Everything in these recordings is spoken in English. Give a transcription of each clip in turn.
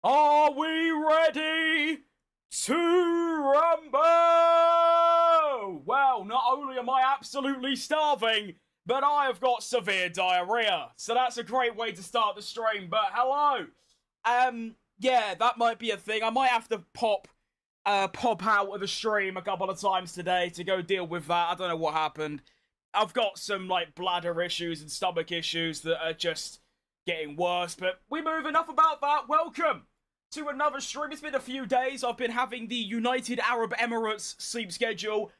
Are we ready to rumble? Well, not only am I absolutely starving, but I have got severe diarrhea. So that's a great way to start the stream. But hello. Yeah, that might be a thing. I might have to pop out of the stream a couple of times today to go deal with that. I don't know what happened. I've got some like bladder issues and stomach issues that are just getting worse, but we move. Enough about that. Welcome to another stream. It's been a few days. I've been having the United Arab Emirates sleep schedule,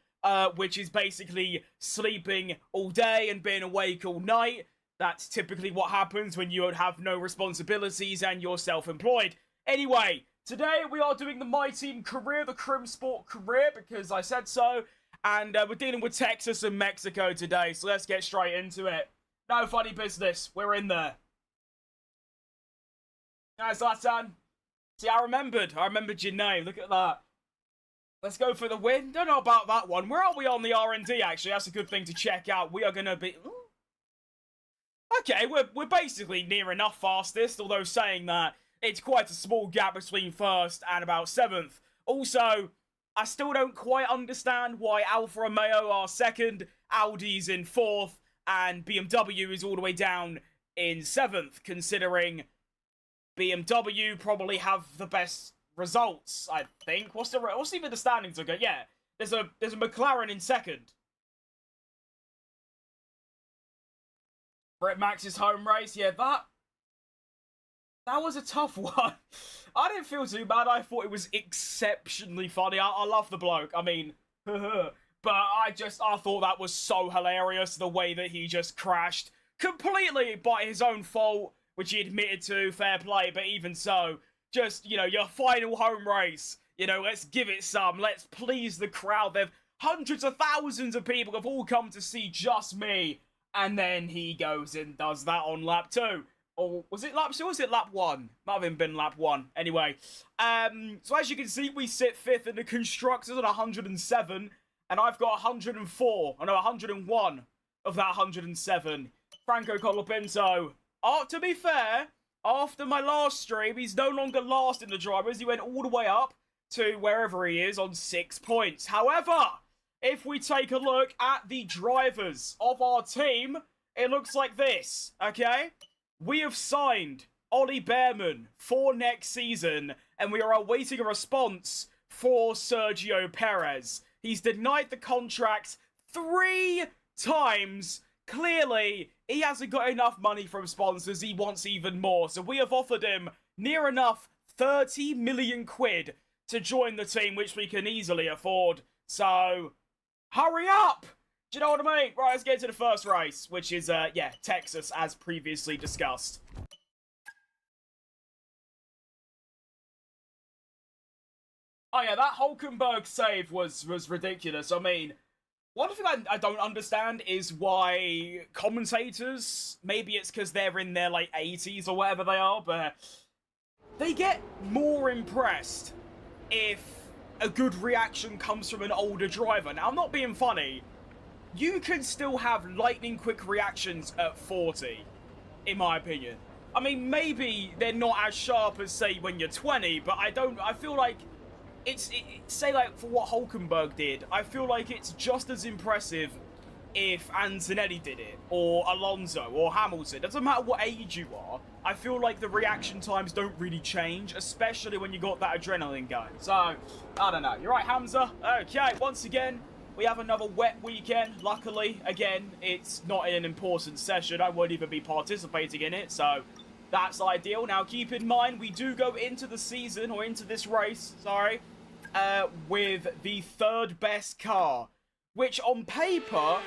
which is basically sleeping all day and being awake all night. That's typically what happens when you have no responsibilities and you're self-employed. Anyway, today we are doing the My Team career, the Crim Sport career, because I said so. And we're dealing with Texas and Mexico today, so let's get straight into it. No funny business. We're in there. Nice, Latan. See, I remembered your name. Look at that. Let's go for the win. Don't know about that one. Where are we on the R&D, actually? That's a good thing to check out. We are going to be... Okay, we're basically near enough fastest, although saying that, it's quite a small gap between first and about 7th. Also, I still don't quite understand why Alfa Romeo are 2nd, Audi's in 4th, and BMW is all the way down in 7th, considering BMW probably have the best results, I think. What's even the standings again? Yeah, there's a McLaren in 2nd. Brett Max's home race, yeah, that was a tough one. I didn't feel too bad. I thought it was exceptionally funny. I love the bloke. I mean, but I thought that was so hilarious, the way that he just crashed completely by his own fault, which he admitted to, fair play, but even so, just, you know, your final home race, you know, let's give it some, let's please the crowd. They've hundreds of thousands of people have all come to see just me, and then he goes and does that on lap 2. Or was it lap 2 or was it lap 1? Might have even been lap 1. Anyway, so as you can see, we sit 5th in the Constructors at 107, and I've got 104, I know 101 of that 107. Franco Colapinto. Oh, to be fair, after my last stream, he's no longer last in the drivers. He went all the way up to wherever he is on 6 points. However, if we take a look at the drivers of our team, it looks like this, okay? We have signed Ollie Behrman for next season, and we are awaiting a response for Sergio Perez. He's denied the contract 3 times. Clearly, he hasn't got enough money from sponsors. He wants even more. So we have offered him near enough 30 million quid to join the team, which we can easily afford. So, hurry up! Do you know what I mean? Right, let's get to the first race, which is, yeah, Texas, as previously discussed. Oh yeah, that Hulkenberg save was ridiculous. I mean, one thing I don't understand is why commentators, maybe it's because they're in their, like, 80s or whatever they are, but they get more impressed if a good reaction comes from an older driver. Now, I'm not being funny. You can still have lightning quick reactions at 40, in my opinion. I mean, maybe they're not as sharp as, say, when you're 20, but I feel like say, like, for what Hulkenberg did, I feel like it's just as impressive if Antonelli did it, or Alonso, or Hamilton. Doesn't matter what age you are, I feel like the reaction times don't really change, especially when you got that adrenaline going. So, I don't know. You're right, Hamza. Okay, once again, we have another wet weekend. Luckily, again, it's not in an important session. I won't even be participating in it, so that's ideal. Now, keep in mind, we do go into the season, or into this race, sorry, with the 3rd best car, which on paper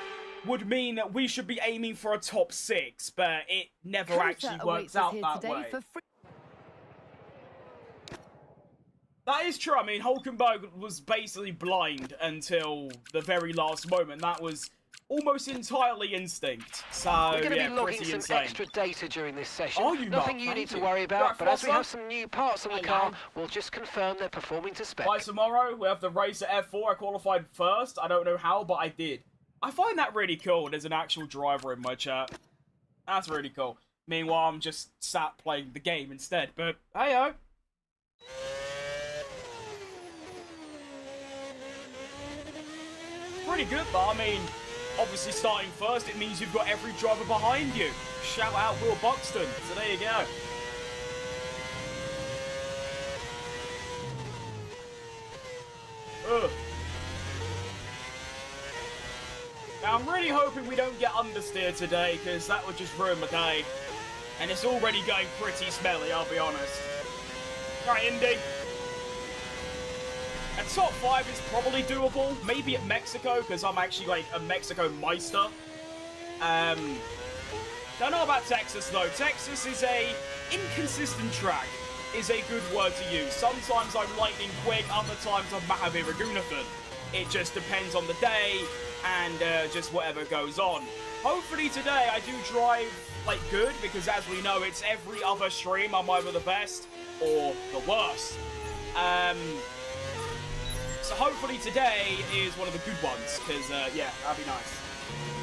would mean that we should be aiming for a top 6, but it never actually works out that way. That is true. I mean, Hulkenberg was basically blind until the very last moment. That was almost entirely instinct. So, we're going to yeah, be logging pretty some insane. extra data during this session. Are you Nothing you need to worry about, but as we have some new parts on the car, we'll just confirm they're performing to spec. By tomorrow, we have the race at F4. I qualified first. I don't know how, but I did. I find that really cool. There's an actual driver in my chat. That's really cool. Meanwhile, I'm just sat playing the game instead. But, hey-oh. Pretty good, but I mean, obviously starting first, it means you've got every driver behind you. Shout out Will Buxton. So there you go. Ugh. Now, I'm really hoping we don't get understeer today, because that would just ruin my day. And it's already going pretty smelly, I'll be honest. Right, Indy. A top 5 is probably doable. Maybe at Mexico, because I'm actually, like, a Mexico Meister. Don't know about Texas, though. Texas is a inconsistent track, is a good word to use. Sometimes I'm lightning quick, other times I'm Mahavira Gunathan. It just depends on the day, and just whatever goes on. Hopefully today I do drive, like, good, because as we know, it's every other stream I'm either the best or the worst. So hopefully today is one of the good ones, because, yeah, that'd be nice.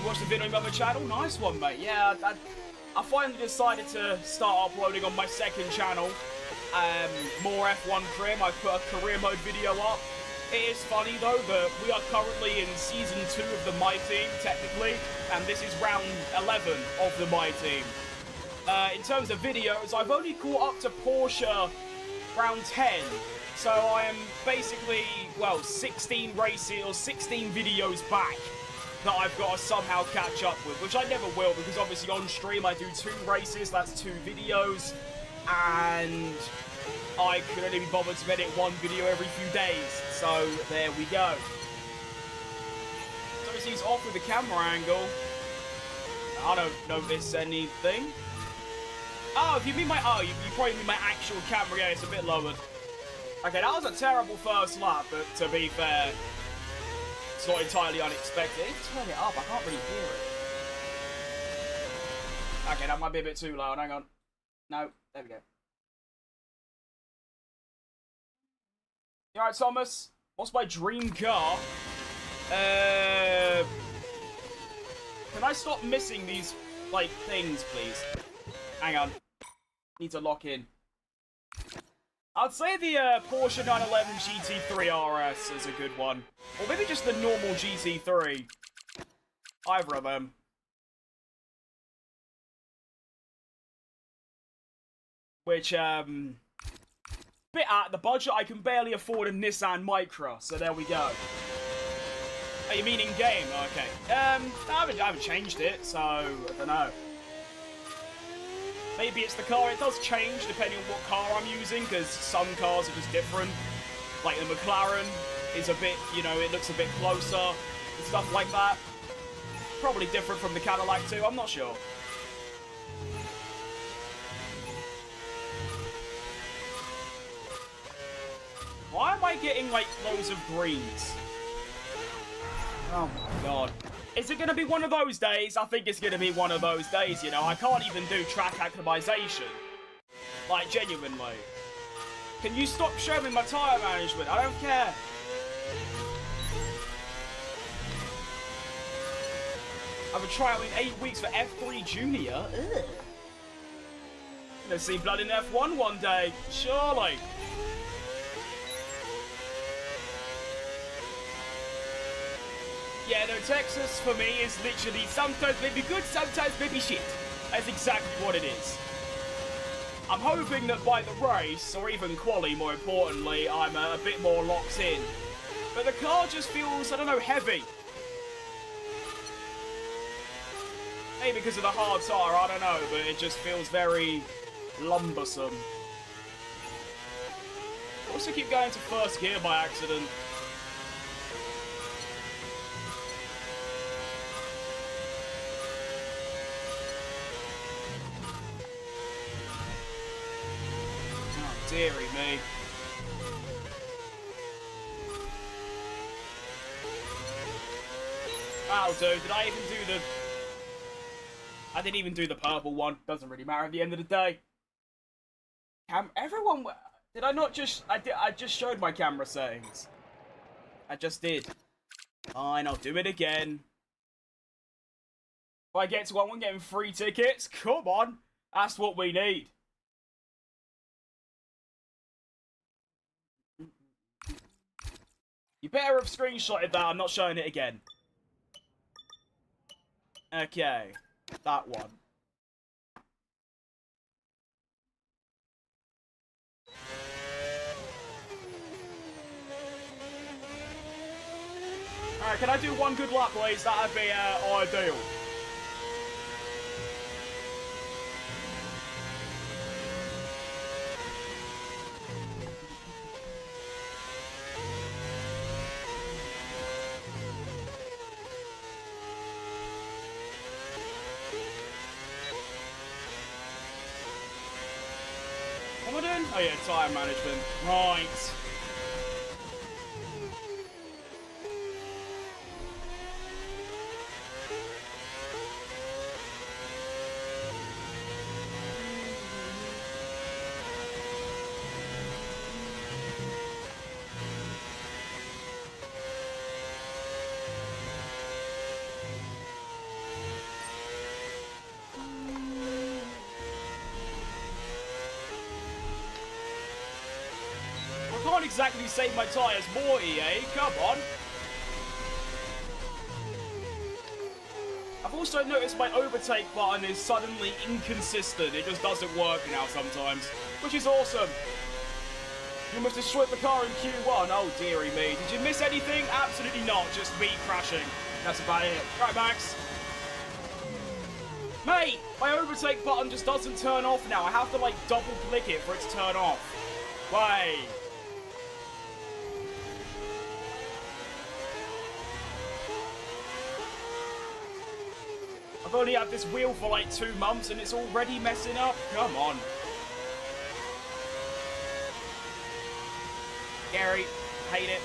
You watched the video on my other channel? Nice one, mate. Yeah, I finally decided to start uploading on my second channel, more F1 Crim. I put a career mode video up. It is funny, though, that we are currently in Season 2 of the My Team, technically, and this is round 11 of the My Team. In terms of videos, I've only caught up to Porsche round 10, so I am basically, well, 16 races or 16 videos back that I've got to somehow catch up with, which I never will, because obviously on stream I do 2 races, that's 2 videos, and I could only be bothered to edit 1 video every few days, so there we go. So obviously he's off with the camera angle. I don't notice anything. Oh, if you mean my, you probably mean my actual camera, yeah, it's a bit lowered. Okay, that was a terrible first lap, but to be fair, it's not entirely unexpected. Turn it up, I can't really hear it. Okay, that might be a bit too loud, hang on. No, there we go. You alright, Thomas? What's my dream car? Can I stop missing these, like, things, please? Hang on. Need to lock in. I'd say the Porsche 911 GT3 RS is a good one. Or maybe just the normal GT3. Either of them. Which, bit out of the budget, I can barely afford a Nissan Micra, so there we go. Oh, you mean in-game? Okay. I haven't changed it, so I don't know. Maybe it's the car. It does change depending on what car I'm using, because some cars are just different. Like the McLaren is a bit, you know, it looks a bit closer and stuff like that. Probably different from the Cadillac too, I'm not sure. Why am I getting, like, loads of greens? Oh my god. Is it going to be one of those days? I think it's going to be one of those days, you know. I can't even do track acclimatization. Like, genuinely. Can you stop showing me my tyre management? I don't care. I have a tryout in 8 weeks for F3 Junior. Ugh. Let's see blood in F1 one day. Surely. Yeah, no, Texas for me is literally sometimes maybe good, sometimes maybe shit. That's exactly what it is. I'm hoping that by the race, or even quali more importantly, I'm a bit more locked in. But the car just feels, I don't know, heavy. Maybe because of the hard tyre, I don't know, but it just feels very lumbersome. I also keep going to first gear by accident. Deary me. That'll do. Did I even do the... I didn't even do the purple one. Doesn't really matter at the end of the day. Everyone... Did I not just... I just showed my camera settings. I just did. Fine, I'll do it again. If I get to one, I'm getting free tickets. Come on. That's what we need. You better have screenshotted that. I'm not showing it again. Okay. That one. Alright, can I do one good lap, please? That'd be ideal. What am I doing? Oh yeah, tyre management. Right. I can't exactly save my tyres more, EA. Come on. I've also noticed my overtake button is suddenly inconsistent. It just doesn't work now sometimes, which is awesome. You must have destroyed the car in Q1. Oh, dearie me. Did you miss anything? Absolutely not. Just me crashing. That's about it. Right, Max. Mate, my overtake button just doesn't turn off now. I have to, like, double click it for it to turn off. Wait. I've only had this wheel for like 2 months and it's already messing up. Come on. Gary, hate it.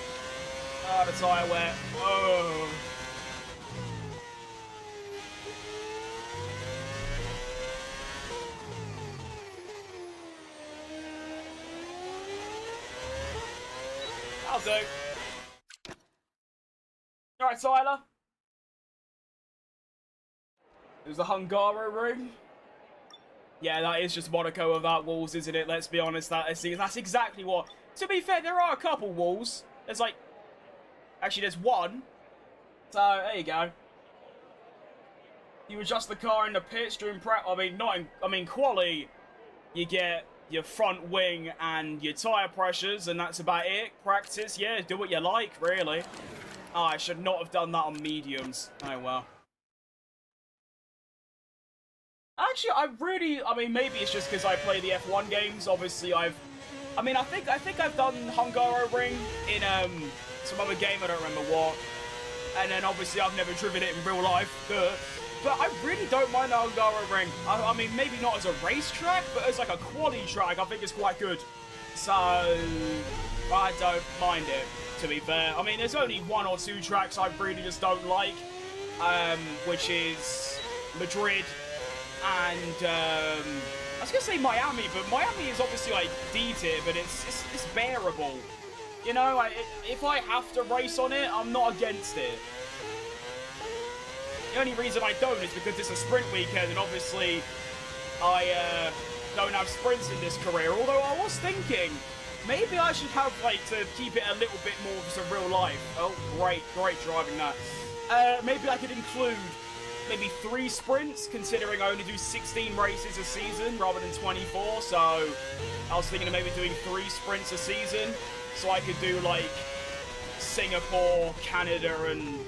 Oh, the tyre wear. Oh. That'll do. Alright, Tyler. There's the Hungaro ring. Yeah, that is just Monaco without walls, isn't it? Let's be honest, that's exactly what... To be fair, there are a couple walls. There's like... Actually, there's one. So, there you go. You adjust the car in the pits during practice. I mean, quali, you get your front wing and your tyre pressures, and that's about it. Practice, yeah, do what you like, really. Oh, I should not have done that on mediums. Oh, well. Actually, I mean, maybe it's just because I play the F1 games. Obviously, I think I've done Hungaro Ring in some other game. I don't remember what. And then obviously I've never driven it in real life. Duh. But I really don't mind the Hungaro Ring. I mean, maybe not as a racetrack, but as like a quali track, I think it's quite good. So I don't mind it, to be fair. I mean, there's only 1 or 2 tracks I really just don't like, which is Madrid. And I was gonna say Miami, but Miami is obviously like D tier, but it's bearable. You know, if I have to race on it, I'm not against it. The only reason I don't is because it's a sprint weekend, and obviously I don't have sprints in this career. Although I was thinking maybe I should have like to keep it a little bit more of some real life. Oh, great driving that. Maybe I could include maybe 3 sprints, considering I only do 16 races a season rather than 24, so I was thinking of maybe doing 3 sprints a season, so I could do like Singapore, Canada, and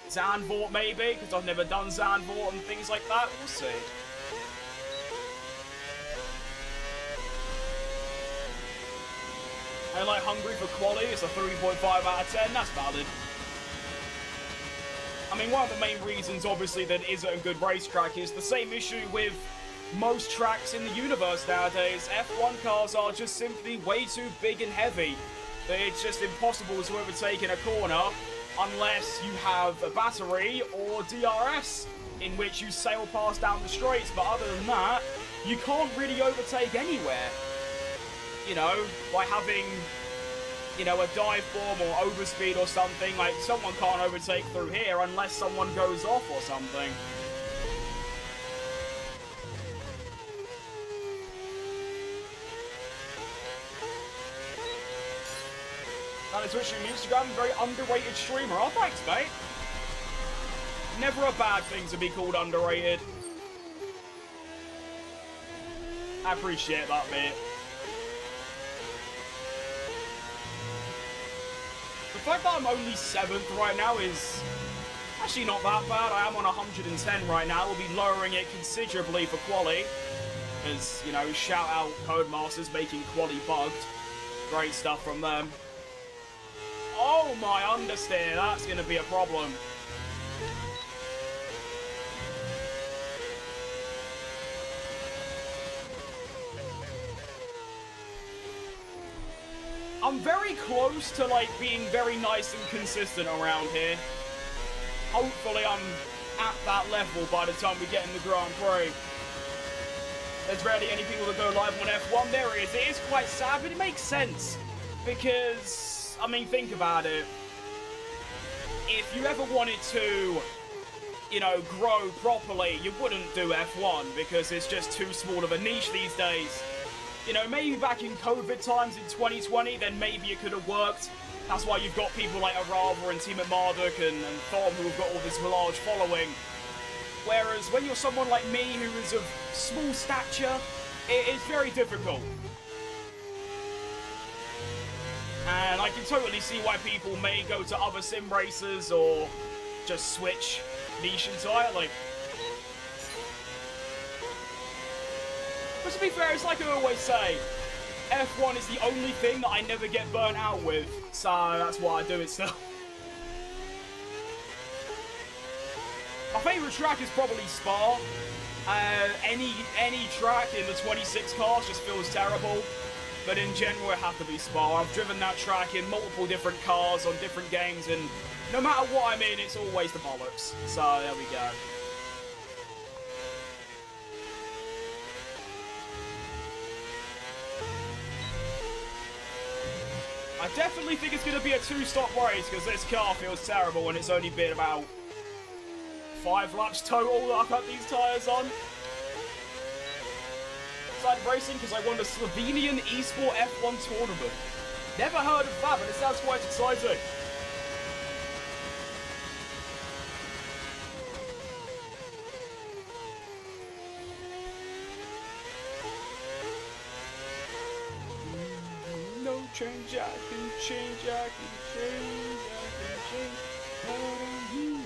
Zandvoort maybe, because I've never done Zandvoort and things like that. We'll see. And like Hungary for quali, it's a 3.5 out of 10, that's valid. I mean, one of the main reasons, obviously, that it isn't a good racetrack is the same issue with most tracks in the universe nowadays. F1 cars are just simply way too big and heavy. It's just impossible to overtake in a corner unless you have a battery or DRS, in which you sail past down the straights. But other than that, you can't really overtake anywhere. You know, by having... you know, a dive bomb or overspeed or something, like, someone can't overtake through here unless someone goes off or something. And Twitch and Instagram, very underrated streamer. Oh, thanks, mate. Never a bad thing to be called underrated. I appreciate that, mate. The fact that I'm only 7th right now is actually not that bad. I am on 110 right now. We'll be lowering it considerably for quali. Because, you know, shout out Codemasters making quali bugged. Great stuff from them. Oh my understeer, that's going to be a problem. I'm very close to, like, being very nice and consistent around here. Hopefully I'm at that level by the time we get in the Grand Prix. There's rarely any people that go live on F1. There it is. It is quite sad, but it makes sense. Because, I mean, think about it. If you ever wanted to, you know, grow properly, you wouldn't do F1 because it's just too small of a niche these days. You know, maybe back in COVID times in 2020, then maybe it could have worked. That's why you've got people like R11 and Team at MODDED and Thom who have got all this large following. Whereas when you're someone like me who is of small stature, it is very difficult. And I can totally see why people may go to other sim racers or just switch niche entirely. But to be fair, it's like I always say, F1 is the only thing that I never get burnt out with, so that's why I do it still. My favourite track is probably Spa. Any track in the 26 cars just feels terrible, but in general it has to be Spa. I've driven that track in multiple different cars on different games, and no matter what I'm in, it's always the bollocks. So there we go. I definitely think it's going to be a 2-stop race because this car feels terrible and it's only been about 5 laps total that I've had these tyres on. Side racing because I won the Slovenian eSport F1 tournament. Never heard of that, but it sounds quite exciting. No change, I can change, I can change, I can change. How do you?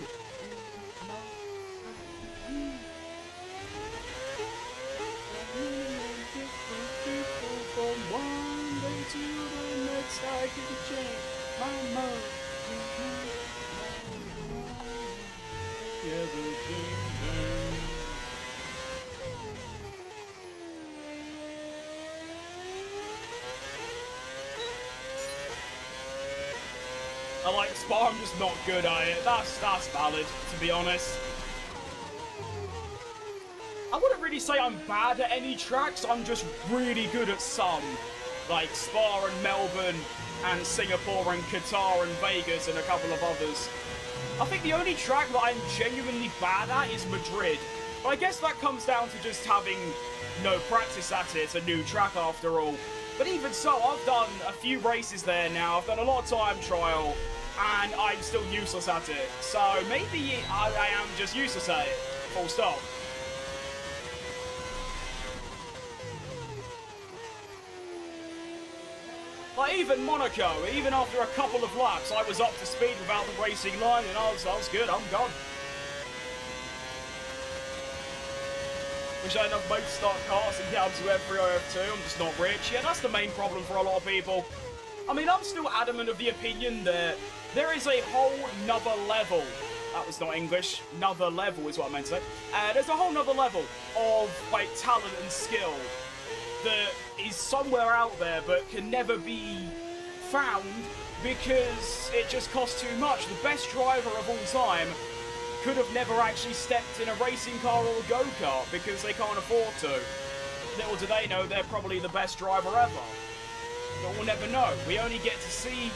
From one day to the next, I can change my mind. I like Spa, I'm just not good at it. That's valid, to be honest. I wouldn't really say I'm bad at any tracks, I'm just really good at some. Like Spa and Melbourne and Singapore and Qatar and Vegas and a couple of others. I think the only track that I'm genuinely bad at is Madrid. But I guess that comes down to just having no practice at it. It's a new track after all. But even so, I've done a few races there now. I've done a lot of time trial and I'm still useless at it. So maybe I am just useless at it. Full stop. Like even Monaco, even after a couple of laps, I was up to speed without the racing line and I was good, I'm gone. Wish I had enough money to start cars and get up to F3 or F2, I'm just not rich. Yeah, that's the main problem for a lot of people. I mean, I'm still adamant of the opinion that there is a whole nother level. That was not English. Nother level is what I meant to say. There's a whole nother level of, like, talent and skill that is somewhere out there but can never be found because it just costs too much. The best driver of all time could have never actually stepped in a racing car or a go-kart because they can't afford to. Little do they know they're probably the best driver ever. But we'll never know. We only get to see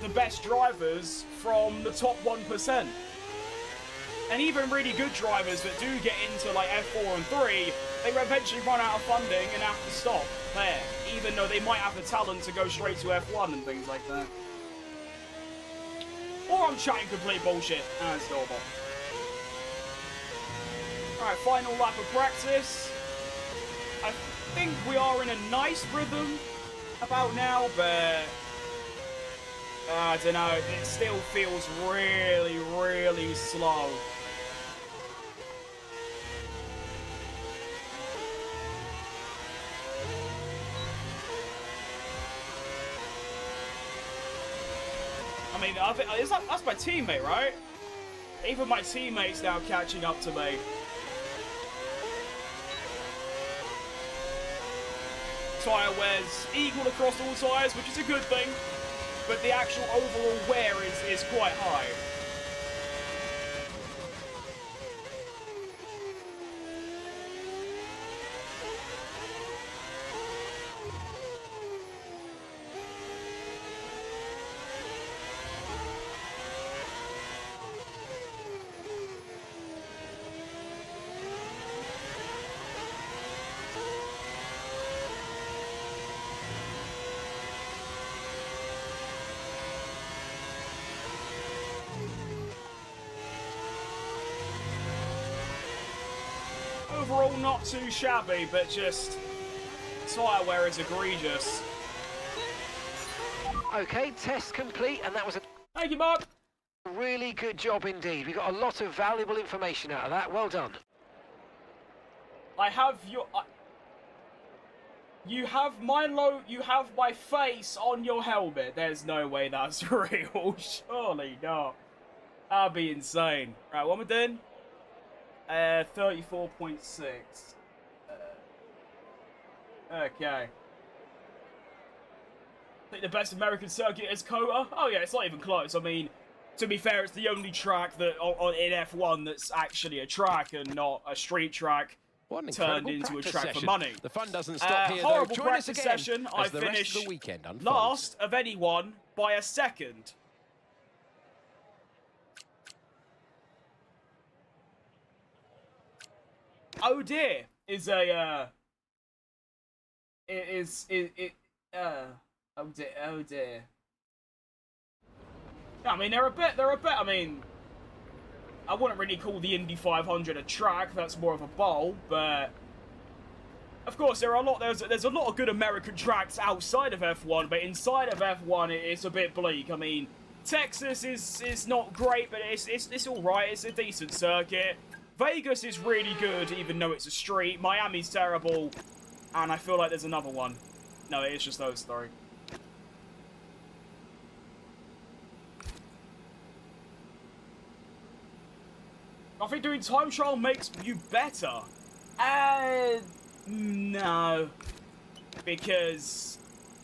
the best drivers from the top 1%. And even really good drivers that do get into like F4 and 3, they eventually run out of funding and have to stop there, even though they might have the talent to go straight to F1 and things like that. or I'm chatting complete bullshit. That's normal. Alright, final lap of practice. I think we are in a nice rhythm about now, but I don't know, it still feels really, really slow. I mean, that's my teammate, right? Even my teammate's now catching up to me. Tyre wear's equal across all tyres, which is a good thing, but the actual overall wear is quite high. Overall, not too shabby, but just tyre wear is egregious. Okay, test complete, and that was a Thank you, Mark. really good job indeed. We got a lot of valuable information out of that. Well done. I have your... You have my face on your helmet. There's no way that's real. Surely not. That'd be insane. Right, what am I doing? 34.6. Okay. I think the best American circuit is Kota. Oh yeah, it's not even close. I mean, to be fair, it's the only track that in F1 that's actually a track and not a street track turned into a track for money. The fun doesn't stop here, horrible though. Join us practice again session. as I the rest finished of the weekend unfolds. last of anyone by a second. Oh dear is a oh dear. I mean, they're a bit. I mean, I wouldn't really call the Indy 500 a track. That's more of a bowl, but of course there are a lot. There's a lot of good American tracks outside of F1, but inside of F1 it's a bit bleak. I mean, Texas is not great, but it's all right. It's a decent circuit. Vegas is really good, even though it's a street. Miami's terrible, and I feel like there's another one. No, it's just those three. I think doing time trial makes you better. No. Because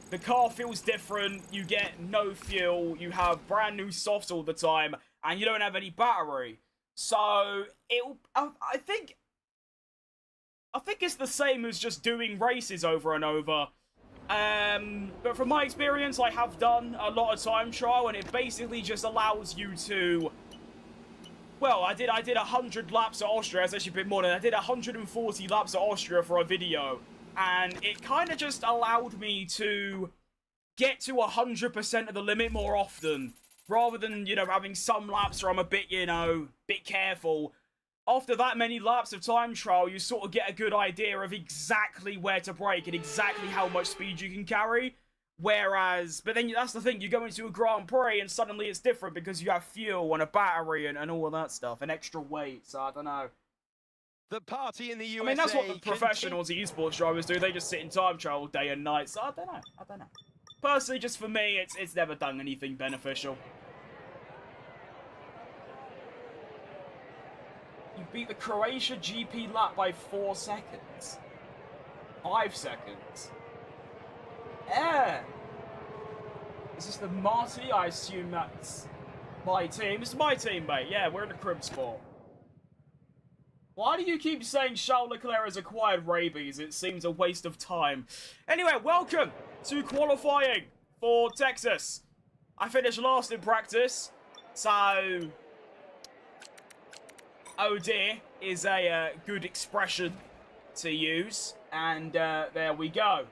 the car feels different, you get no fuel, you have brand new softs all the time, and you don't have any battery. So, I think it's the same as just doing races over and over. But from my experience, I have done a lot of time trial, and it basically just allows you to... Well, I did 100 laps at Austria. It's actually a bit more than that. I did 140 laps at Austria for a video, and it kind of just allowed me to get to 100% of the limit more often, rather than, you know, having some laps where I'm a bit, you know, bit careful. After that many laps of time trial, you sort of get a good idea of exactly where to brake and exactly how much speed you can carry. Whereas, but then that's the thing, you go into a Grand Prix and suddenly it's different because you have fuel and a battery and all of that stuff, and extra weight, so I don't know. The party in the USA. I mean, that's what the professionals, the esports drivers do. They just sit in time trial all day and night, so I don't know. Personally, just for me, it's never done anything beneficial. You beat the Croatia GP lap by 4 seconds. 5 seconds. Is this the Marty? I assume that's my team. It's my team, mate. Yeah, we're in the crib sport. Why do you keep saying Charles Leclerc has acquired rabies? It seems a waste of time. Anyway, welcome to qualifying for Texas. I finished last in practice, so... Oh dear is a good expression to use, and there we go.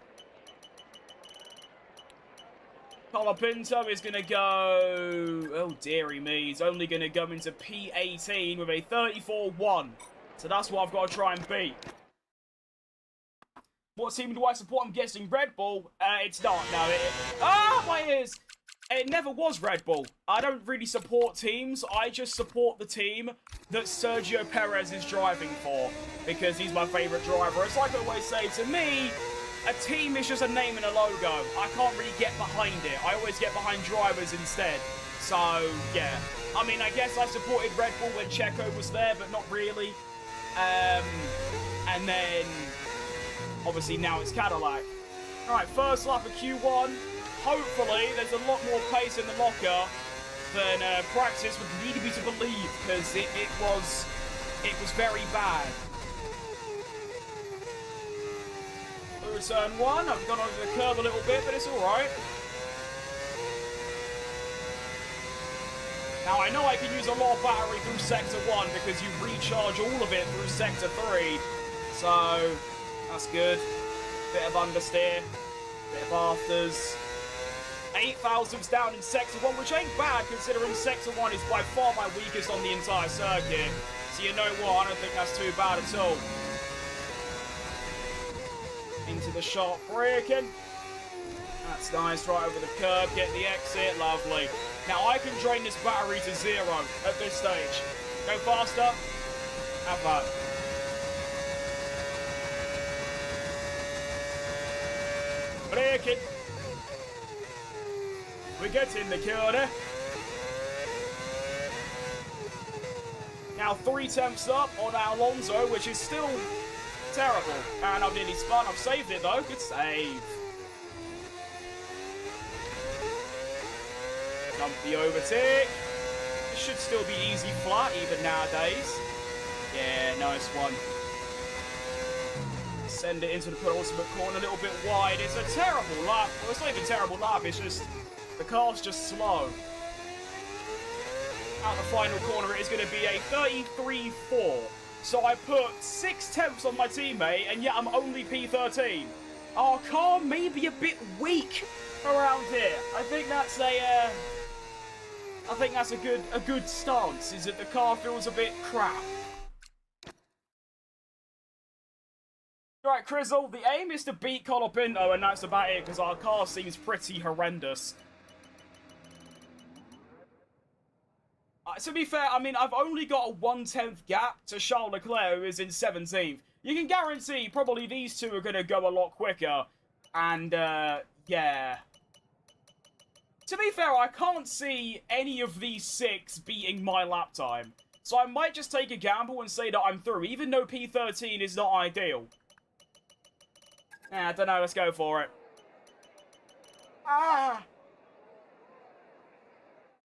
Colapinto is going to go... Oh, dearie me. He's only going to go into P18 with a 34-1. So that's what I've got to try and beat. What team do I support? I'm guessing Red Bull. It's not. No, my ears! It never was Red Bull. I don't really support teams. I just support the team that Sergio Perez is driving for. Because he's my favourite driver. It's like I always say, to me, a team is just a name and a logo. I can't really get behind it. I always get behind drivers instead. So, yeah. I mean, I guess I supported Red Bull when Checo was there, but not really. And then, obviously, now it's Cadillac. Alright, first lap of Q1. Hopefully, there's a lot more pace in the locker than practice would lead me to believe, because it was very bad. Through turn 1, I've gone over the curb a little bit, but it's alright. Now, I know I can use a lot of battery through Sector 1, because you recharge all of it through Sector 3. So, that's good. Bit of understeer, bit of afters. 8 thousandths down in Sector 1, which ain't bad considering Sector 1 is by far my weakest on the entire circuit. So you know what, I don't think that's too bad at all. Into the sharp braking. That's nice, right over the curb, get the exit, lovely. Now I can drain this battery to 0 at this stage. Go faster. Have that. Braking. We get in the corner. Now 3 tenths up on Alonso, which is still terrible. And I've nearly spun. I've saved it though. Good save. Dump the overtake. This should still be easy flat even nowadays. Yeah, nice one. Send it into the penultimate corner a little bit wide. It's a terrible lap. Well, it's not even a terrible lap. It's just... the car's just slow. Out the final corner, it is going to be a 33-4. So I put 6 tenths on my teammate, and yet I'm only P13. Our car may be a bit weak around here. I think that's a good stance. Is that the car feels a bit crap. Right, Crizzle, the aim is to beat Colapinto, and that's about it because our car seems pretty horrendous. To be fair, I mean, I've only got a 1/10 gap to Charles Leclerc, who is in 17th. You can guarantee probably these two are going to go a lot quicker. And, yeah. To be fair, I can't see any of these 6 beating my lap time. So I might just take a gamble and say that I'm through, even though P13 is not ideal. I don't know, let's go for it.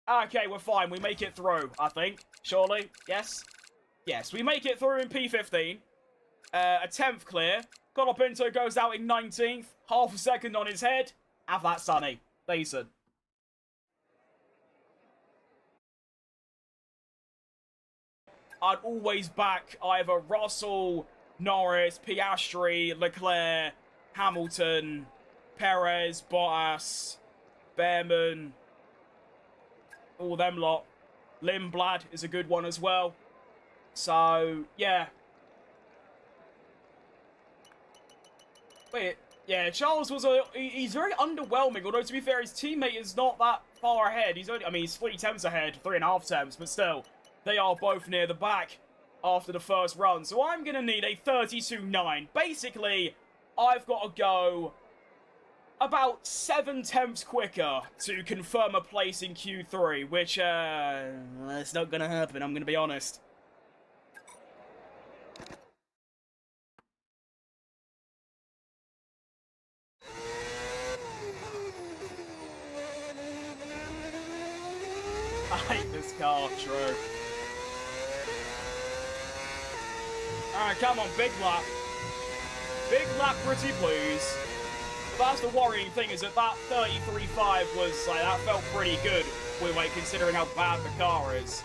Okay, we're fine. We make it through, I think. Surely? Yes? Yes, we make it through in P15. A 10th clear. Colapinto goes out in 19th. Half a second on his head. Have that, Sonny. Decent. I'd always back either Russell, Norris, Piastri, Leclerc, Hamilton, Perez, Bottas, Behrman... all them lot. Lindblad is a good one as well. So, yeah. Wait, yeah, Charles was he's very underwhelming, although to be fair, his teammate is not that far ahead. He's only, I mean, he's 3 tenths ahead, 3.5 tenths, but still, they are both near the back after the first run. So I'm going to need a 32.9. Basically, I've got to go about 7 tenths quicker to confirm a place in Q3, which, it's not gonna happen, I'm gonna be honest. I hate this car, true. Alright, come on, big lap. Big lap, pretty please. That's the worrying thing, is that 33.5 was, like, that felt pretty good, considering how bad the car is.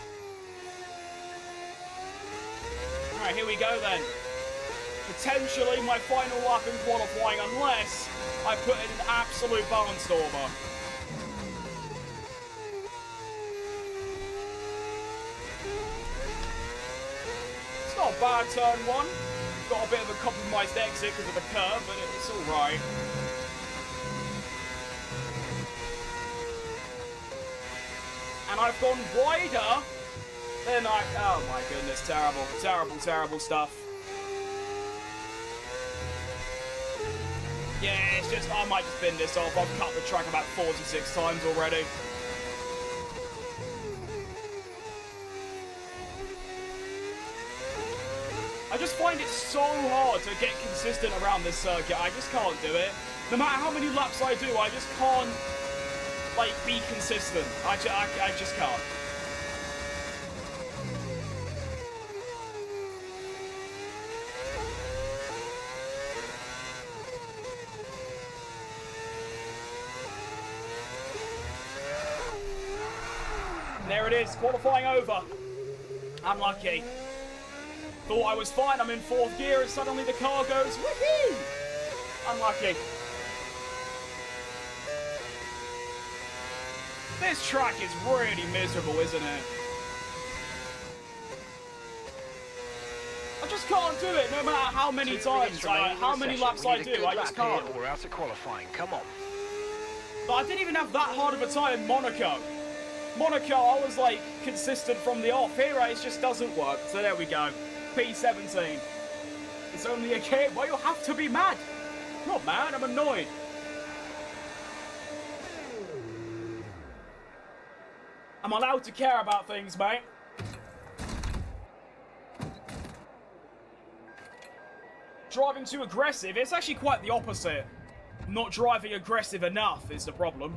Alright, here we go then. Potentially my final lap in qualifying, unless I put in an absolute barnstormer. bad turn one. Got a bit of a compromised exit because of the curve, but it's all right. And I've gone wider than I... Oh my goodness, terrible, terrible, terrible stuff. Yeah, it's just, I might just bin this off. I've cut the track about 46 times already. I just find it so hard to get consistent around this circuit. I just can't do it. No matter how many laps I do, I just can't, like, be consistent. I just can't. There it is, qualifying over. Unlucky. Thought I was fine, I'm in 4th gear, and suddenly the car goes, woohoo! Unlucky. This track is really miserable, isn't it? I just can't do it, no matter how many times, how many laps I do, I just can't. We're out of qualifying, come on. But I didn't even have that hard of a time in Monaco. Monaco, I was like consistent from the off. Here it just doesn't work. So there we go. P17. It's only a game. Well, you'll have to be mad. I'm not mad, I'm annoyed. I'm allowed to care about things, mate. Driving too aggressive. It's actually quite the opposite. Not driving aggressive enough is the problem.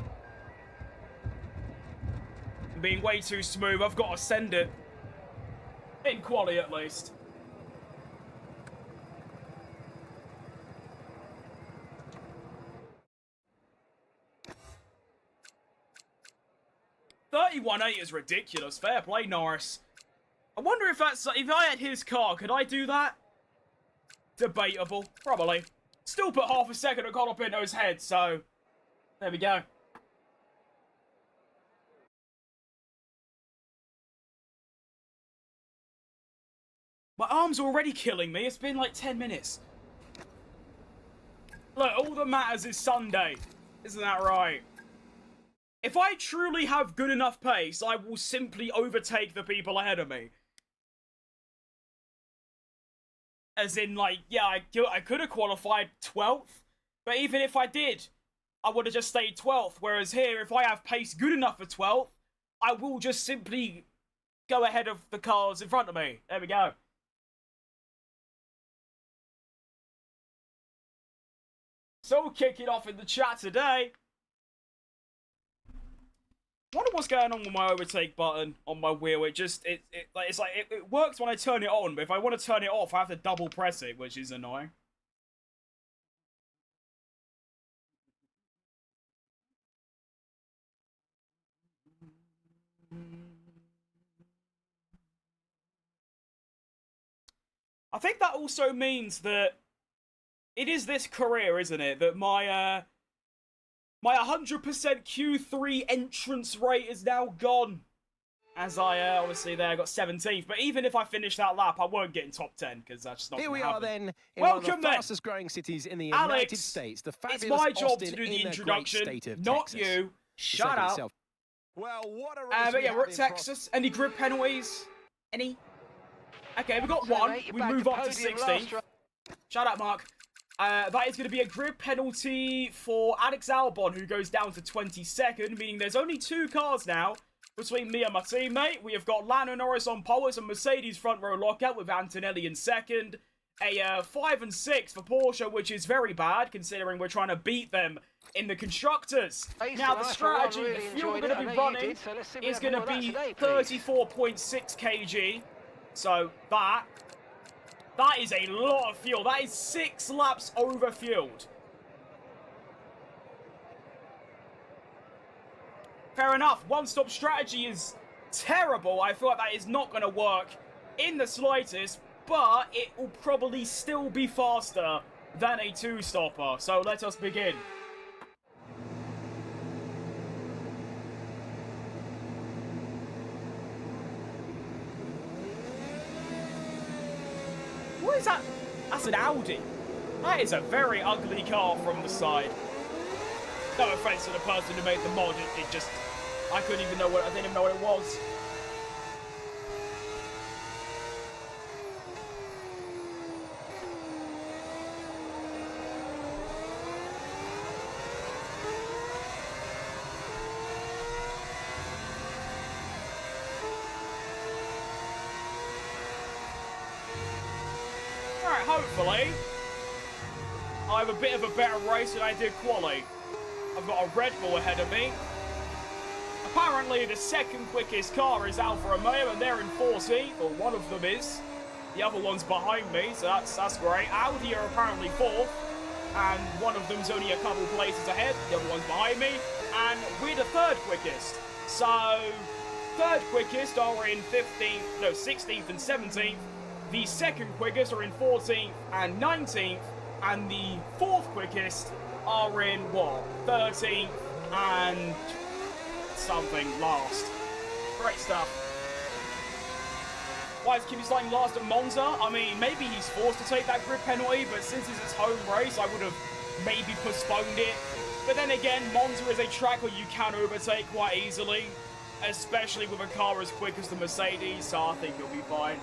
Being way too smooth, I've got to send it. In quali, at least. .31.8 is ridiculous. Fair play, Norris. I wonder if that's... If I had his car, could I do that? Debatable. Probably. Still put half a second at Colapinto's head, so... There we go. My arm's already killing me. It's been like 10 minutes. Look, all that matters is Sunday. Isn't that right? If I truly have good enough pace, I will simply overtake the people ahead of me. As in, like, yeah, I could have qualified 12th. But even if I did, I would have just stayed 12th. Whereas here, if I have pace good enough for 12th, I will just simply go ahead of the cars in front of me. There we go. So we'll kick it off in the chat today. I wonder what's going on with my overtake button on my wheel. It works when I turn it on, but if I want to turn it off, I have to double press it, which is annoying. I think that also means that it is this career, isn't it? That my 100% Q3 entrance rate is now gone. As I, obviously there, got 17th. But even if I finish that lap, I won't get in top 10, because that's just not going to happen. Here we are then, in Welcome one of the fastest growing cities in the United States. The fabulous it's my job Austin to do the in introduction, great state of not Texas. you. Shut up. Well, what a race but yeah, we're at in Texas. Any grid penalties? Any? Okay, we got one. We move up to 16. Shut up, Mark. That is going to be a grid penalty for Alex Albon, who goes down to 22nd, meaning there's only 2 cars now between me and my teammate. We have got Lando Norris on pole. It's a Mercedes front row lockout with Antonelli in second. A 5 and 6 for Porsche, which is very bad, considering we're trying to beat them in the constructors. Now, the strategy, the fuel we're going to be running is going to be 34.6 kg. So, that is a lot of fuel. That is 6 laps overfueled. Fair enough. One-stop strategy is terrible. I feel like that is not going to work in the slightest, but it will probably still be faster than a 2-stopper. So let us begin. That's an Audi. That is a very ugly car from the side. No offense to the person who made the mod, it just... I didn't even know what it was. Alright, hopefully I have a bit of a better race than I did quali. I've got a Red Bull ahead of me. Apparently the second quickest car is Alfa Romeo and they're in 14th, or one of them is. The other one's behind me, so that's great. Audi are apparently 4th, and one of them's only a couple places ahead. The other one's behind me, and we're the third quickest. So, third quickest are in 16th and 17th. The second quickest are in 14th and 19th, and the fourth quickest are in, what, 13th and something last. Great stuff. Why is Kimi starting last at Monza? I mean, maybe he's forced to take that grid penalty, but since it's his home race, I would have maybe postponed it. But then again, Monza is a track where you can overtake quite easily, especially with a car as quick as the Mercedes, so I think he'll be fine.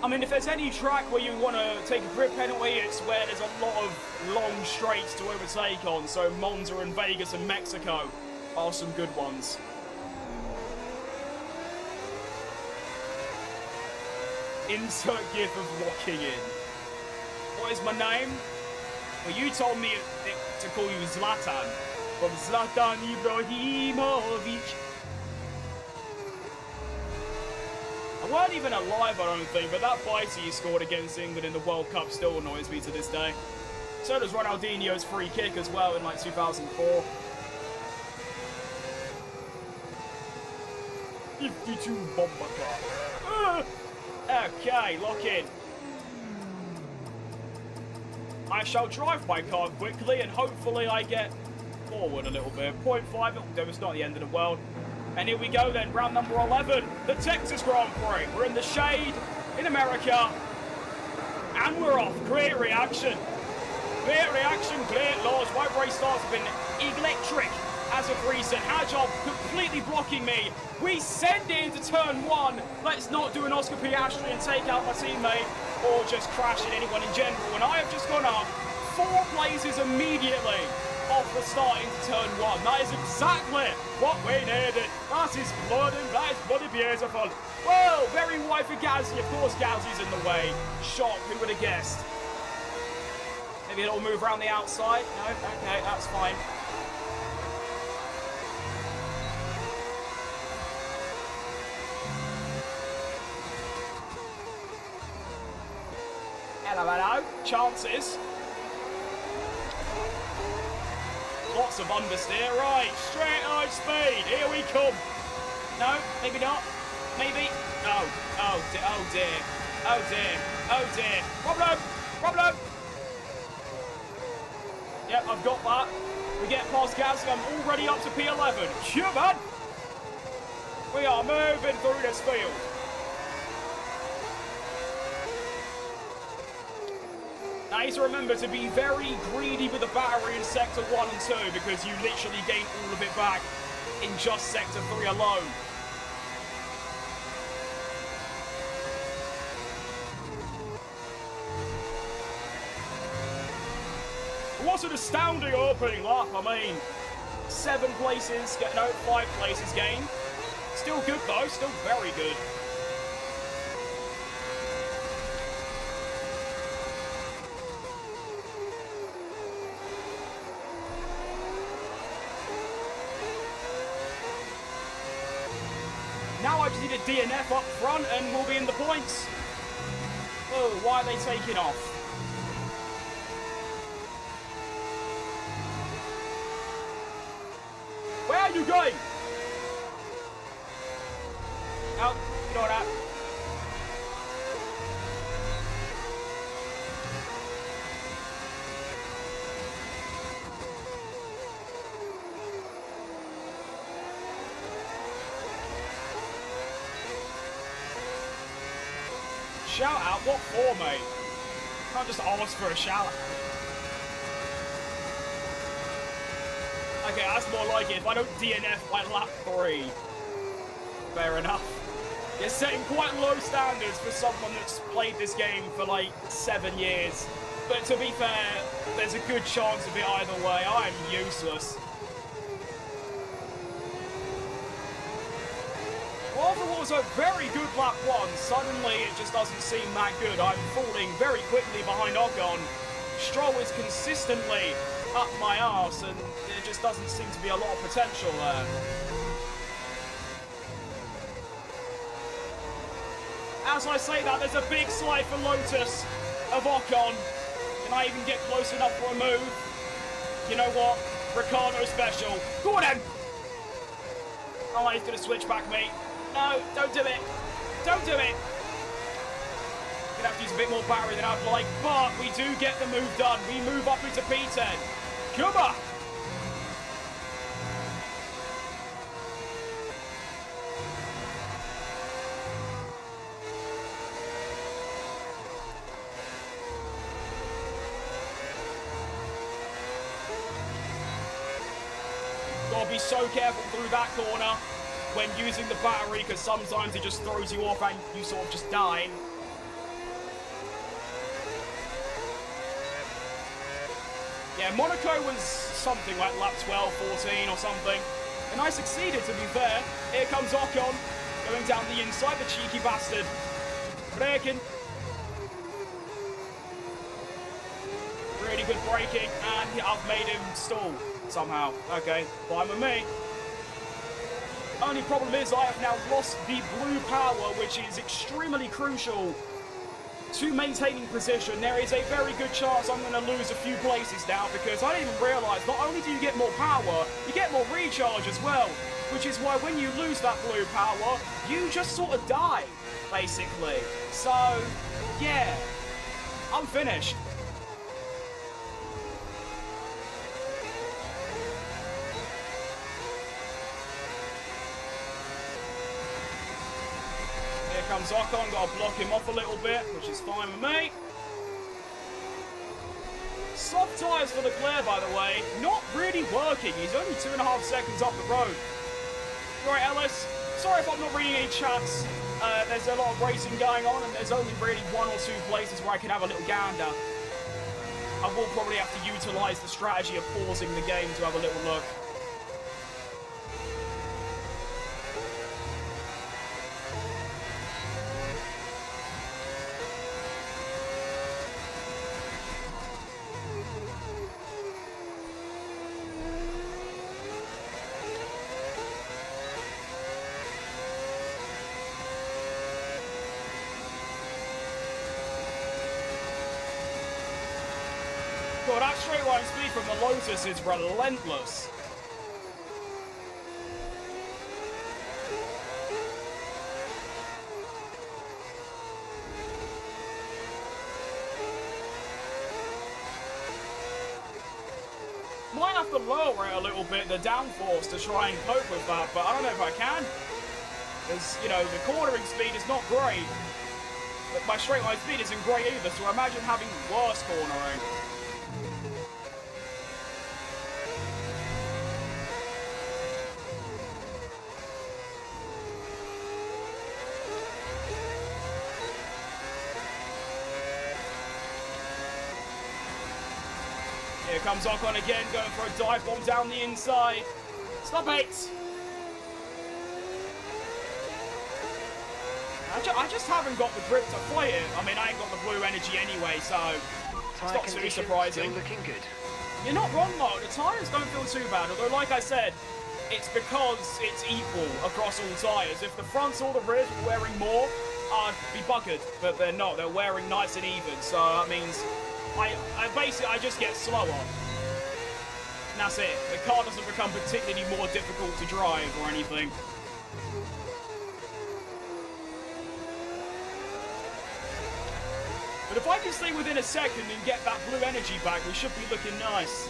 I mean, if there's any track where you want to take a grid penalty, it's where there's a lot of long straights to overtake on. So Monza and Vegas and Mexico are some good ones. Insert gif of locking in. What is my name? Well, you told me to call you Zlatan. From Zlatan Ibrahimovic. I weren't even alive, I don't think, but that bicy he scored against England in the World Cup still annoys me to this day. So does Ronaldinho's free kick as well in like 2004. 52 bomber car. Okay, lock in. I shall drive my car quickly and hopefully I get forward a little bit. 0.5, it's not the end of the world. And here we go then, round number 11, the Texas Grand Prix. We're in the shade, in America, and we're off. Great reaction. Great reaction, great laws. My race starts have been electric as of recent. Hajjal completely blocking me. We send it into turn 1. Let's not do an Oscar Piastri and take out my teammate, or just crash at anyone in general. And I have just gone up 4 places immediately off the start into turn 1. That is exactly what we needed. That is bloody beautiful. Well, very wide for Gasly. Of course, Gasly's in the way. Shock, who would have guessed? Maybe it'll move around the outside. No, okay, that's fine. Hello. Chances. Lots of understeer. Right, straight high speed. Here we come. No, maybe not. Maybe. Oh dear. Oh dear. Problem. Yep, I've got that. We get past Gasly. I'm already up to P11. Sure, man. We are moving through this field. Now, you need to remember to be very greedy with the battery in Sector 1 and 2 because you literally gain all of it back in just Sector 3 alone. What an astounding opening lap. I mean, 5 places gained. Still good though, still very good. Now I just need a DNF up front and we'll be in the points. Oh, why are they taking off? Where are you going? Oh, you know that. shout out? What for, mate? Can't just ask for a shout out. Okay, that's more like it. If I don't DNF by lap 3, fair enough. You're setting quite low standards for someone that's played this game for like 7 years. But to be fair, there's a good chance of it either way. I'm useless. After what was a very good lap 1, suddenly it just doesn't seem that good. I'm falling very quickly behind Ocon. Stroll is consistently up my arse, and there just doesn't seem to be a lot of potential there. As I say that, there's a big slide for Lotus of Ocon. Can I even get close enough for a move? You know what? Ricardo special. Go on then! Oh, he's going to switch back me. No, don't do it. Don't do it. Gonna have to use a bit more battery than I'd like, but we do get the move done. We move up into P10. Come on! Gotta be so careful through that corner when using the battery, because sometimes it just throws you off and you sort of just die. Yeah, Monaco was something like lap 12, 14 or something. And I succeeded, to be fair. Here comes Ocon, going down the inside, the cheeky bastard. Braking. Really good braking, and I've made him stall somehow. Okay, fine with me. Only problem is I have now lost the blue power, which is extremely crucial to maintaining position. There is a very good chance I'm going to lose a few places now, because I didn't even realise not only do you get more power, you get more recharge as well, which is why when you lose that blue power, you just sort of die, basically. So, yeah, I'm finished. Comes Ocon, got to block him off a little bit, which is fine with me. Soft tyres for Leclerc, by the way, not really working. He's only 2.5 seconds up the road. Right, Ellis, sorry if I'm not reading any chats. There's a lot of racing going on, and there's only really 1 or 2 places where I can have a little gander. I will probably have to utilise the strategy of pausing the game to have a little look. God, that straight line speed from the Lotus is relentless. Might have to lower it a little bit, the downforce, to try and cope with that, but I don't know if I can. Because, you know, the cornering speed is not great. But my straight line speed isn't great either, so imagine having worse cornering. Here comes Ocon again, going for a dive bomb down the inside. Stop it! I just haven't got the grip to fight it. I mean, I ain't got the blue energy anyway, so it's not too surprising. Still looking good. You're not wrong, though. The tyres don't feel too bad. Although, like I said, it's because it's equal across all tyres. If the fronts or the rears were wearing more, I'd be buggered. But they're not. They're wearing nice and even. So that means I just get slower. And that's it. The car doesn't become particularly more difficult to drive or anything. But if I can stay within a second and get that blue energy back, we should be looking nice.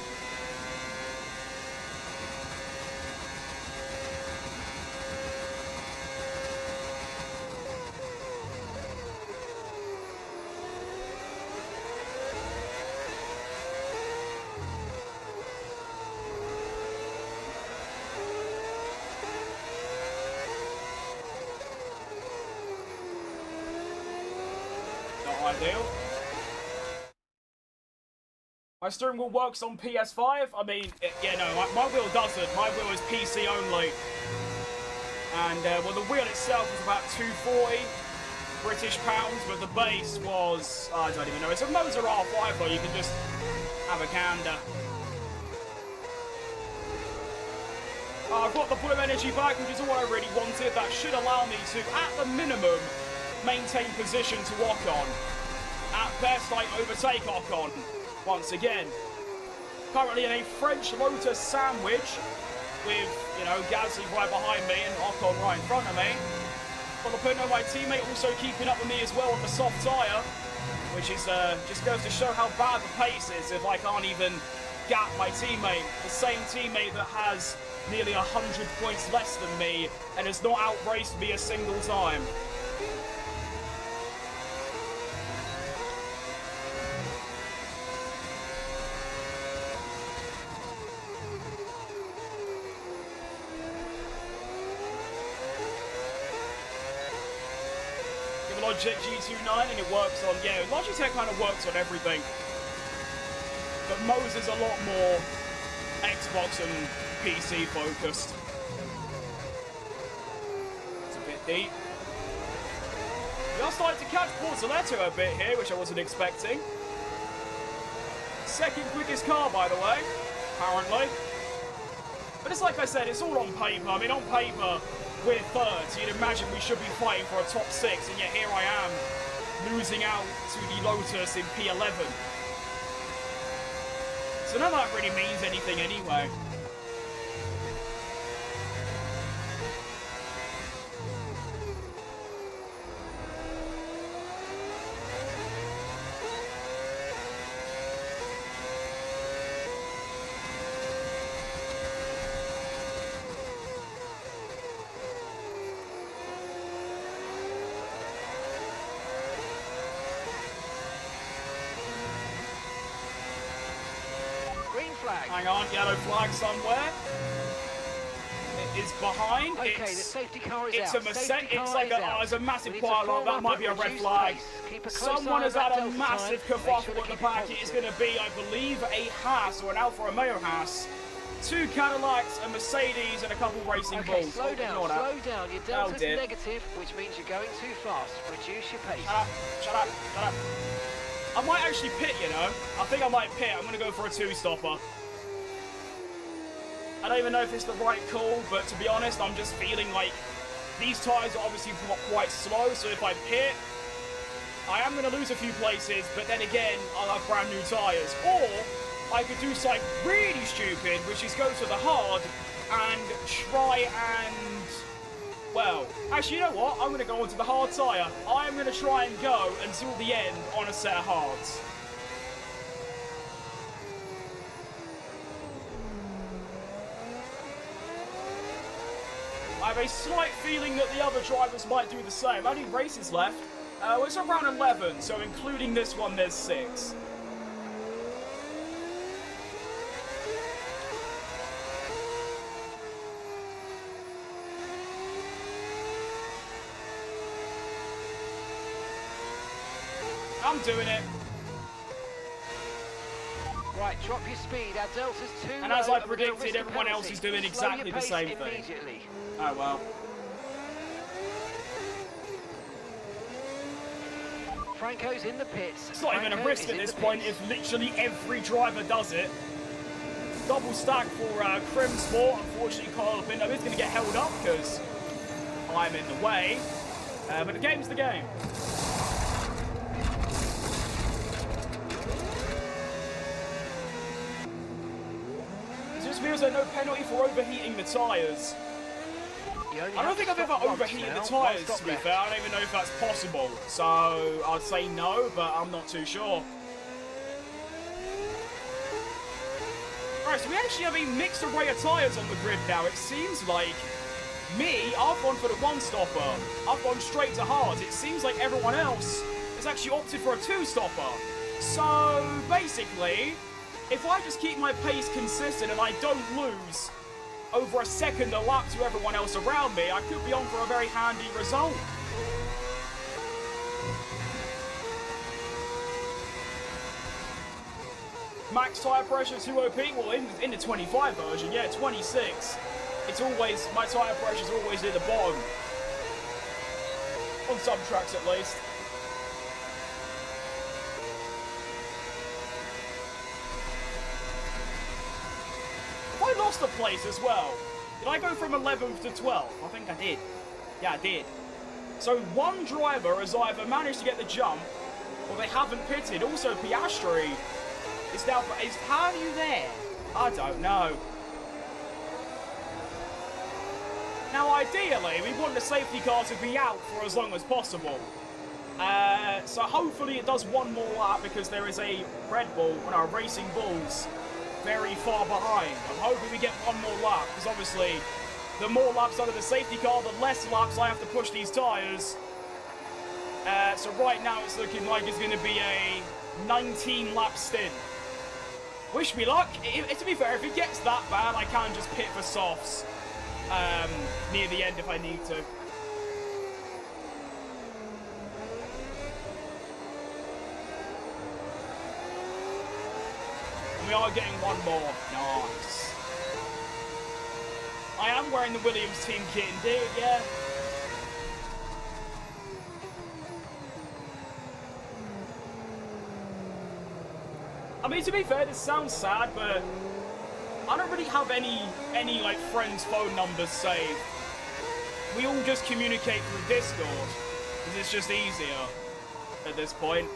ideal. My steering wheel works on PS5. I mean, yeah, no, my wheel doesn't. My wheel is PC only. And, well, the wheel itself was about 240 British pounds, but the base was, I don't even know. It's a Moser R5, though. You can just have a gander. I've got the blue energy back, which is all I really wanted. That should allow me to, at the minimum, maintain position to Ocon. At best, I overtake Ocon once again. Currently in a French Lotus sandwich with, you know, Gasly right behind me and Ocon right in front of me. But the point of my teammate also keeping up with me as well on the soft tyre, which is just goes to show how bad the pace is if I can't even gap my teammate. The same teammate that has nearly 100 points less than me and has not outraced me a single time. Logitech G29 and it works on, yeah, Logitech kind of works on everything. But Mo's is a lot more Xbox and PC focused. It's a bit deep. We are starting to catch Portoletto a bit here, which I wasn't expecting. Second quickest car, by the way, apparently. But it's like I said, it's all on paper. I mean, on paper, we're third, so you'd imagine we should be fighting for a top 6, and yet here I am, losing out to the Lotus in P11. So none of that really means anything anyway. Hang on, yellow flag somewhere. It is behind. Okay, the safety car is it's out. It's like there's a massive pile-on. That might be a red flag. Someone has had a massive kerfuffle at the back. It is going to be, I believe, a Haas or an Alfa Romeo Haas. 2 Cadillacs, a Mercedes, and a couple Racing Bulls. Slow down, slow down. Your delta's negative, which means you're going too fast. Reduce your pace. Shut up, shut up. I might actually pit, you know. I think I might pit. I'm going to go for a 2-stopper. I don't even know if it's the right call, but to be honest, I'm just feeling like these tyres are obviously quite slow, so if I pit, I am going to lose a few places, but then again, I'll have brand new tyres. Or I could do something really stupid, which is go to the hard and try and, well, actually, you know what? I'm going to go onto the hard tyre. I'm going to try and go until the end on a set of hards. I have a slight feeling that the other drivers might do the same. Only races left. It's around 11, so including this one, there's 6. I'm doing it. Right, drop your speed. Our delta's too low. And as I predicted, everyone else is doing exactly the same thing. Oh well. Franco's in the pits. It's not even a risk at this point if literally every driver does it. Double stack for Crim Sport. Unfortunately, Kyle Pindo is going to get held up because I'm in the way. But the game's the game. Feels like no penalty for overheating the tyres. I don't think I've ever overheated the tyres, to be fair. I don't even know if that's possible. So I'd say no, but I'm not too sure. Alright, so we actually have a mixed array of tyres on the grid now. It seems like me, I've gone for the 1-stopper. I've gone straight to hard. It seems like everyone else has actually opted for a 2-stopper. So basically, if I just keep my pace consistent and I don't lose over a second a lap to everyone else around me, I could be on for a very handy result. max tyre pressure 2 OP? Well, in the 25 version, yeah, 26. It's always, my tyre pressure's always near the bottom. On some tracks at least. I lost a place as well. Did I go from 11th to 12th? I think I did. Yeah, I did. So one driver has either managed to get the jump, or they haven't pitted. Also, Piastri is now... how are you there? I don't know. Now, ideally, we want the safety car to be out for as long as possible. So hopefully it does one more lap, because there is a Red Bull, Racing Bulls, very far behind. I'm hoping we get one more lap, because obviously the more laps out of the safety car, the less laps I have to push these tyres. So right now it's looking like it's going to be a 19-lap stint. Wish me luck. To be fair, if it gets that bad, I can just pit for softs near the end if I need to. We are getting one more. Nice. I am wearing the Williams team kit indeed, yeah. I mean, to be fair, this sounds sad, but I don't really have any like friends' phone numbers saved. We all just communicate through Discord, because it's just easier at this point.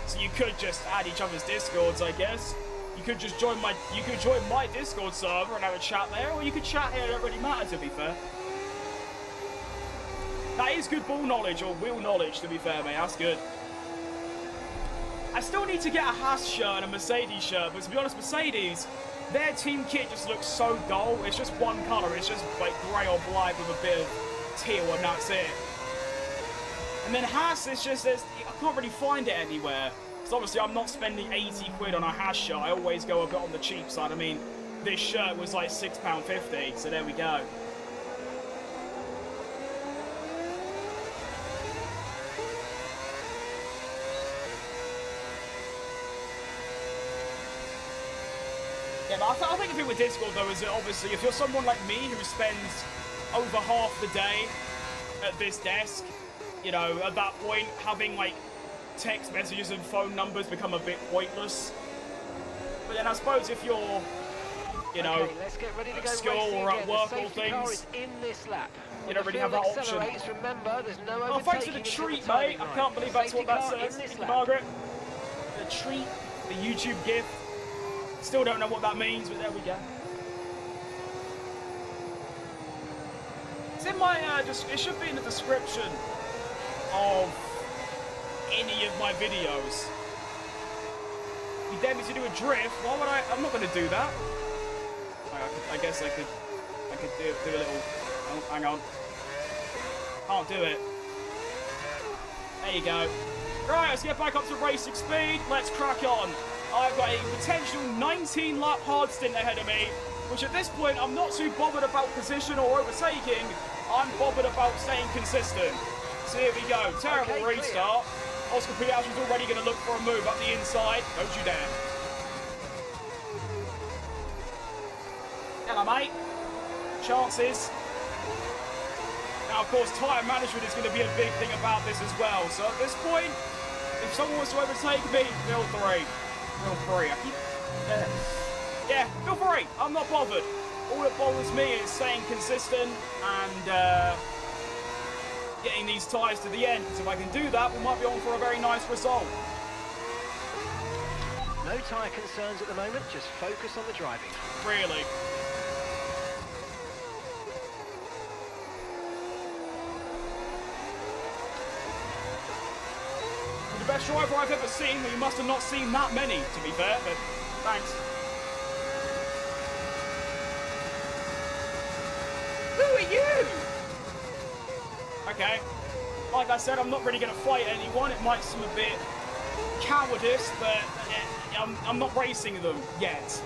So you could just add each other's Discords, I guess. You could just join my Discord server and have a chat there, or you could chat here. It don't really matter, to be fair. That is good ball knowledge, or wheel knowledge, to be fair, mate. That's good. I still need to get a Haas shirt and a Mercedes shirt, but to be honest, Mercedes, their team kit just looks so dull. It's just one colour. It's just like grey or black with a bit of teal, and that's it. And then Haas, it's just, I can't really find it anywhere. Because obviously I'm not spending 80 quid on a Haas shirt. I always go a bit on the cheap side. I mean, this shirt was like £6.50, so there we go. Yeah, but I think the thing with Discord, though, is that obviously if you're someone like me who spends over half the day at this desk, you know, at that point, having, like, text messages and phone numbers become a bit pointless. But then I suppose if you're, you know, at school or at work or things, you don't really have that option. Oh, thanks for the treat, mate. I can't believe that's what that says. Thank you, Margaret. The treat, the YouTube gift. Still don't know what that means, but there we go. It's in my, it should be in the description of any of my videos. You dare me to do a drift? Why would I? I'm not going to do that. I guess I could do a little. Oh, hang on. Can't do it. There you go. Right, let's get back up to racing speed. Let's crack on. I've got a potential 19-lap hard stint ahead of me, which at this point I'm not too bothered about position or overtaking. I'm bothered about staying consistent. So here we go. Terrible restart. Oscar Piastri's already going to look for a move up the inside. Don't you dare. Hello, mate. Chances. Now, of course, tyre management is going to be a big thing about this as well. So at this point, if someone wants to overtake me, feel free. Feel free. Yeah, feel free. I'm not bothered. All that bothers me is staying consistent and getting these tyres to the end. So if I can do that, we might be on for a very nice result. No tyre concerns at the moment, just focus on the driving. Really. The best driver I've ever seen, well, you must have not seen that many, to be fair, but thanks. Who are you? Okay. Like I said, I'm not really going to fight anyone. It might seem a bit cowardice, but I'm not racing them yet.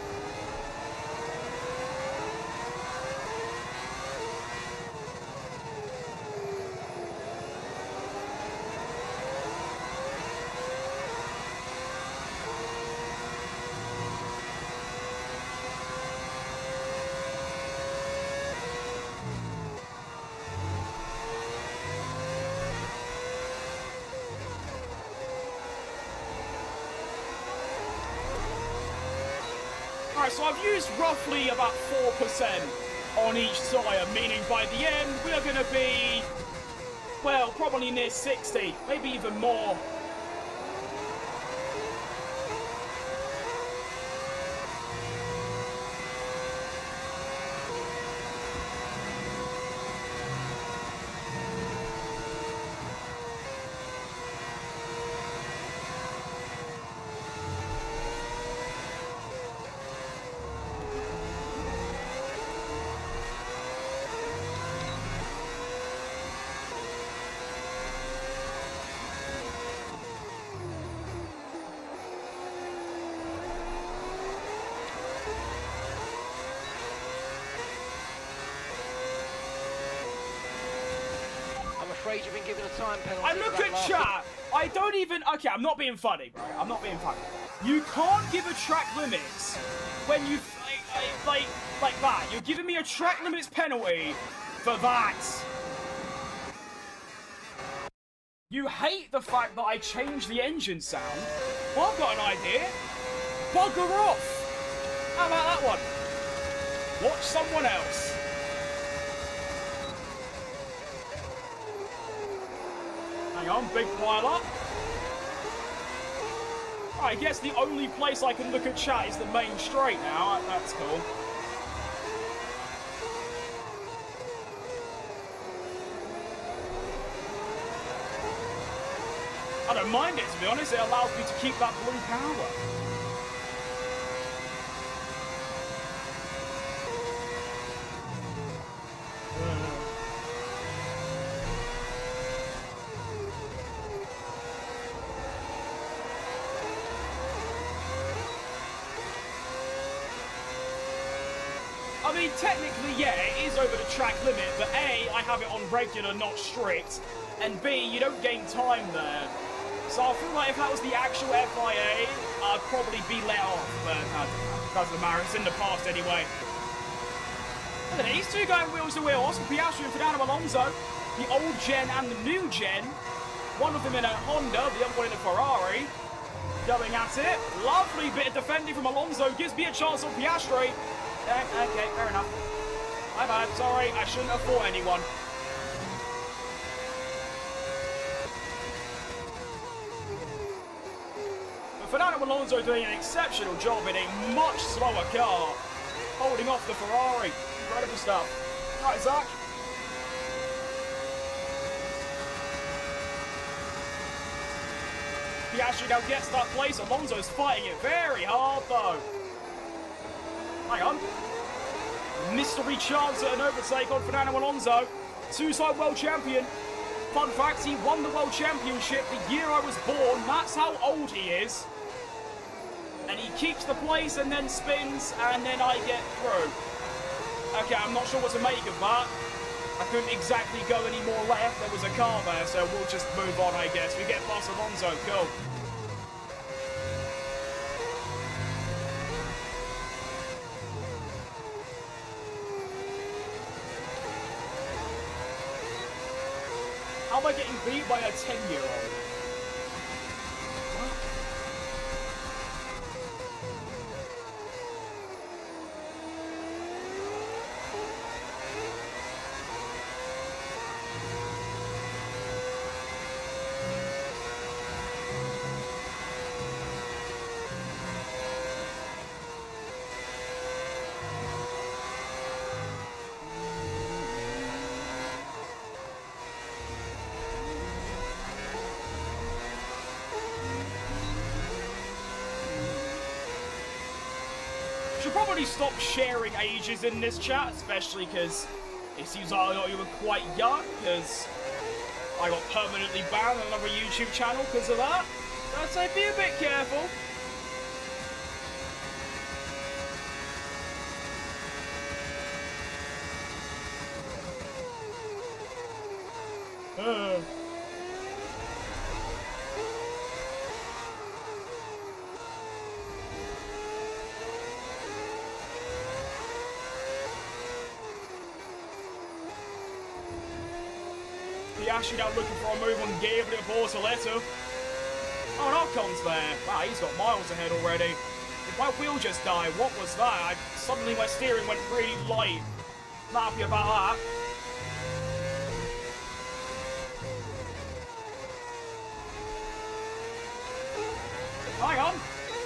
Alright, so I've used roughly about 4% on each tyre, meaning by the end, we are going to be, well, probably near 60, maybe even more. You've been given a time penalty. I look at chat. I don't even. Okay, I'm not being funny, right? I'm not being funny. You can't give a track limits when you like that. You're giving me a track limits penalty for that. You hate the fact that I changed the engine sound. Well, I've got an idea. Bugger off. How about that one? Watch someone else. Hang on, big pile up. I guess the only place I can look at chat is the main straight now. That's cool. I don't mind it, to be honest. It allows me to keep that blue power. I mean, technically, yeah, it is over the track limit, but A, I have it on regular, not strict, and B, you don't gain time there. So I feel like if that was the actual FIA, I'd probably be let off, but doesn't matter, it's in the past anyway. Look at these two going wheels to wheel, Oscar Piastri and Fernando Alonso, the old gen and the new gen, one of them in a Honda, the other one in a Ferrari, going at it. Lovely bit of defending from Alonso, gives me a chance on Piastri. Okay, fair enough. My bad, sorry, I shouldn't have fought anyone. But Fernando Alonso doing an exceptional job in a much slower car, holding off the Ferrari. Incredible stuff. Right, Zach. Piastri now gets that place. Alonso's fighting it very hard, though. Hang on. Mystery chance at an overtake on Fernando Alonso. Two-time world champion. Fun fact, he won the world championship the year I was born. That's how old he is. And he keeps the place and then spins, and then I get through. Okay, I'm not sure what to make of that. I couldn't exactly go any more left. There was a car there, so we'll just move on, I guess. We get past Alonso. Cool. How am I getting beat by a 10-year-old? Should probably stop sharing ages in this chat, especially because it seems like I thought you were quite young, because I got permanently banned on another YouTube channel because of that. So I'd say be a bit careful. Piastri now looking for a move on Gabriel Bortoleto. Oh, and Ocon's there. Wow, he's got miles ahead already. The Did my wheel just die? What was that? Suddenly my steering went really light. Not happy about that. Hang on.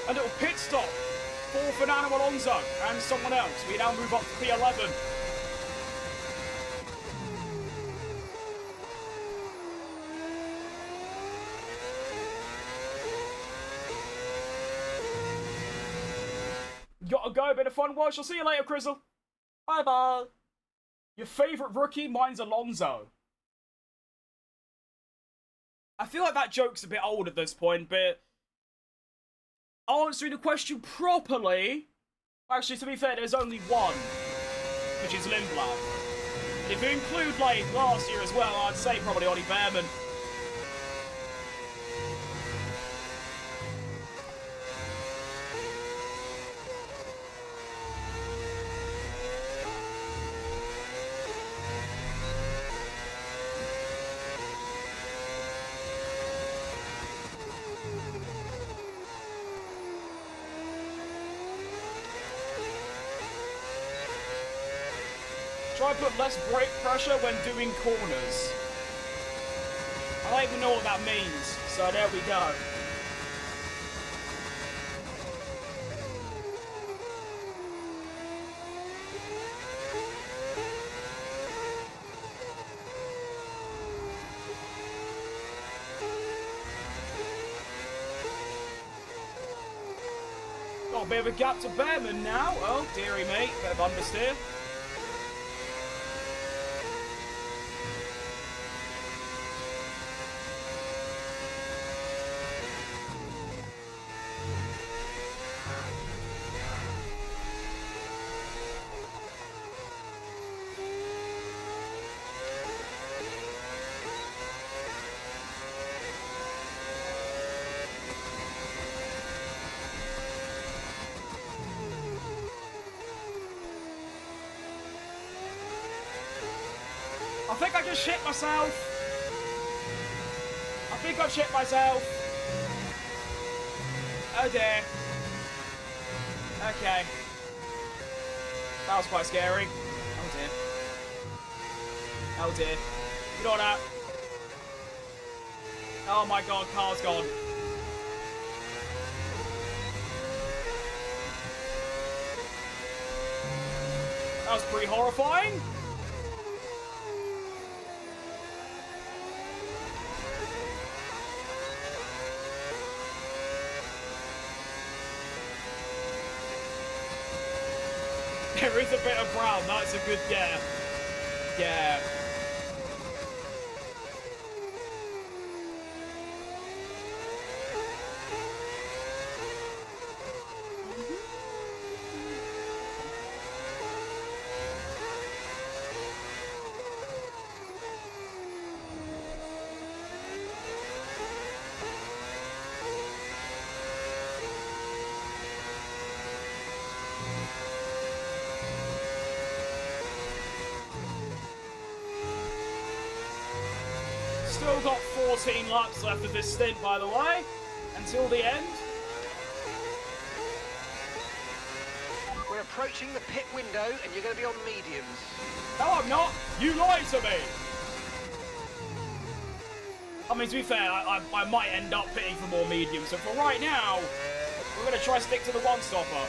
A little pit stop for Fernando Alonso and someone else. We now move up to P11. Gotta go, bit of fun watch. I'll see you later, Crizzle. Bye-bye. Your favourite rookie? Mine's Alonso. I feel like that joke's a bit old at this point, but answering the question properly, actually, to be fair, there's only one, which is Lindblad. If you include, like, last year as well, I'd say probably Ollie Behrman. Try to put less brake pressure when doing corners. I don't even know what that means, so there we go. Got a bit of a gap to Behrman now. Oh, dearie me, bit of understeer. I think I just shit myself. I think I've shit myself. Oh dear. Okay. That was quite scary. Oh dear. Oh dear. You know that? Oh my god, car's gone. That was pretty horrifying. There is a bit of brown, that's a good yeah. Yeah. Still got 14 laps left of this stint, by the way, until the end. We're approaching the pit window, and you're going to be on mediums. No, I'm not. You lied to me. I mean, to be fair, I might end up pitting for more mediums. So for right now, we're going to try to stick to the one-stopper.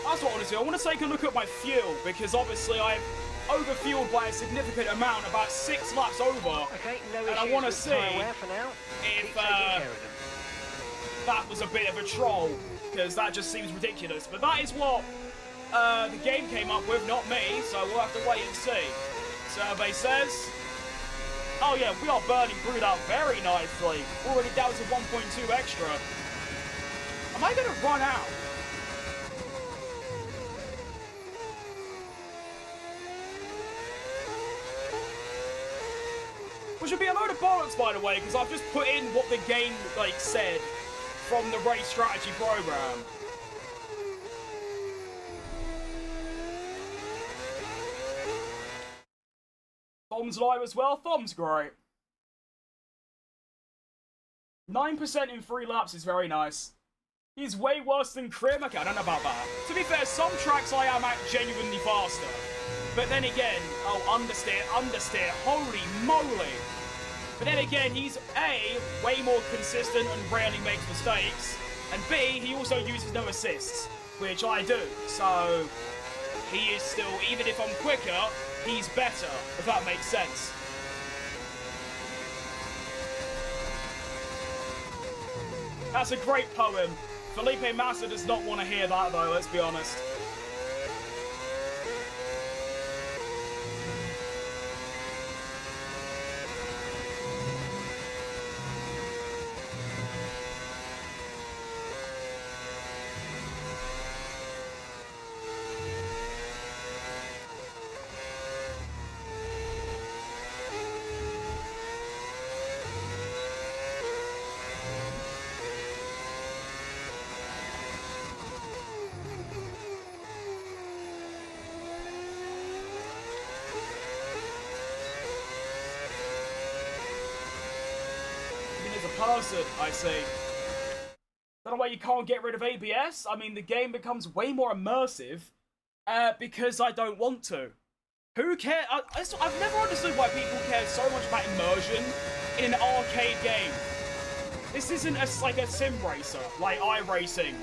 That's what I want to do. I want to take a look at my fuel, because obviously I've overfueled by a significant amount, about 6 laps over. Okay, no and I want to see if that was a bit of a troll, because that just seems ridiculous. But that is what the game came up with, not me, so we'll have to wait and see. Survey says, oh yeah, we are burning through that very nicely. Already down to 1.2 extra. Am I going to run out? Which would be a load of bollocks, by the way, because I've just put in what the game, like, said from the race strategy program. Thom's live as well. Thom's great. 9% in 3 laps is very nice. He's way worse than Krim. Okay, I don't know about that. To be fair, some tracks I am at genuinely faster. But then again, oh, understeer, holy moly. But then again, he's A, way more consistent and rarely makes mistakes. And B, he also uses no assists, which I do. So, he is still, even if I'm quicker, he's better, if that makes sense. That's a great poem. Felipe Massa does not want to hear that, though, let's be honest. Person, I see. Don't know why you can't get rid of ABS. I mean, the game becomes way more immersive because I don't want to. Who cares? I've never understood why people care so much about immersion in an arcade game. This isn't like a sim racer, like iRacing.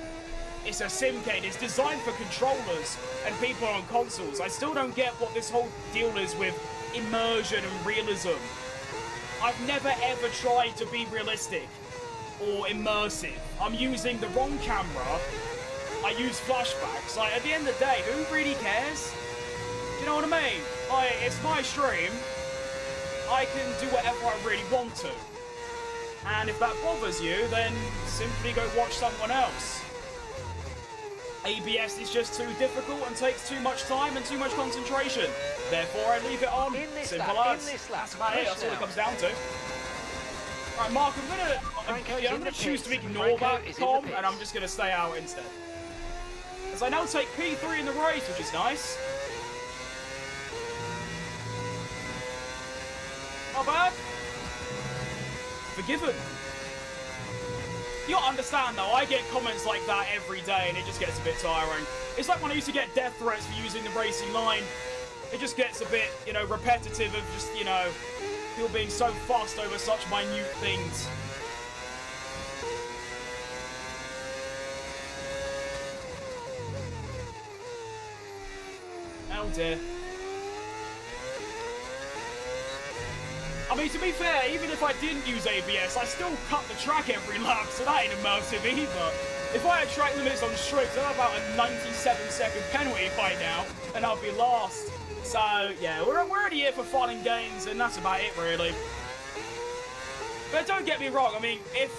It's a sim game. It's designed for controllers and people on consoles. I still don't get what this whole deal is with immersion and realism. I've never ever tried to be realistic or immersive. I'm using the wrong camera. I use flashbacks. Like, at the end of the day, who really cares? Do you know what I mean? Like, it's my stream. I can do whatever I really want to. And if that bothers you, then simply go watch someone else. ABS is just too difficult and takes too much time and too much concentration. Therefore, I leave it on. Simple as. That's about it. That's all it comes down to. Right, Mark, I'm gonna choose to ignore that, Tom, and I'm just gonna stay out instead. As I now take P3 in the race, which is nice. Not bad. Forgiven. You'll understand, though, I get comments like that every day, and it just gets a bit tiring. It's like when I used to get death threats for using the racing line. It just gets a bit, you know, repetitive of just, you know, people being so fussed over such minute things. Oh, dear. I mean, to be fair, even if I didn't use ABS, I still cut the track every lap, so that ain't immersive either. If I had track limits on strict, I'm about a 97-second penalty by now, and I'll be last. So, yeah, we're already here for fun and games, and that's about it, really. But don't get me wrong, I mean, if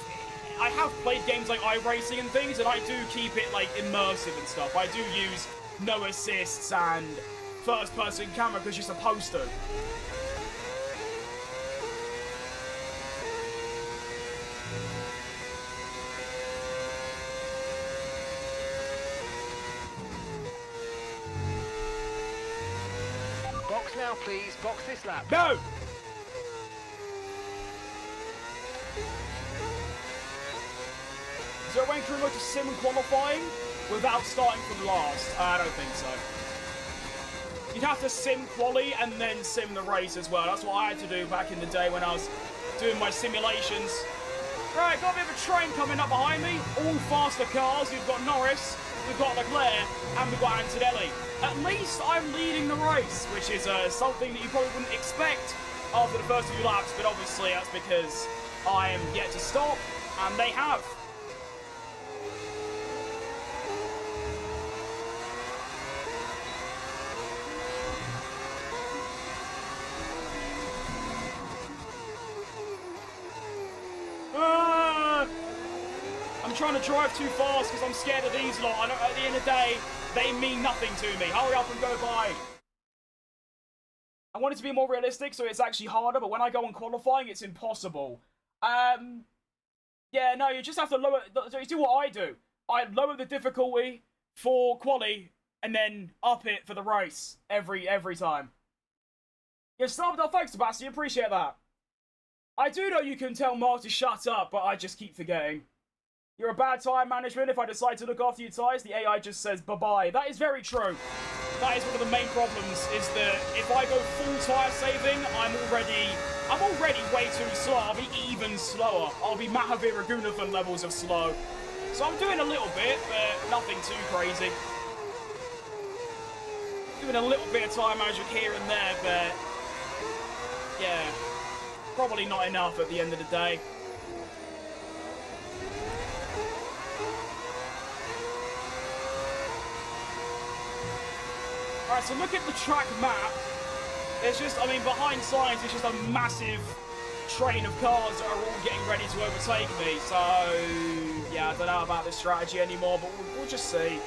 I have played games like iRacing and things, and I do keep it, like, immersive and stuff. I do use no assists and first-person camera, because you're supposed to. Box now, please. Box this lap. No! Is there a way to remote to sim qualifying without starting from last? I don't think so. You'd have to sim quali and then sim the race as well. That's what I had to do back in the day when I was doing my simulations. Right, got a bit of a train coming up behind me. All faster cars. We've got Norris, we've got Leclerc, and we've got Antonelli. At least I'm leading the race, which is something that you probably wouldn't expect after the first few laps, but obviously that's because I am yet to stop, and they have. I'm trying to drive too fast because I'm scared of these lot. I know at the end of the day, they mean nothing to me. Hurry up and go by. I want it to be more realistic, so it's actually harder, but when I go on qualifying, it's impossible. Yeah, no, you just have to lower... You do what I do. I lower the difficulty for quali, and then up it for the race every time. Yeah, stop. Thanks, Sebastian. Appreciate that. I do know you can tell Mark to shut up, but I just keep forgetting. You're a bad tire management. If I decide to look after your tires, the AI just says bye-bye. That is very true. That is one of the main problems, is that if I go full tire saving, I'm already way too slow. I'll be even slower. I'll be Mahavir Raghunathan levels of slow. So I'm doing a little bit, but nothing too crazy. Doing a little bit of tire management here and there, but yeah, probably not enough at the end of the day. Alright, so look at the track map. It's just, I mean, behind signs, it's just a massive train of cars that are all getting ready to overtake me. So, yeah, I don't know about this strategy anymore, but we'll just see.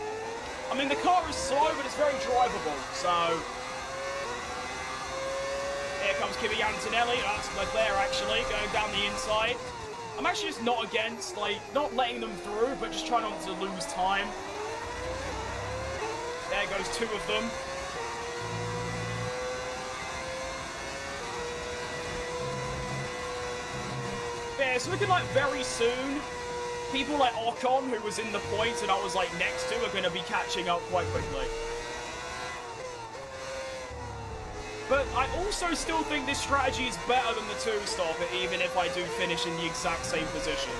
I mean, the car is slow, but it's very drivable, so... Here comes Kimi Antonelli. That's Leclerc, actually, going down the inside. I'm actually just not against, like, not letting them through, but just trying not to lose time. There goes two of them. Yeah, it's looking like very soon, people like Ocon, who was in the points and I was like next to, are going to be catching up quite quickly. But I also still think this strategy is better than the two-stop, even if I do finish in the exact same position.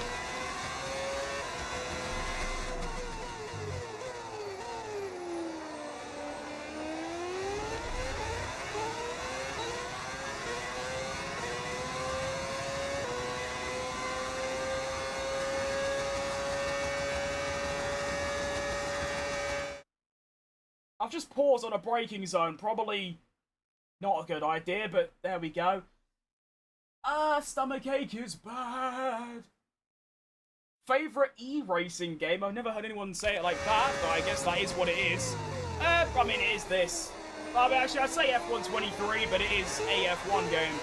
I've just paused on a braking zone. Probably not a good idea, but there we go. Stomachache is bad. Favorite e-racing game? I've never heard anyone say it like that, but I guess that is what it is. I mean, it is this. I mean, actually, I'd say F1 23, but it is a F1 game.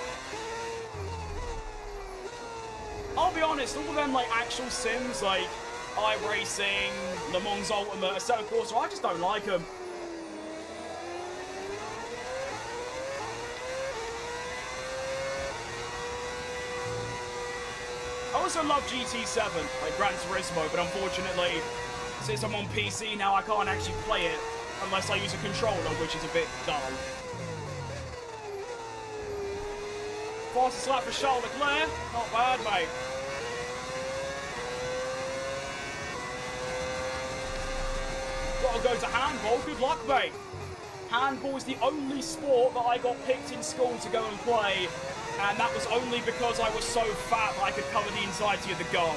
I'll be honest, all of them, like, actual sims, like iRacing, Le Mans Ultimate, Assetto Corsa, I just don't like them. I also love GT7, like Gran Turismo, but unfortunately, since I'm on PC now, I can't actually play it unless I use a controller, which is a bit dull. Fastest lap for Charles Leclerc, not bad, mate. Gotta go to handball, good luck, mate. Handball is the only sport that I got picked in school to go and play. And that was only because I was so fat that I could cover the entirety of the goal.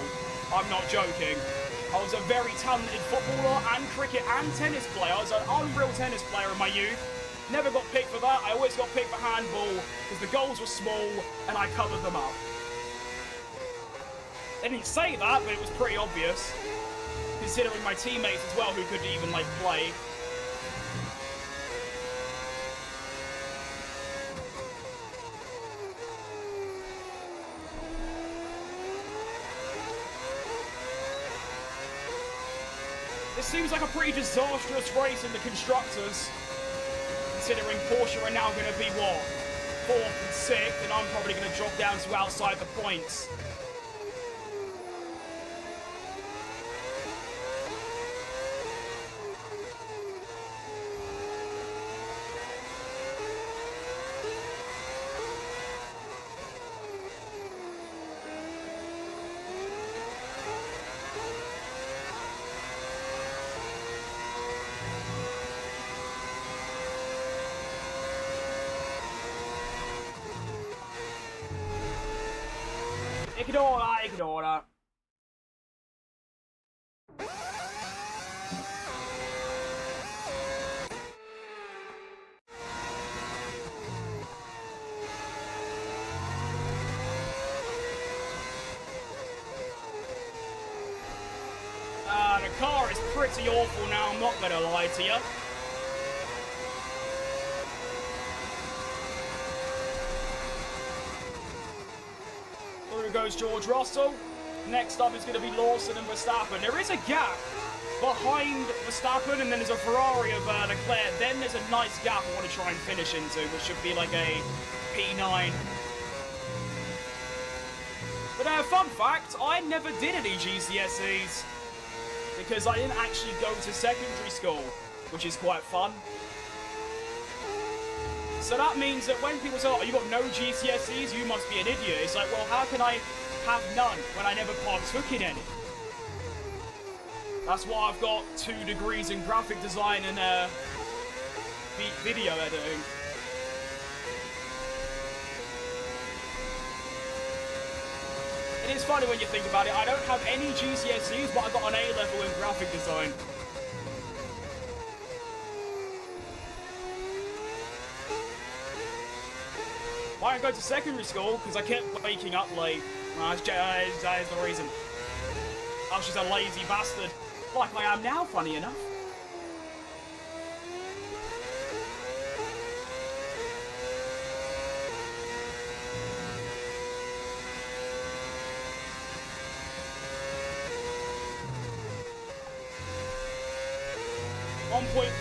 I'm not joking. I was a very talented footballer and cricket and tennis player. I was an unreal tennis player in my youth. Never got picked for that. I always got picked for handball because the goals were small and I covered them up. They didn't say that, but it was pretty obvious. Considering my teammates as well who couldn't even, like, play. This seems like a pretty disastrous race in the Constructors, considering Porsche are now going to be, what, 4th and 6th, and I'm probably going to drop down to outside the points. Ignore that. The car is pretty awful now, I'm not gonna lie to you. Goes George Russell. Next up is going to be Lawson and Verstappen. There is a gap behind Verstappen, and then there's a Ferrari of Leclerc. Then there's a nice gap I want to try and finish into, which should be like a P9. But fun fact, I never did any GCSEs because I didn't actually go to secondary school, which is quite fun. So that means that when people say, oh, you got no GCSEs, you must be an idiot. It's like, well, how can I have none when I never partook in any? That's why I've got 2 degrees in graphic design and video editing. It is funny when you think about it. I don't have any GCSEs, but I got an A level in graphic design. Why I go to secondary school? Because I kept waking up late. That is the reason. I was just a lazy bastard. Like I am now, funny enough.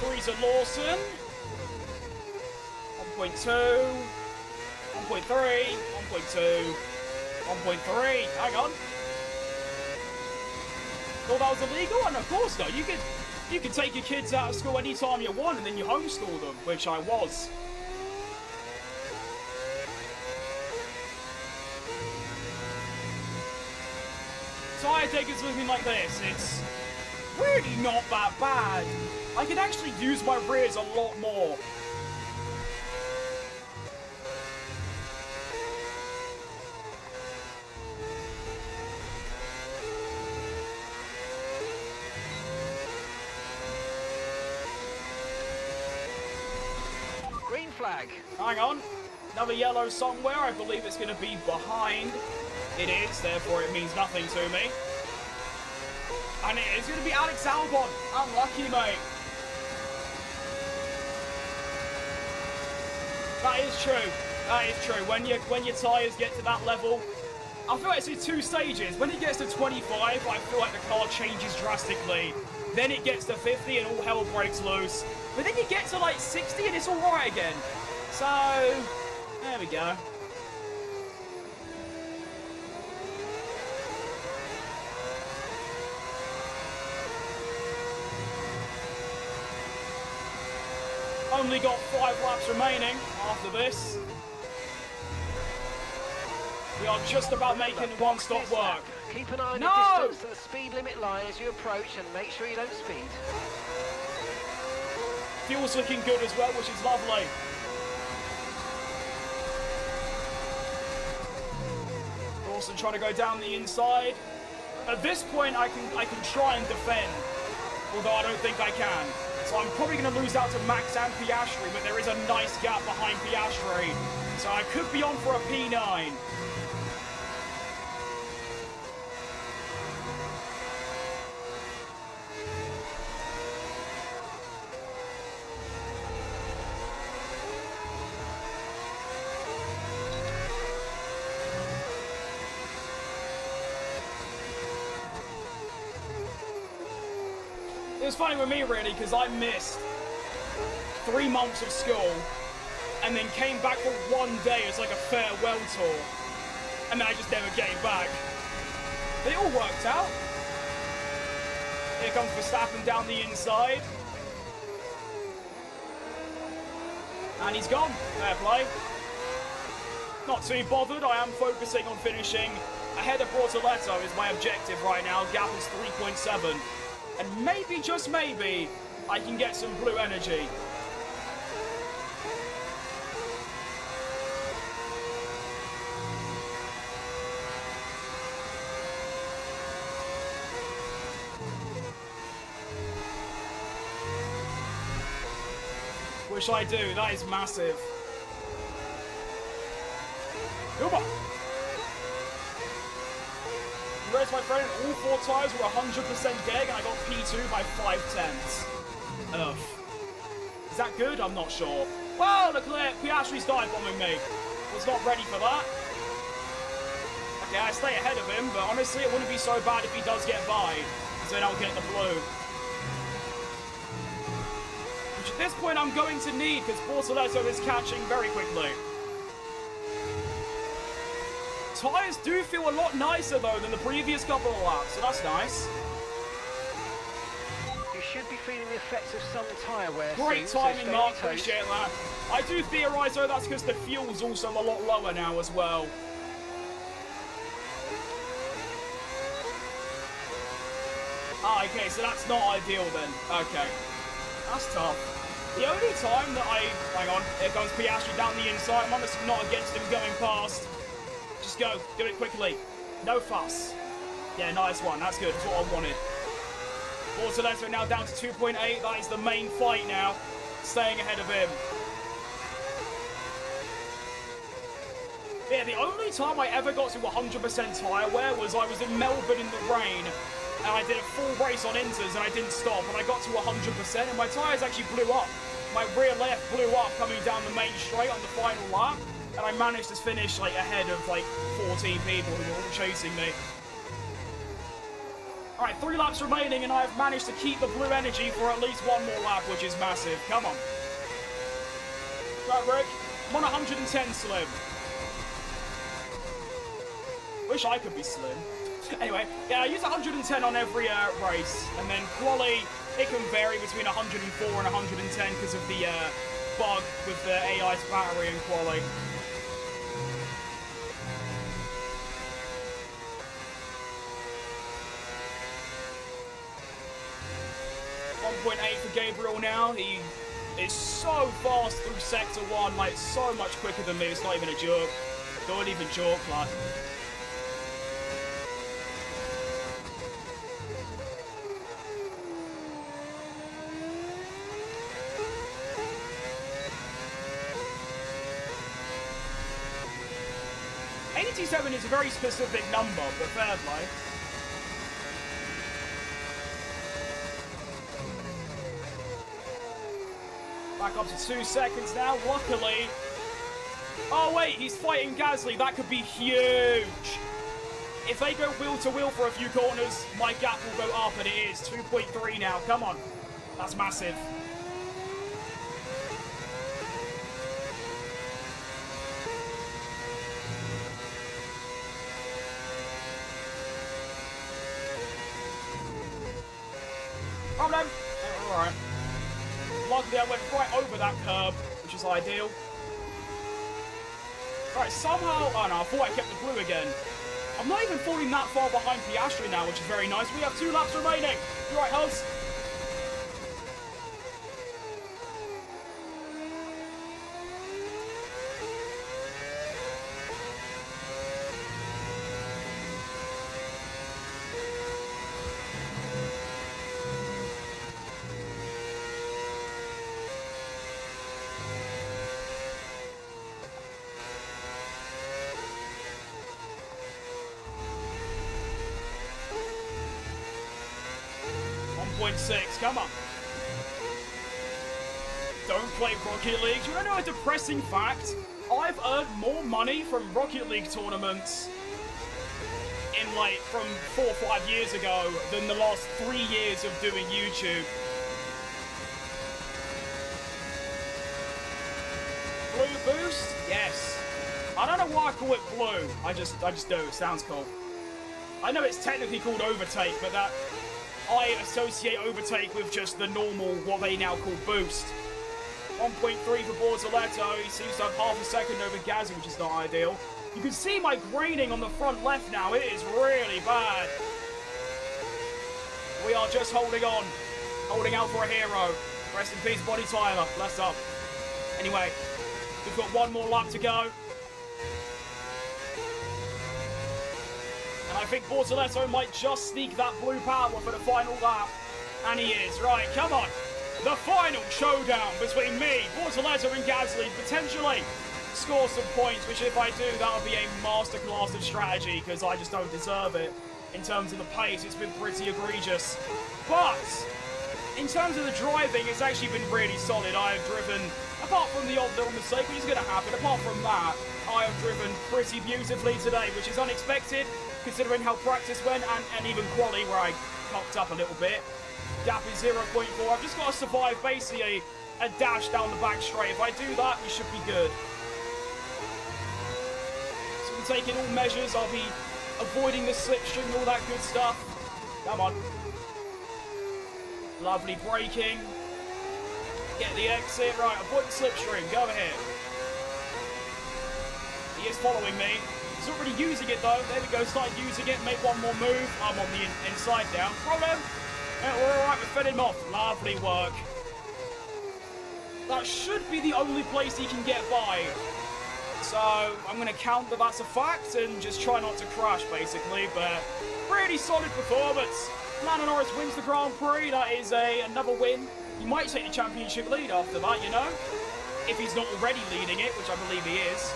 .3's a Lawson. 1.2. 1.3. 1.2. 1.3. Hang on. Thought that was illegal? And of course not. You could take your kids out of school anytime you want and then you homeschool them, which I was. Tire takers looking like this. It's really not that bad. I can actually use my rears a lot more. Green flag. Hang on. Another yellow somewhere. I believe it's going to be behind. It is, therefore it means nothing to me. And it's going to be Alex Albon. Unlucky, mate. That is true. That is true. When your tyres get to that level, I feel like it's 2 stages. When it gets to 25, I feel like the car changes drastically. Then it gets to 50 and all hell breaks loose. But then you get to like 60 and it's alright again. So, there we go. Only got 5 laps remaining after this. We are just about making one-stop work. Keep an eye on the distance and the speed limit line as you approach and make sure you don't speed. Fuel's looking good as well, which is lovely. Dawson trying to go down the inside. At this point, I can try and defend, although I don't think I can. So I'm probably going to lose out to Max and Piastri, but there is a nice gap behind Piastri. So I could be on for a P9. It was funny with me, really, because I missed 3 months of school and then came back for 1 day as like a farewell tour. And then I just never came back. But it all worked out. Here comes Verstappen down the inside. And he's gone. Fair play. Not too bothered. I am focusing on finishing ahead of Bortoletto is my objective right now. Gap is 3.7. And maybe, just maybe, I can get some blue energy. Wish I do. That is massive. Come on. Whereas my friend, all 4 tyres were 100% dead and I got P2 by 5/10. Ugh. Is that good? I'm not sure. Well, Leclerc, Piastri's dive bombing me. Was not ready for that. Okay, I stay ahead of him, but honestly, it wouldn't be so bad if he does get by, because then I'll get the blue. Which at this point I'm going to need, because Bortoletto is catching very quickly. tyres do feel a lot nicer, though, than the previous couple of laps, so that's nice. You should be feeling the effects of some tyre wear. Great soon, timing, so Mark. stay on your toes. Appreciate that. I do theorise, though, that's because the fuel's also a lot lower now as well. Ah, okay, so that's not ideal then. Okay. That's tough. The only time that hang on, here comes Piastri down the inside. I'm honestly not against him going past. Just go, do it quickly. No fuss. Yeah, nice one. That's good. That's what I wanted. Bortoleto now down to 2.8. That is the main fight now. Staying ahead of him. Yeah, the only time I ever got to 100% tyre wear was I was in Melbourne in the rain. And I did a full race on inters and I didn't stop. And I got to 100% and my tyres actually blew up. My rear left blew up coming down the main straight on the final lap. And I managed to finish like ahead of like 14 people who were all chasing me. Alright, 3 laps remaining and I've managed to keep the blue energy for at least one more lap, which is massive. Come on. Right, Rick. I'm on 110 slim. Wish I could be slim. Anyway, yeah, I use 110 on every race, and then quali, it can vary between 104 and 110 because of the bug with the AI's battery and quali. .8 for Gabriel now. He is so fast through Sector 1, like so much quicker than me. It's not even a joke. Don't even joke, lad. .87 is a very specific number, but fair play. Back up to 2 seconds now, luckily. Oh wait, he's fighting Gasly, that could be huge. If they go wheel to wheel for a few corners, my gap will go up, and it is 2.3 now, come on. That's massive. Problem. Alright. Luckily, I went right over that curb, which is ideal. Alright, somehow... Oh no, I thought I kept the blue again. I'm not even falling that far behind Piastri now, which is very nice. We have 2 laps remaining. You right, Huz? Come on. Don't play Rocket League. Do you know a depressing fact? I've earned more money from Rocket League tournaments in like from 4 or 5 years ago than the last 3 years of doing YouTube. Blue boost? Yes. I don't know why I call it blue. I just do. It sounds cool. I know it's technically called overtake, but that I associate overtake with just the normal, what they now call boost. 1.3 for Bortoleto. He seems to have half a second over Gasly, which is not ideal. You can see my graining on the front left now. It is really bad. We are just holding on. Holding out for a hero. Rest in peace, Body Tyler. Bless up. Anyway, we've got 1 more lap to go. And I think Bortoleto might just sneak that blue power for the final lap. And he is. Right, come on. The final showdown between me, Bortoleto and Gasly. Potentially score some points, which if I do, that'll be a masterclass of strategy, because I just don't deserve it. In terms of the pace, it's been pretty egregious. But in terms of the driving, it's actually been really solid. I have driven, apart from the odd little mistake, which is going to happen, apart from that, I have driven pretty beautifully today, which is unexpected, considering how practice went, and even quali, where I cocked up a little bit. Gap is 0.4. I've just got to survive basically a dash down the back straight. If I do that, we should be good. So we taking all measures. I'll be avoiding the slipstream, all that good stuff. Come on. Lovely braking. Get the exit. Right, avoid the slipstream. Go ahead. He is following me. He's not really using it though. There we go. Started using it. Make one more move. I'm on the inside down. Problem. Yeah, we're alright. We fed him off. Lovely work. That should be the only place he can get by. So I'm going to count that that's a fact and just try not to crash basically. But pretty solid performance. Lando Norris wins the Grand Prix. That is another win. He might take the championship lead after that, you know. If he's not already leading it, which I believe he is.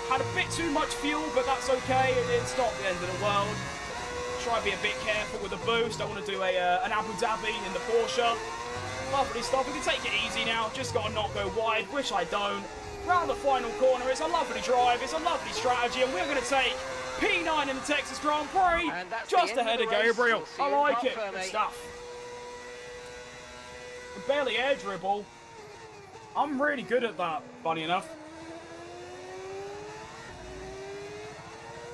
Had a bit too much fuel, but that's okay. It's not the end of the world. Try to be a bit careful with the boost. I want to do an Abu Dhabi in the Porsche. Lovely stuff. We can take it easy now. Just got to not go wide. Wish I don't. Round the final corner. It's a lovely drive. It's a lovely strategy. And we're going to take P9 in the Texas Grand Prix. Just ahead of Gabriel. I like it. Good stuff. Barely air dribble. I'm really good at that, funny enough.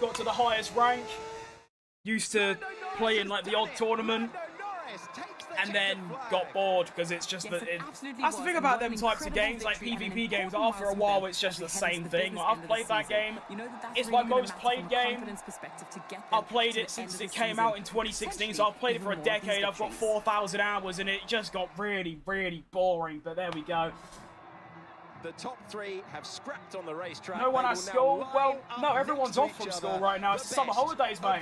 Got to the highest rank. Used to play in like the odd tournament. And then got bored because it's just that that's the thing about them types of games, like PvP games. After a while, it's just the same thing. Like, I've played that game. It's my most played game. I've played it since it came out in 2016, so I've played it for a decade. I've got 4,000 hours, and it just got really, really boring. But there we go. The top three have scrapped on the racetrack. No one at school? Well, no, everyone's off from school right now. It's the summer holidays, mate.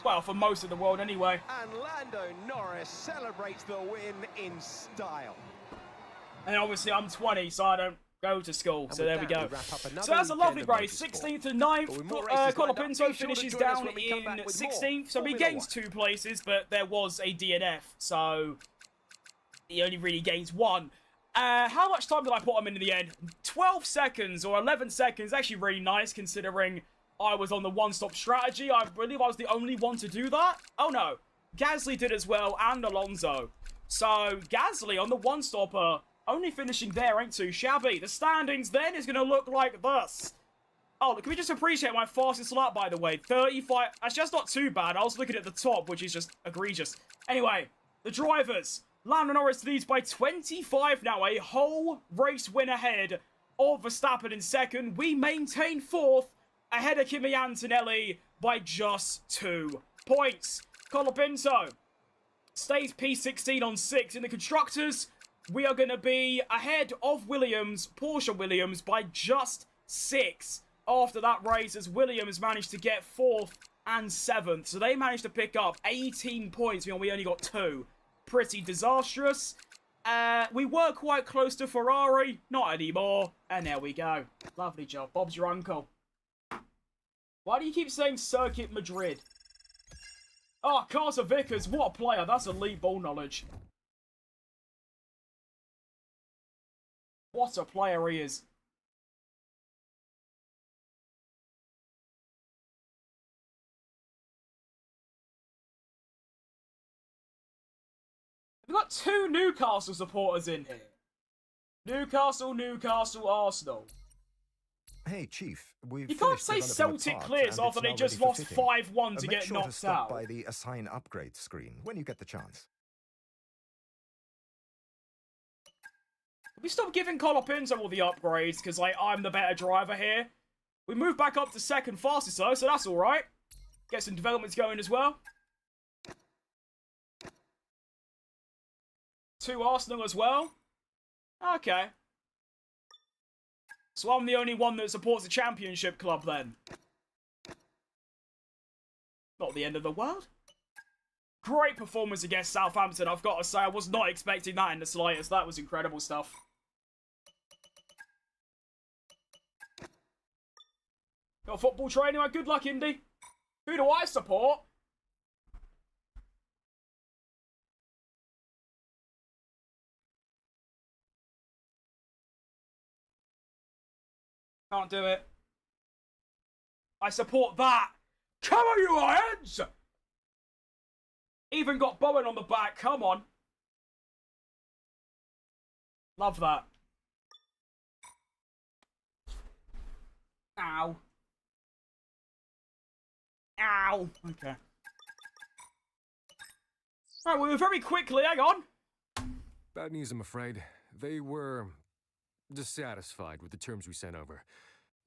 Well, for most of the world anyway. And Lando Norris celebrates the win in style. And obviously I'm 20, so I don't go to school. So there we go. So that's a lovely race. 16th to 9th. Colapinto finishes down in 16th. So he gains 2 places, but there was a DNF. So he only really gains 1. How much time did I put him in the end? 12 seconds or 11 seconds. Actually really nice considering I was on the one-stop strategy. I believe I was the only one to do that. Oh no. Gasly did as well and Alonso. So Gasly on the one-stopper only finishing there ain't too shabby. The standings then is going to look like this. Oh, can we just appreciate my fastest lap, by the way? 35. That's just not too bad. I was looking at the top, which is just egregious. Anyway, the drivers. Lando Norris leads by 25 now, a whole race win ahead of Verstappen in second. We maintain 4th, ahead of Kimi Antonelli by just 2 points. Colapinto stays P16 on 6. In the Constructors, we are going to be ahead of Williams, Porsche Williams, by just 6 after that race, as Williams managed to get 4th and 7th. So they managed to pick up 18 points, we only got 2. Pretty disastrous. We were quite close to Ferrari. Not anymore. And there we go. Lovely job. Bob's your uncle. Why do you keep saying Circuit Madrid? Oh, Carter Vickers. What a player. That's elite ball knowledge. What a player he is. We've got 2 Newcastle supporters in here. Newcastle, Arsenal. Hey, Chief. You can't say Celtic clears after they just lost 5-1 to get knocked out. By the assign upgrade screen when you get the chance. We stop giving Colapinto all the upgrades because I'm the better driver here. We move back up to 2nd fastest though, so that's all right. Get some developments going as well. 2 Arsenal as well. Okay. So I'm the only one that supports the championship club then. Not the end of the world. Great performance against Southampton, I've got to say. I was not expecting that in the slightest. That was incredible stuff. Got football training. Good luck, Indy. Who do I support? Can't do it. I support that. Come on, you Lions! Even got Bowen on the back. Come on. Love that. Ow. Ow. Okay. Right, well, very quickly, hang on. Bad news, I'm afraid. They were dissatisfied with the terms we sent over.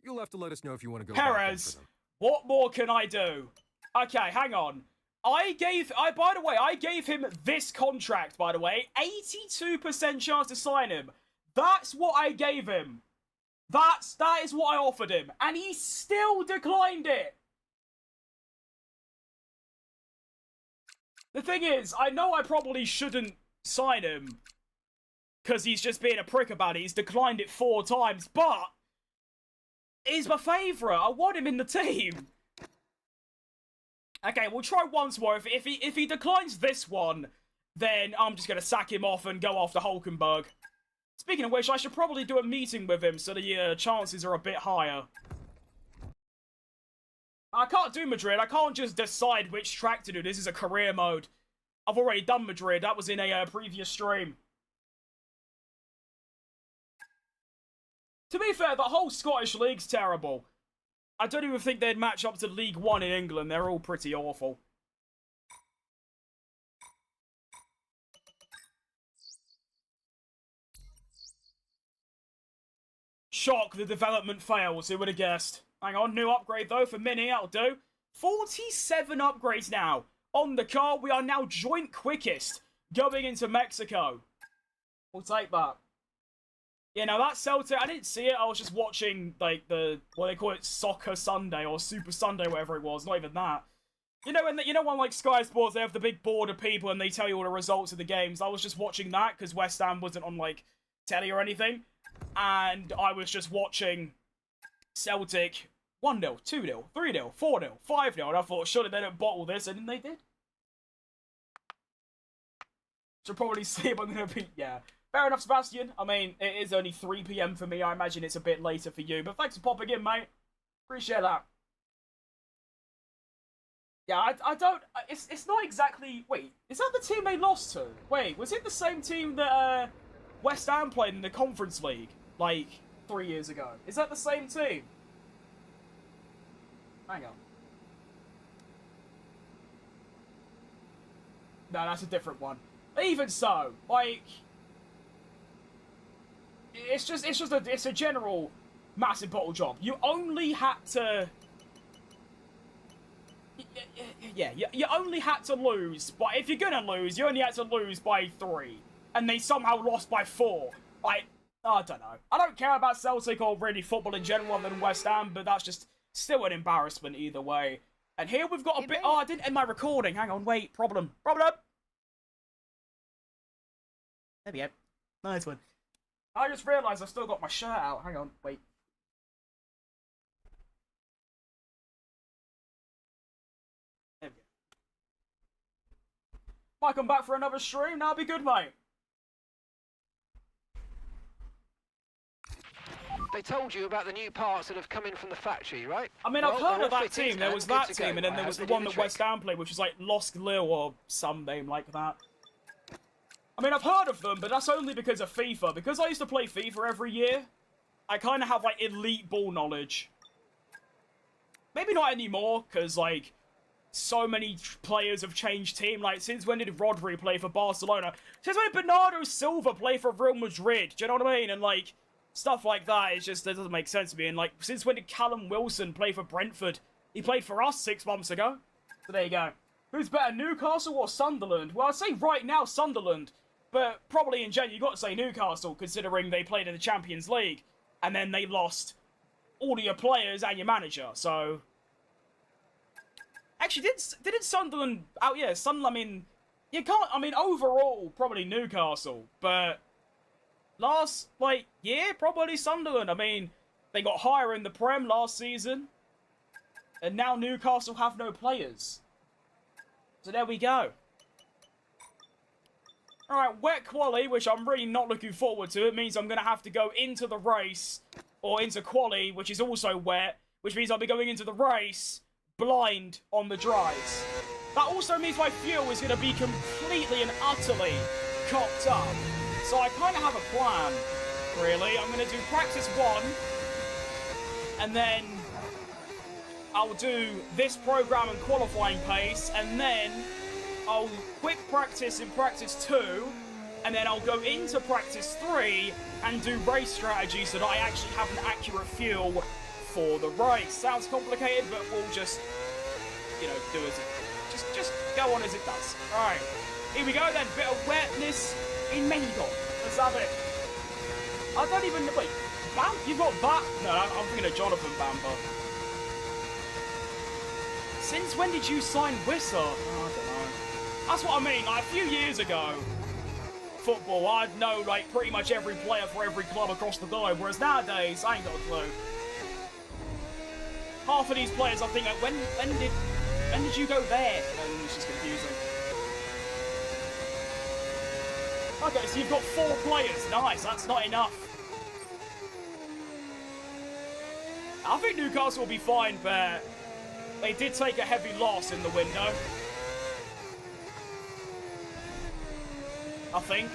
You'll have to let us know if you want to go back in Perez, for them. what more can I do? Okay, hang on. By the way, I gave him this contract, by the way. 82% chance to sign him. That's what I gave him. That is what I offered him. And he still declined it. The thing is, I know I probably shouldn't sign him. Because he's just being a prick about it. He's declined it 4 times. But he's my favourite. I want him in the team. Okay, we'll try once more. If he declines this one, then I'm just going to sack him off and go after Hulkenberg. Speaking of which, I should probably do a meeting with him so the chances are a bit higher. I can't do Madrid. I can't just decide which track to do. This is a career mode. I've already done Madrid. That was in a previous stream. To be fair, the whole Scottish League's terrible. I don't even think they'd match up to League One in England. They're all pretty awful. Shock, the development fails. Who would have guessed? Hang on, new upgrade though for Mini, that'll do. 47 upgrades now. On the car, we are now joint quickest going into Mexico. We'll take that. Yeah, now that Celtic, I didn't see it. I was just watching, like, what they call it, Soccer Sunday or Super Sunday, whatever it was. Not even that. You know, when like Sky Sports, they have the big board of people and they tell you all the results of the games. I was just watching that because West Ham wasn't on, like, telly or anything. And I was just watching Celtic 1-0, 2-0, 3-0, 4-0, 5-0. And I thought, surely they don't bottle this. And then they did. Should probably see if I'm going to be, yeah. Fair enough, Sebastian. I mean, it is only 3 PM for me. I imagine it's a bit later for you. But thanks for popping in, mate. Appreciate that. Yeah, I don't... It's not exactly... Wait, is that the team they lost to? Wait, was it the same team that West Ham played in the Conference League, like, 3 years ago? Is that the same team? Hang on. No, that's a different one. Even so, like... It's a general massive bottle job. You only had to... Yeah, you only had to lose, but if you're gonna lose, you only had to lose by 3. And they somehow lost by 4. Like, I don't know. I don't care about Celtic or really football in general other than West Ham, but that's just still an embarrassment either way. And here we've got a bit... Oh, I didn't end my recording. Hang on, wait. Problem. There we go. Nice one. I just realised I've still got my shirt out. Hang on, wait. There we go. Might come back for another stream. That'll be good, mate. They told you about the new parts that have come in from the factory, right? I mean, well, I've heard of that team. There was that team, and then there was the one that West Ham played, which was like Lost Lille or some name like that. I mean, I've heard of them, but that's only because of FIFA. Because I used to play FIFA every year, I kind of have, like, elite ball knowledge. Maybe not anymore, because, like, so many players have changed team. Like, since when did Rodri play for Barcelona? Since when did Bernardo Silva play for Real Madrid? Do you know what I mean? And, like, stuff like that, it doesn't make sense to me. And, like, since when did Callum Wilson play for Brentford? He played for us 6 months ago. So there you go. Who's better, Newcastle or Sunderland? Well, I'd say right now Sunderland. But probably in general, you've got to say Newcastle, considering they played in the Champions League. And then they lost all of your players and your manager, so... Actually, didn't Sunderland... Oh, yeah, Sunderland, I mean... You can't... I mean, overall, probably Newcastle. But... Last, like, year, probably Sunderland. I mean, they got higher in the Prem last season. And now Newcastle have no players. So there we go. Alright, wet quali, which I'm really not looking forward to. It means I'm going to have to go into the race, or into quali, which is also wet, which means I'll be going into the race blind on the dries. That also means my fuel is going to be completely and utterly cocked up. So I kind of have a plan, really. I'm going to do practice 1, and then I'll do this program and qualifying pace, and then I'll quick practice in practice 2, and then I'll go into practice 3 and do race strategy so that I actually have an accurate feel for the race. Sounds complicated, but we'll just, you know, do as it... Just go on as it does. Alright, here we go then. Bit of wetness in Mendon. Let's have it. I don't even... Wait, Bam? You've got that? No, I'm thinking of Jonathan Bamber. Since when did you sign Whistle? Oh, I don't know. That's what I mean. Like, a few years ago, football, I'd know, like, pretty much every player for every club across the globe, whereas nowadays, I ain't got a clue. Half of these players, I think, like, when did you go there? And it's just confusing. Okay, so you've got 4 players. Nice, that's not enough. I think Newcastle will be fine, but they did take a heavy loss in the window. I think.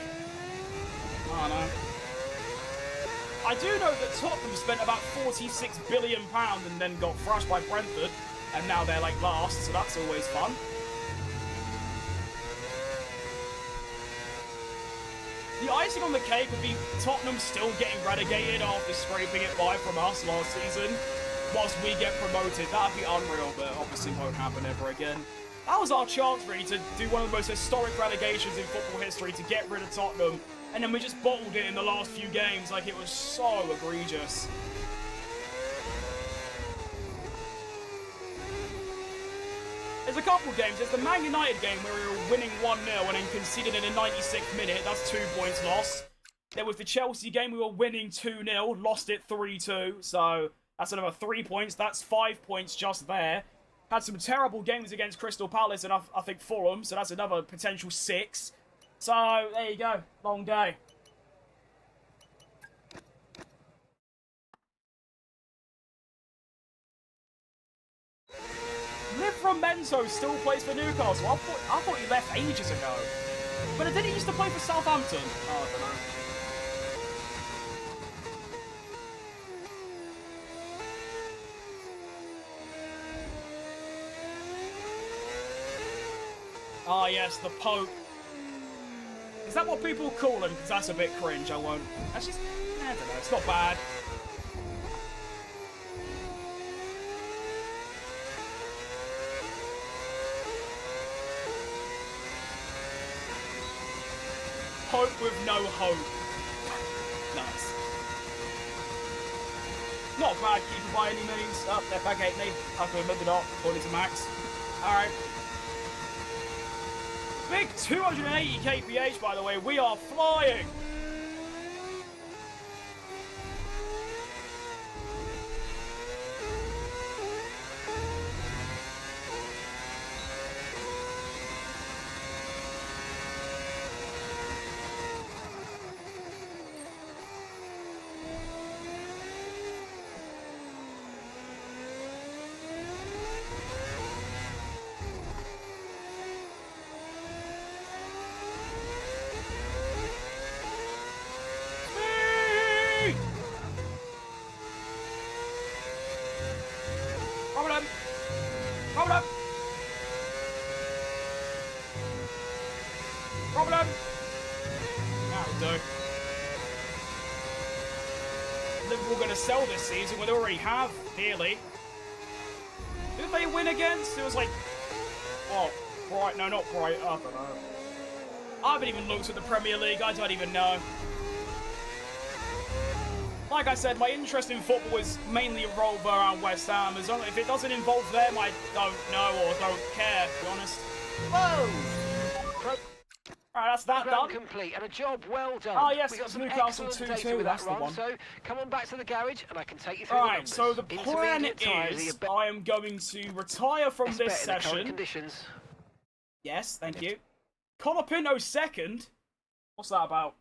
I don't know. I do know that Tottenham spent about £46 billion and then got thrashed by Brentford, and now they're like last, so that's always fun. The icing on the cake would be Tottenham still getting relegated after scraping it by from us last season, whilst we get promoted. That'd be unreal, but obviously won't happen ever again. That was our chance, really, to do one of the most historic relegations in football history, to get rid of Tottenham, and then we just bottled it in the last few games. Like, it was so egregious. There's a couple of games. There's the Man United game where we were winning 1-0 and then conceded in the 96th minute. That's 2 points lost. There was the Chelsea game. We were winning 2-0, lost it 3-2. So that's another 3 points. That's 5 points just there. Had some terrible games against Crystal Palace and I think Fulham. So that's another potential 6. So there you go. Long day. Livramento still plays for Newcastle. I thought he left ages ago. But didn't he used to play for Southampton? Oh, I don't know. Ah, yes, the Pope. Is that what people call him? Because that's a bit cringe, I won't. That's just... I don't know, it's not bad. Pope with no hope. Nice. Not a bad keeper by any means. Oh, they're back 8 me. I can remember that, according to Max. Alright. Big 280 kph, by the way. We are flying. Problem! That'll do. Liverpool going to sell this season, well, they already have, nearly. Did they win against? It was like, what? Bright? No, not Bright. I don't know. I haven't even looked at the Premier League. I don't even know. Like I said, my interest in football is mainly revolved around West Ham. As long as if it doesn't involve them, I don't know or don't care, to be honest. Whoa! Alright, that's that done. Complete and a job well done. Oh yes, we got some Newcastle excellent 2-2. data That's with that the run. one. So come on back to the garage and I can take you through Alright, the so the plan is I am going to retire from this session. Conditions. Yes, thank you. Colapinto second. What's that about?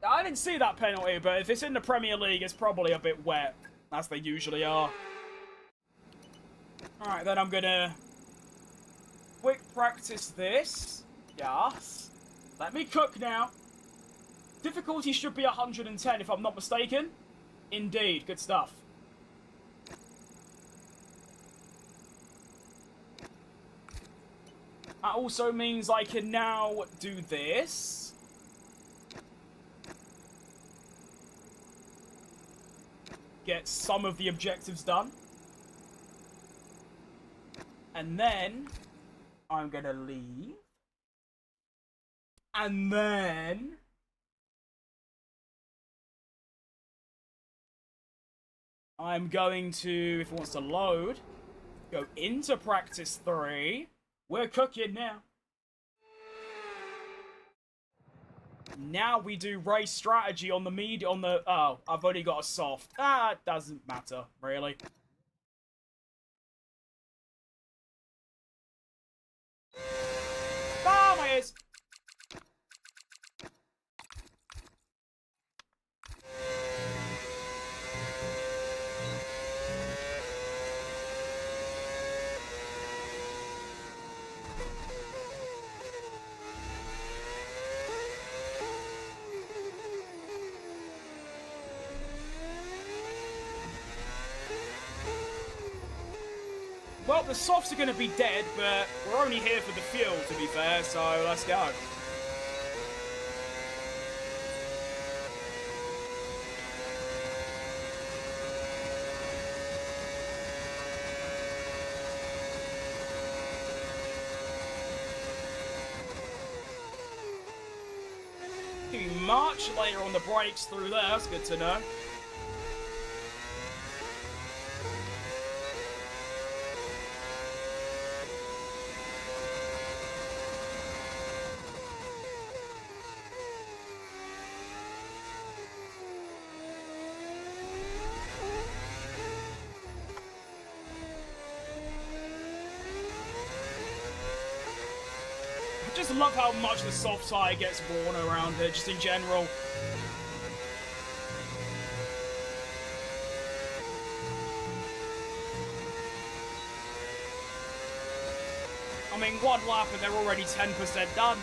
I didn't see that penalty, but if it's in the Premier League, it's probably a bit wet, as they usually are. Alright, then I'm gonna quick practice this. Yes. Let me cook now. Difficulty should be 110 if I'm not mistaken. Indeed, good stuff. That also means I can now do this. Get some of the objectives done. And then I'm gonna leave. And then I'm going to, if it wants to load, go into practice 3. We're cooking now. Now we do race strategy on the oh, I've only got a soft. Ah, it doesn't matter, really. Ah, my ears! Well, the softs are going to be dead, but we're only here for the fuel, to be fair, so let's go. Be much later on the brakes through there, that's good to know. I just love how much the soft side gets worn around it, just in general. I mean, one lap and they're already 10% done.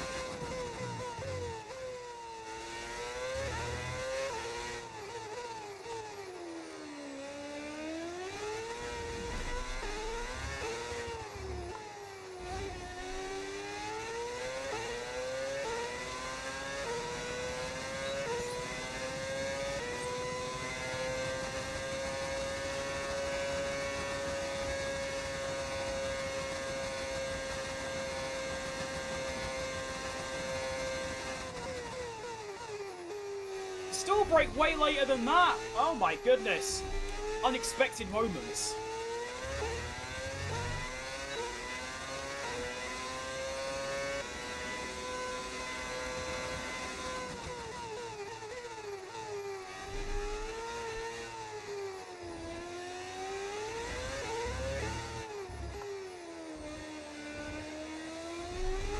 Still brake way later than that. Oh my goodness. Unexpected moments.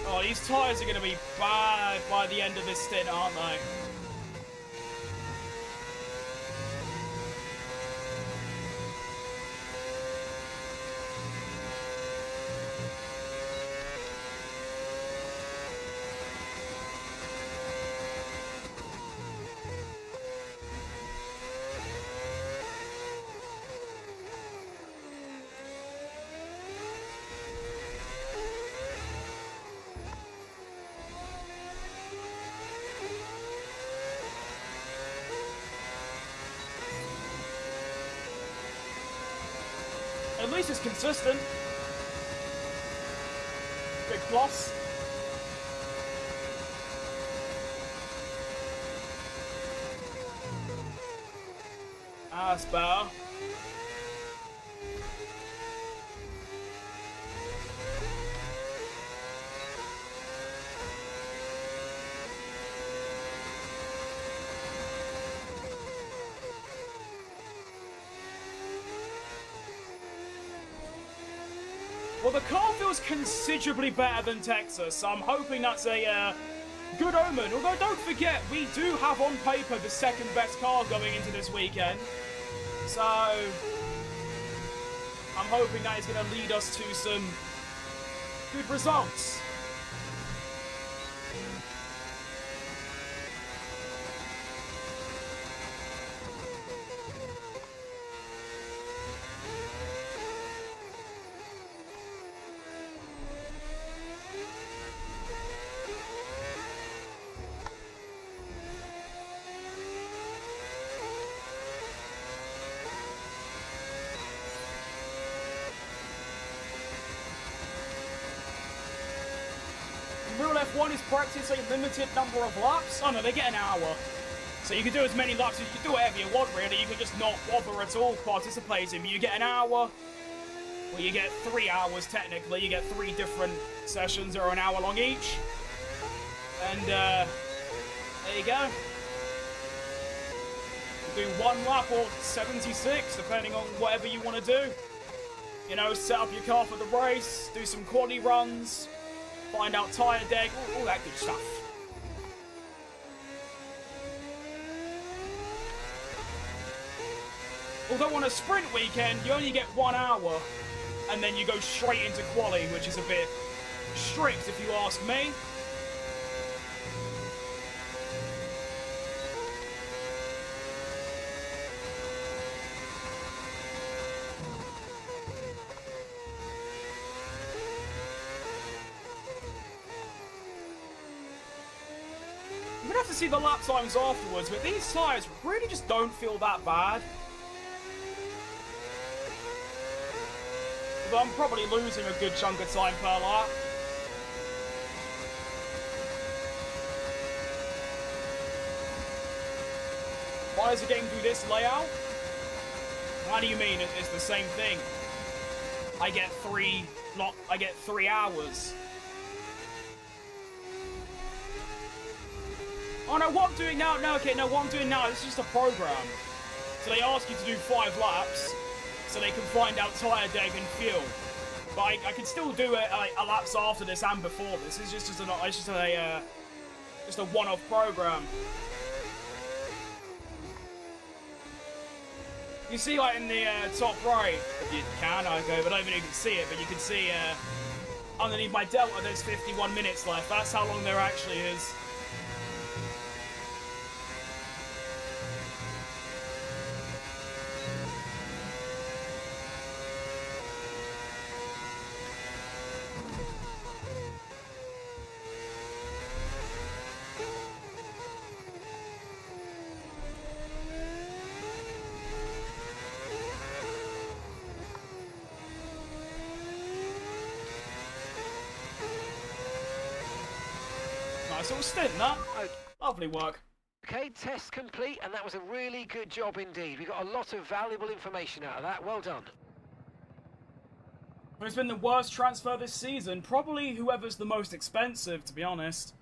Oh, these tyres are going to be bad by the end of this stint, aren't they? At least it's consistent. Big plus. That's better. Well, the car feels considerably better than Texas, so I'm hoping that's a good omen. Although, don't forget, we do have on paper the second best car going into this weekend. So, I'm hoping that is going to lead us to some good results. Real F1 is practice a limited number of laps. Oh no, they get an hour. So you can do as many laps as you can do whatever you want, really. You can just not bother at all participating. But you get an hour. Well, you get 3 hours, technically. You get 3 different sessions that are an hour long each. And, there you go. You do 1 lap or 76, depending on whatever you want to do. You know, set up your car for the race, do some quali runs, find out tyre deg, all that good stuff. Although on a sprint weekend, you only get 1 hour, and then you go straight into quali, which is a bit strict if you ask me. I'm gonna have to see the lap times afterwards, but these tyres really just don't feel that bad. But I'm probably losing a good chunk of time per lap. Why does the game do this layout? What do you mean? It's the same thing. I get 3 hours. Oh no, what I'm doing now, what I'm doing now, this is just a program. So they ask you to do 5 laps, so they can find out tyre deg and fuel. But I can still do a laps after this and before this. It's just a one-off program. You see, like in the top right, if you can, I don't even know if you can see it, but you can see underneath my delta, there's 51 minutes left. That's how long there actually is. Nice little stint, that. Lovely work. Okay, test complete, and that was a really good job indeed. We got a lot of valuable information out of that. Well done. Well, it's been the worst transfer this season. Probably whoever's the most expensive, to be honest.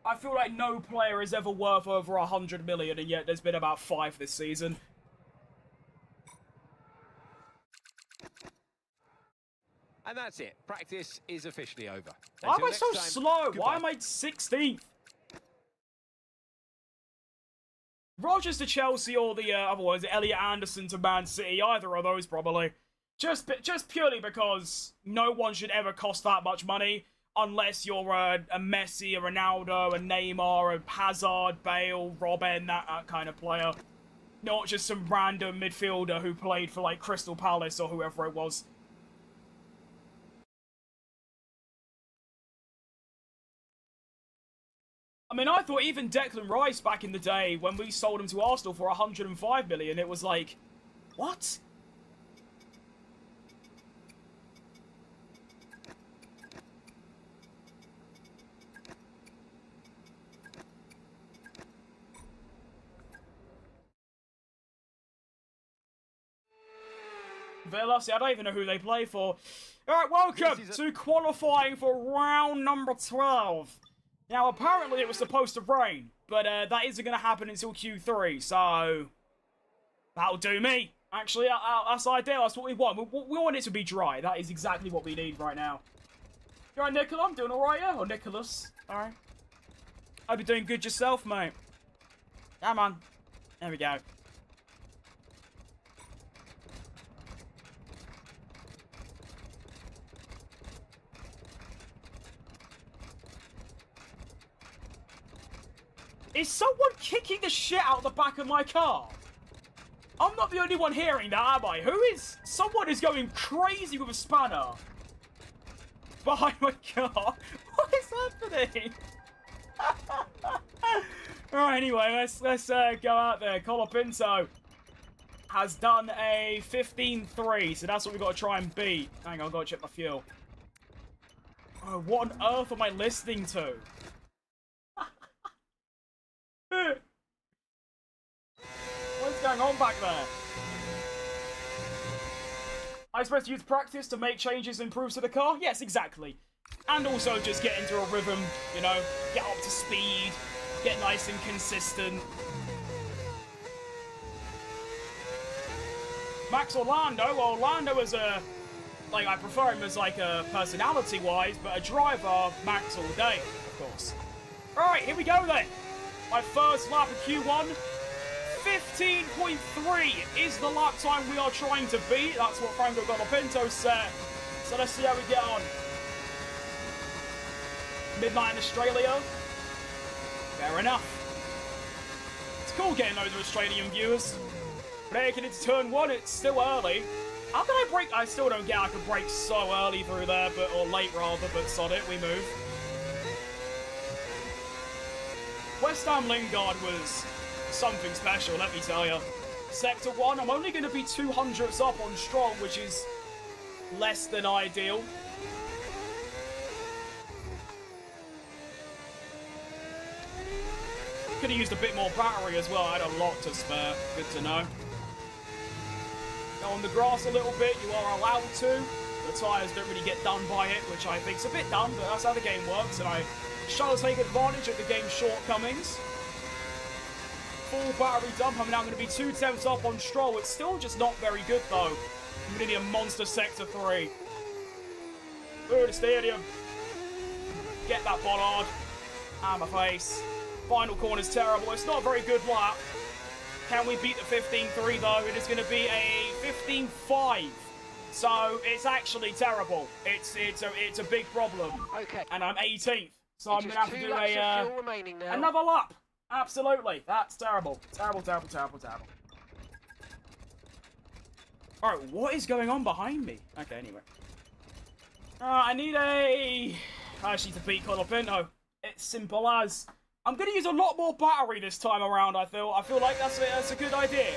I feel like no player is ever worth over 100 million, and yet there's been about 5 this season. And that's it. Practice is officially over. Why am I Until so next time, slow? goodbye. Why am I 16th? Rodgers to Chelsea or the other one, is it Elliot Anderson to Man City? Either of those, probably. Just purely because no one should ever cost that much money unless you're a Messi, a Ronaldo, a Neymar, a Hazard, Bale, Robben, that kind of player. Not just some random midfielder who played for, like, Crystal Palace or whoever it was. I mean, I thought even Declan Rice back in the day, when we sold him to Arsenal for 105 million, it was like, what? Villa, see, I don't even know who they play for. Alright, welcome to qualifying for round number 12. Now, apparently it was supposed to rain, but that isn't going to happen until Q3, so that'll do me. Actually, that's ideal. That's what we want. We want it to be dry. That is exactly what we need right now. You alright, Nicola? I'm doing alright, yeah? Or Nicholas? Alright. Hope you're doing good yourself, mate. Come on. There we go. Is someone kicking the shit out the back of my car? I'm not the only one hearing that, am I? Who is... Someone is going crazy with a spanner behind my car. What is happening? Alright, anyway, let's go out there. Colapinto has done a 15-3, so that's what we've got to try and beat. Hang on, I've got to check my fuel. Oh, what on earth am I listening to? What's going on back there? I'm supposed to use practice to make changes and improve to the car? Yes, exactly. And also just get into a rhythm, you know, get up to speed, get nice and consistent. Max Orlando, well, Orlando is a, like, I prefer him as, like, a personality-wise, but a driver, Max all day, of course. Alright, here we go then. My first lap of Q1, 15.3 is the lap time we are trying to beat. That's what Franco Colapinto said. So let's see how we get on. Midnight in Australia. Fair enough. It's cool getting those Australian viewers. Making it to turn 1, it's still early. How can I brake? I still don't get I could brake so early through there, but or late rather, but sod it, we move. West Ham Lingard was something special, let me tell you. Sector 1, I'm only going to be 200ths up on Strong, which is less than ideal. Could have used a bit more battery as well. I had a lot to spare. Good to know. Go on the grass a little bit. You are allowed to. The tyres don't really get done by it, which I think is a bit dumb, but that's how the game works, and I shall take advantage of the game's shortcomings. Full battery dump. I'm now going to be 2 tenths up on Stroll. It's still just not very good, though. I'm going to be a monster Sector 3. Through the stadium. Get that bollard. And my face. Final corner's terrible. It's not a very good lap. Can we beat the 15.3 though? It is going to be a 15.5. So it's actually terrible. It's a big problem. Okay. And I'm 18th. So I'm going to have to do a another lap. Absolutely. That's terrible. Terrible, terrible, terrible, terrible. Alright, what is going on behind me? Okay, anyway. I need a... Actually, to beat Colapinto. It's simple as... I'm going to use a lot more battery this time around, I feel. I feel like that's a good idea.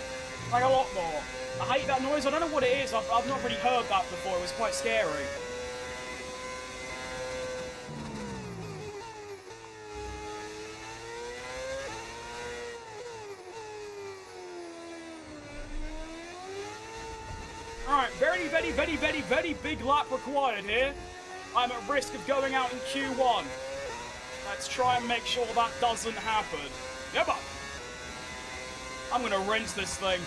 Like, a lot more. I hate that noise. I don't know what it is. I've not really heard that before. It was quite scary. Alright, very, very, very, very, very big lap required here. I'm at risk of going out in Q1. Let's try and make sure that doesn't happen. Yep. I'm gonna rinse this thing.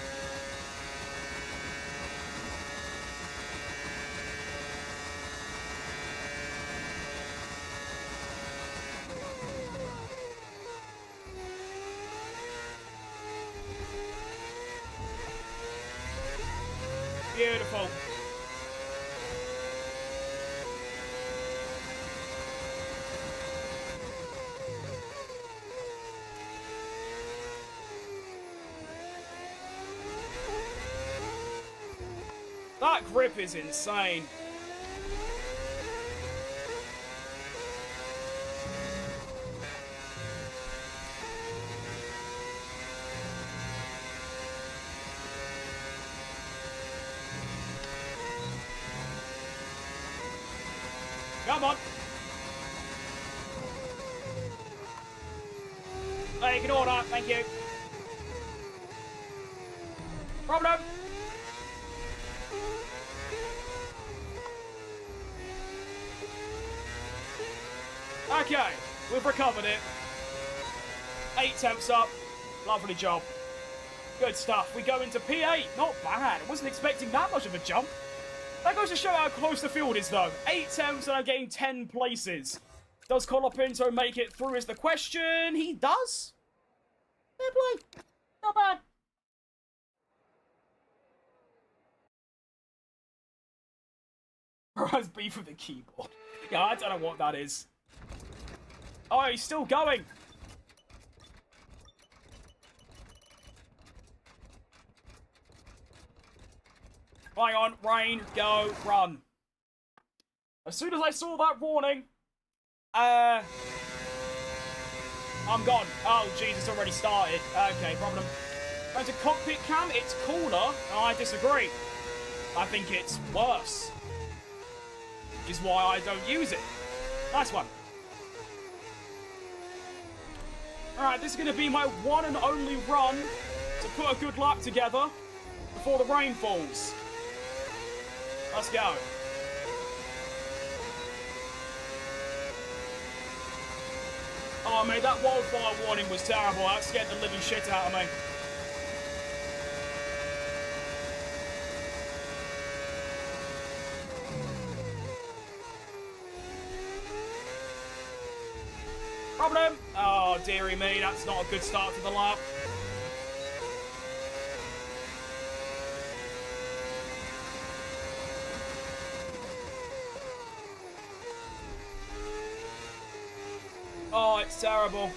Beautiful. That grip is insane. Come on. Hey, ignore that, thank you. Problem. Okay, we've recovered it. 8 temps up. Lovely job. Good stuff. We go into P8. Not bad. I wasn't expecting that much of a jump. That goes to show how close the field is, though. 8 temps and I'm getting 10 places. Does Colapinto make it through is the question. He does. Fair play. Not bad. Has beef with the keyboard. Yeah, I don't know what that is. Oh, he's still going. Hang on, rain, go, run. As soon as I saw that warning, I'm gone. Oh, jeez, it's already started. Okay, problem. Going to cockpit cam, it's cooler. Oh, I disagree. I think it's worse. Which is why I don't use it. Nice one. Alright, this is going to be my one and only run to put a good lap together before the rain falls. Let's go. Oh, mate, that wildfire warning was terrible. That scared the living shit out of me. Problem. Oh, dearie me, that's not a good start to the lap. Oh, it's terrible.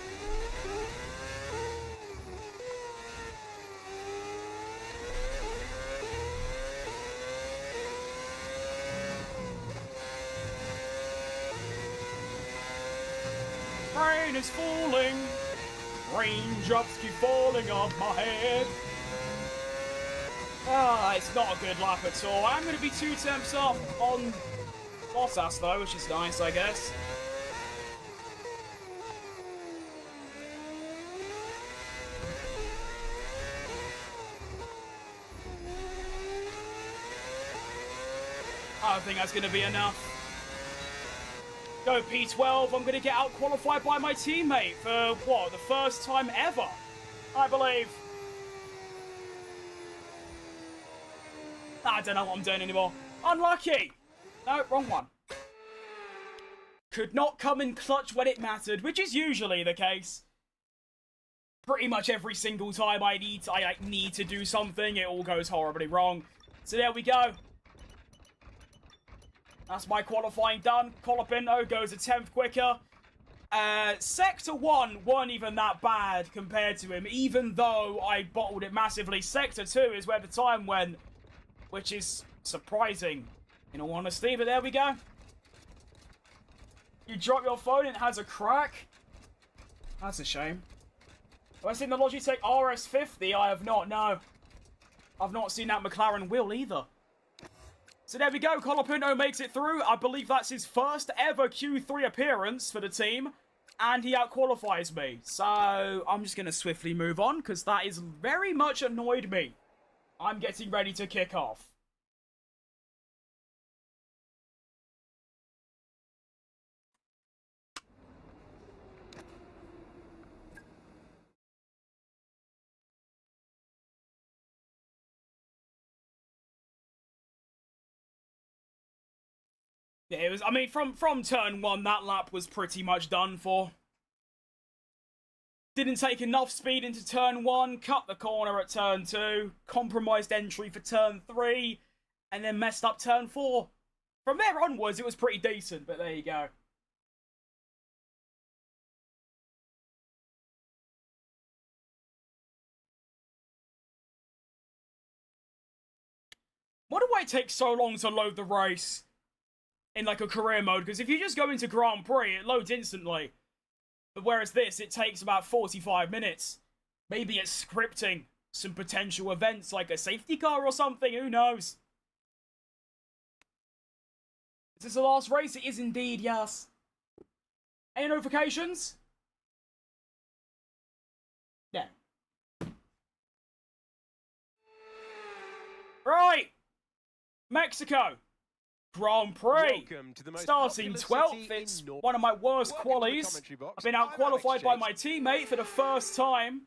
Rain is falling. Raindrops keep falling off my head. Ah, it's not a good lap at all. I'm going to be 2 temps up on Bottas though, which is nice, I guess. I don't think that's going to be enough. Go P12, I'm going to get out qualified by my teammate for, what, the first time ever, I believe. I don't know what I'm doing anymore. Unlucky. No, wrong one. Could not come in clutch when it mattered, which is usually the case. Pretty much every single time I need to do something, it all goes horribly wrong. So there we go. That's my qualifying done. Colapinto goes a 10th quicker. Sector 1 weren't even that bad compared to him, even though I bottled it massively. Sector 2 is where the time went, which is surprising, in all honesty, but there we go. You drop your phone and it has a crack? That's a shame. Have I seen the Logitech RS50? I have not, no. I've not seen that McLaren wheel either. So there we go, Colapinto makes it through. I believe that's his first ever Q3 appearance for the team. And he outqualifies me. So I'm just going to swiftly move on, because that is very much annoyed me. I'm getting ready to kick off. Yeah, it was, I mean, from turn 1, that lap was pretty much done for. Didn't take enough speed into turn 1, cut the corner at turn 2, compromised entry for turn 3, and then messed up turn 4. From there onwards, it was pretty decent, but there you go. Why do I take so long to load the race? In like a career mode, because if you just go into Grand Prix, it loads instantly. But whereas this, it takes about 45 minutes. Maybe it's scripting some potential events like a safety car or something, who knows? Is this the last race? It is indeed, yes. Any notifications? Yeah. Right. Mexico. Grand Prix, starting 12th, it's one of my worst qualies. I've been out-qualified by my teammate for the first time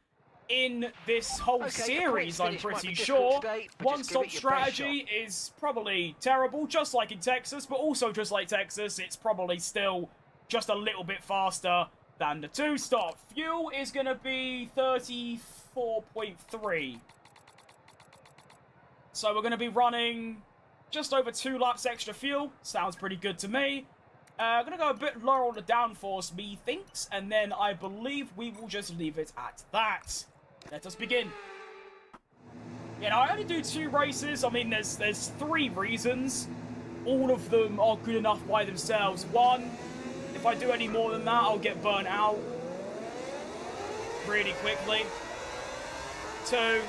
in this whole series, I'm pretty sure. One-stop strategy is probably terrible, just like in Texas, but also just like Texas, it's probably still just a little bit faster than the two-stop. Fuel is going to be 34.3. So we're going to be running just over 2 laps extra fuel. Sounds pretty good to me. I'm going to go a bit lower on the downforce, methinks, and then I believe we will just leave it at that. Let us begin. You know, I only do 2 races. I mean, there's 3 reasons. All of them are good enough by themselves. 1, if I do any more than that, I'll get burnt out really quickly. 2,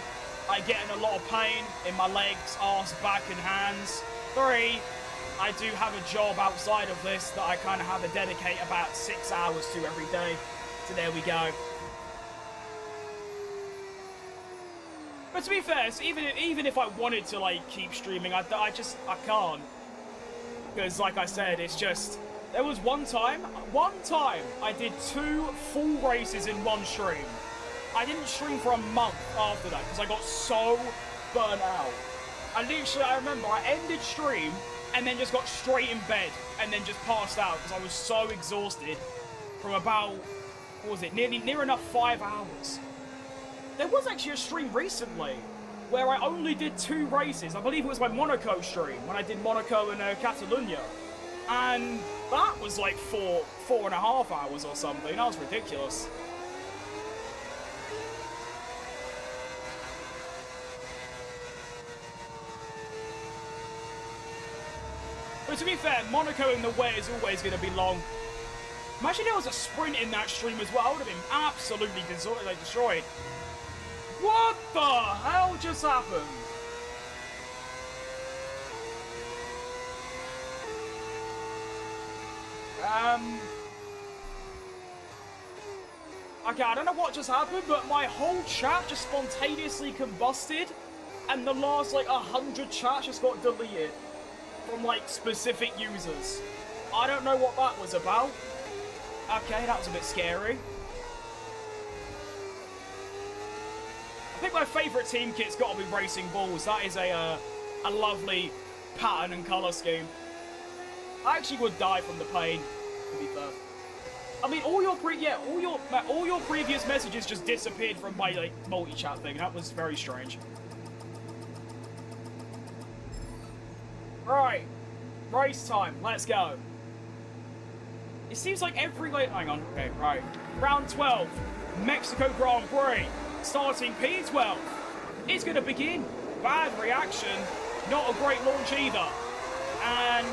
I get in a lot of pain in my legs, arse, back, and hands. 3, I do have a job outside of this that I kind of have to dedicate about 6 hours to every day. So there we go. But to be fair, so even if I wanted to like keep streaming, I can't. Because like I said, it's just, there was one time I did 2 full races in one stream. I didn't stream for a month after that because I got so burnt out. I remember I ended stream and then just got straight in bed and then just passed out because I was so exhausted from about, what was it, near enough 5 hours. There was actually a stream recently where I only did 2 races. I believe it was my Monaco stream when I did Monaco and Catalunya. And that was like 4.5 hours or something. That was ridiculous. But to be fair, Monaco in the wet is always going to be long. Imagine there was a sprint in that stream as well. I would have been absolutely destroyed. What the hell just happened? Okay, I don't know what just happened, but my whole chat just spontaneously combusted, and the last, like, 100 chats just got deleted from, like, specific users. I don't know what that was about. Okay, that was a bit scary. I think my favourite team kit's got to be Racing Bulls. That is a lovely pattern and colour scheme. I actually would die from the pain, to be fair. I mean, all your previous messages just disappeared from my like multi-chat thing. That was very strange. Right, race time. Let's go. It seems like every hang on. Okay, right. Round 12, Mexico Grand Prix. Starting P12 is going to begin. Bad reaction. Not a great launch either. And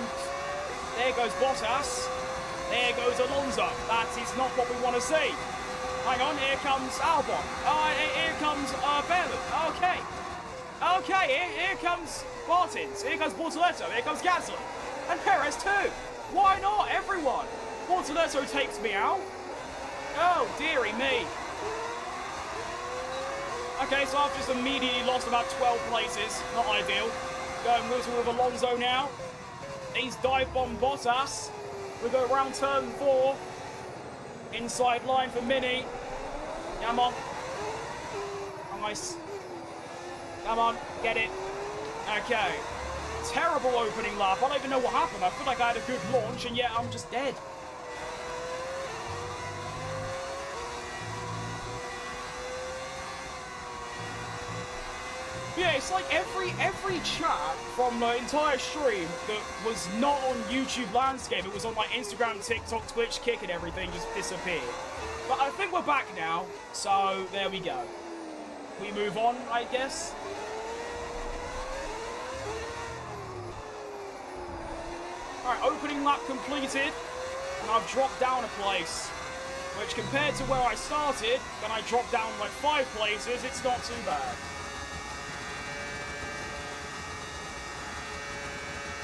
there goes Bottas. There goes Alonso. That is not what we want to see. Hang on, here comes Albon. Here comes Bellman. Okay. Okay, here comes Martins. Here comes Bortoletto. Here comes Gasly. And Perez too. Why not, everyone? Bortoletto takes me out. Oh, dearie me. Okay, so I've just immediately lost about 12 places. Not ideal. Going with Alonso now. He's dive bomb Bottas. We go around turn 4. Inside line for Mini. Come on. Nice. Come on, get it. Okay. Terrible opening lap. I don't even know what happened. I feel like I had a good launch and yet I'm just dead. Yeah, it's like every chat from the entire stream that was not on YouTube landscape, it was on like Instagram, TikTok, Twitch, Kick and everything, just disappeared. But I think we're back now, so there we go. We move on, I guess. Alright, opening lap completed, and I've dropped down a place. Which compared to where I started, when I dropped down like 5 places, it's not too bad.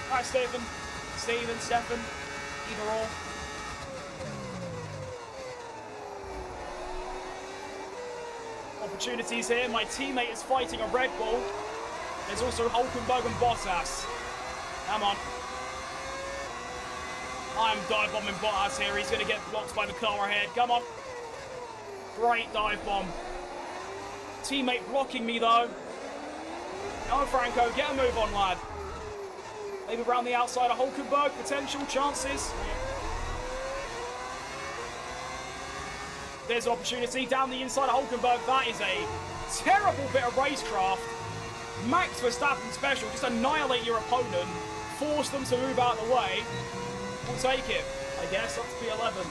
Hi, Stephen, Stefan, either or. Opportunities here. My teammate is fighting a Red Bull. There's also Hulkenberg and Bottas. Come on. I'm dive bombing Bottas here. He's going to get blocked by the car ahead. Come on. Great dive bomb. Teammate blocking me though. Come on, Franco. Get a move on, lad. Maybe around the outside of Hulkenberg, potential chances. There's an opportunity down the inside of Hulkenberg. That is a terrible bit of racecraft. Max Verstappen special. Just annihilate your opponent. Force them to move out of the way. We'll take it. I guess up to P11.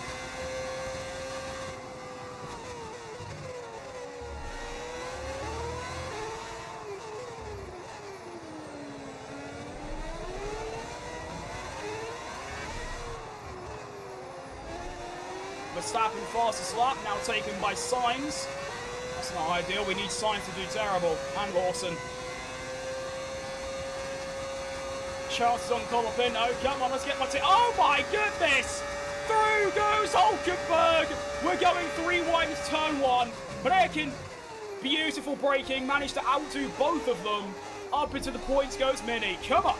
Verstappen fastest lap, now taken by Sainz. That's not ideal, we need Sainz to do terrible. And Lawson. chances on Colapinto. Come on, let's get my oh my goodness! Through goes Hulkenberg! We're going 3 wides, turn 1. Breaking, beautiful braking, managed to outdo both of them. Up into the points goes Mini. Come on!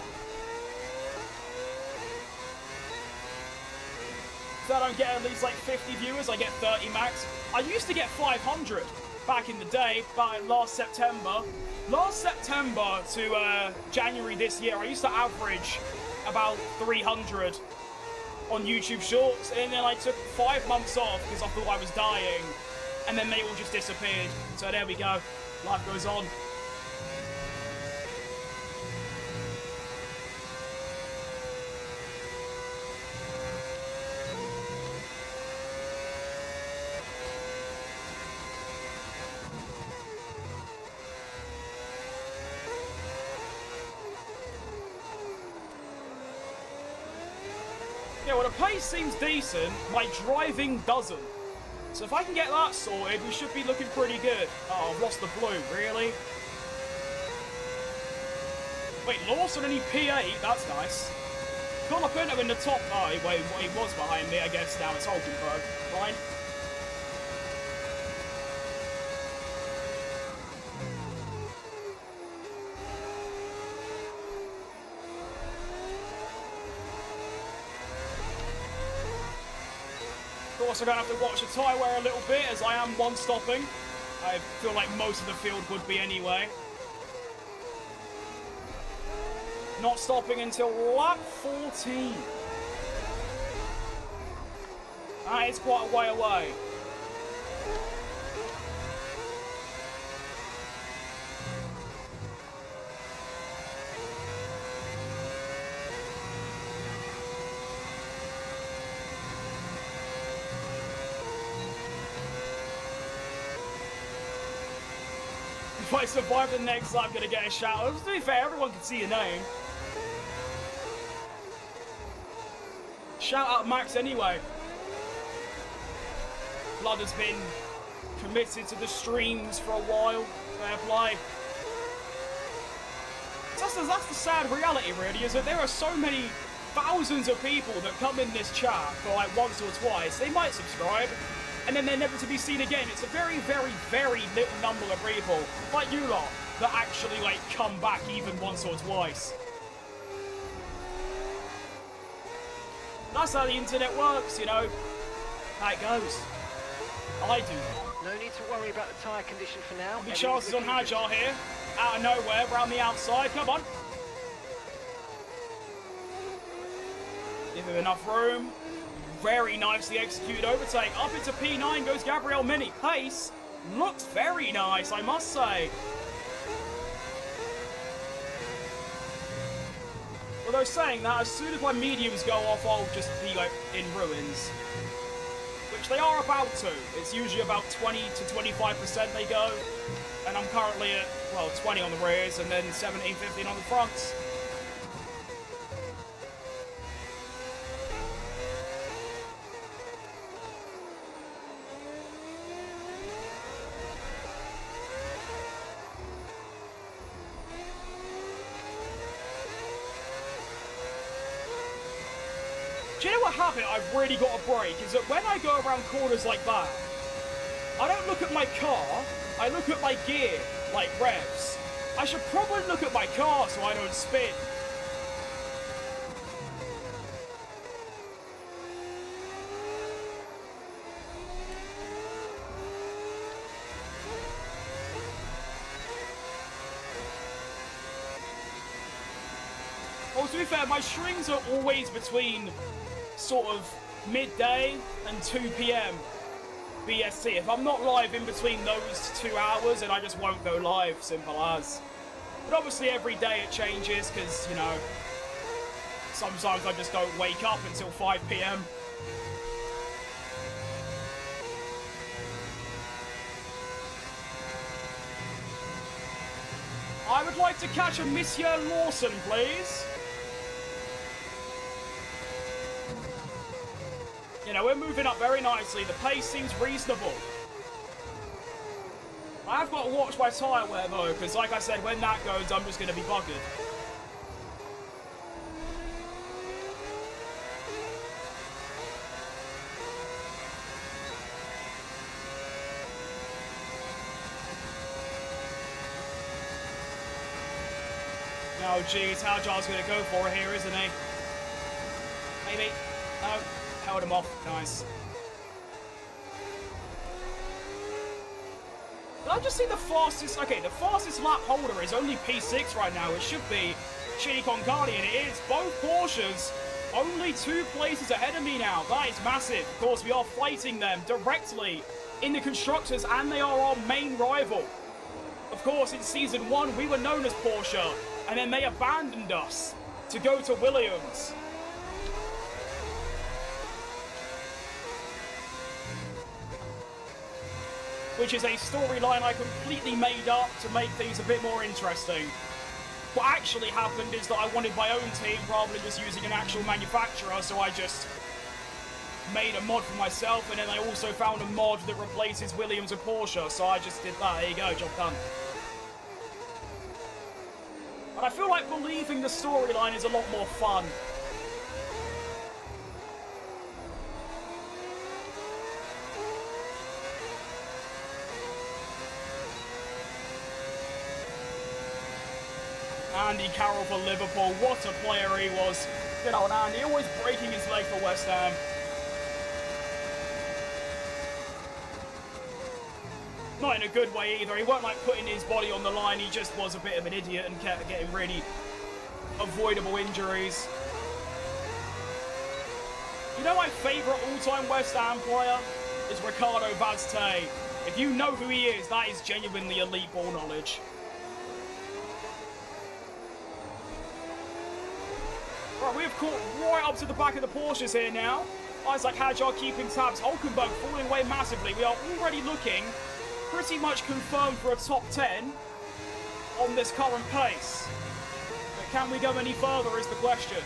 So I don't get at least like 50 viewers, I get 30 max. I used to get 500 back in the day, but last September. Last September to January this year, I used to average about 300 on YouTube Shorts, and then I took 5 months off because I thought I was dying, and then they all just disappeared. So there we go. Life goes on. Yeah, well, the pace seems decent. My driving doesn't. So if I can get that sorted, we should be looking pretty good. Oh, I've lost the blue. Really? Wait, Lawson only P8? That's nice. Colapinto in the top. Oh, wait, he was behind me. I guess now it's Hulkenberg. Fine. Of course, I'm going to have to watch the tyre wear a little bit, as I am one-stopping. I feel like most of the field would be anyway. Not stopping until lap 14. That is quite a way away. If I survive the next lap, I'm going to get a shout out. To be fair, everyone can see your name. Shout out Max anyway. Blood has been committed to the streams for a while. Fair play. That's the sad reality, really, is that there are so many thousands of people that come in this chat for like once or twice. They might subscribe, and then they're never to be seen again. It's a very, very, very little number of people, like you lot, that actually like come back even once or twice. That's how the internet works, you know. How it goes. I do that. No need to worry about the tyre condition for now. The chances on Hajar here. Out of nowhere, round the outside. Come on. Give him enough room. Very nicely executed overtake. Up into P9 goes Gabriel Mini. Pace looks very nice, I must say. Although saying that, as soon as my mediums go off, I'll just be like in ruins. Which they are about to. It's usually about 20 to 25% they go. And I'm currently at, well, 20 on the rears and then 17, 15 on the fronts. Do you know what habit I've really got to break? Is that when I go around corners like that, I don't look at my car, I look at my gear, like revs. I should probably look at my car so I don't spin. Well, to be fair, my strings are always between sort of midday and 2 PM BST. If I'm not live in between those 2 hours, then I just won't go live, simple as. But obviously every day it changes because, you know, sometimes I just don't wake up until 5 PM. I would like to catch a Monsieur Lawson, please. You know, we're moving up very nicely. The pace seems reasonable. I have got to watch my tyre wear, though, because like I said, when that goes, I'm just going to be buggered. Oh, geez. Howjar's going to go for it here, isn't he? Maybe. No. Held him off. Nice. Did I just see the fastest... Okay, the fastest lap holder is only P6 right now. It should be Chili Con Carne, and it is. Both Porsches only 2 places ahead of me now. That is massive. Of course, we are fighting them directly in the Constructors, and they are our main rival. Of course, in Season 1, we were known as Porsche, and then they abandoned us to go to Williams. Which is a storyline I completely made up to make things a bit more interesting. What actually happened is that I wanted my own team rather than just using an actual manufacturer, so I just made a mod for myself, and then I also found a mod that replaces Williams and Porsche, so I just did that. There you go, job done. But I feel like believing the storyline is a lot more fun. Andy Carroll for Liverpool, what a player he was. Good old Andy, always breaking his leg for West Ham. Not in a good way either. He weren't like putting his body on the line, he just was a bit of an idiot and kept getting really avoidable injuries. You know my favourite all-time West Ham player is Ricardo Vazte. If you know who he is, that is genuinely elite ball knowledge. Right, we have caught right up to the back of the Porsches here now. Isaac Hadjar keeping tabs. Hulkenberg falling away massively. We are already looking pretty much confirmed for a top 10 on this current pace. But can we go any further is the question.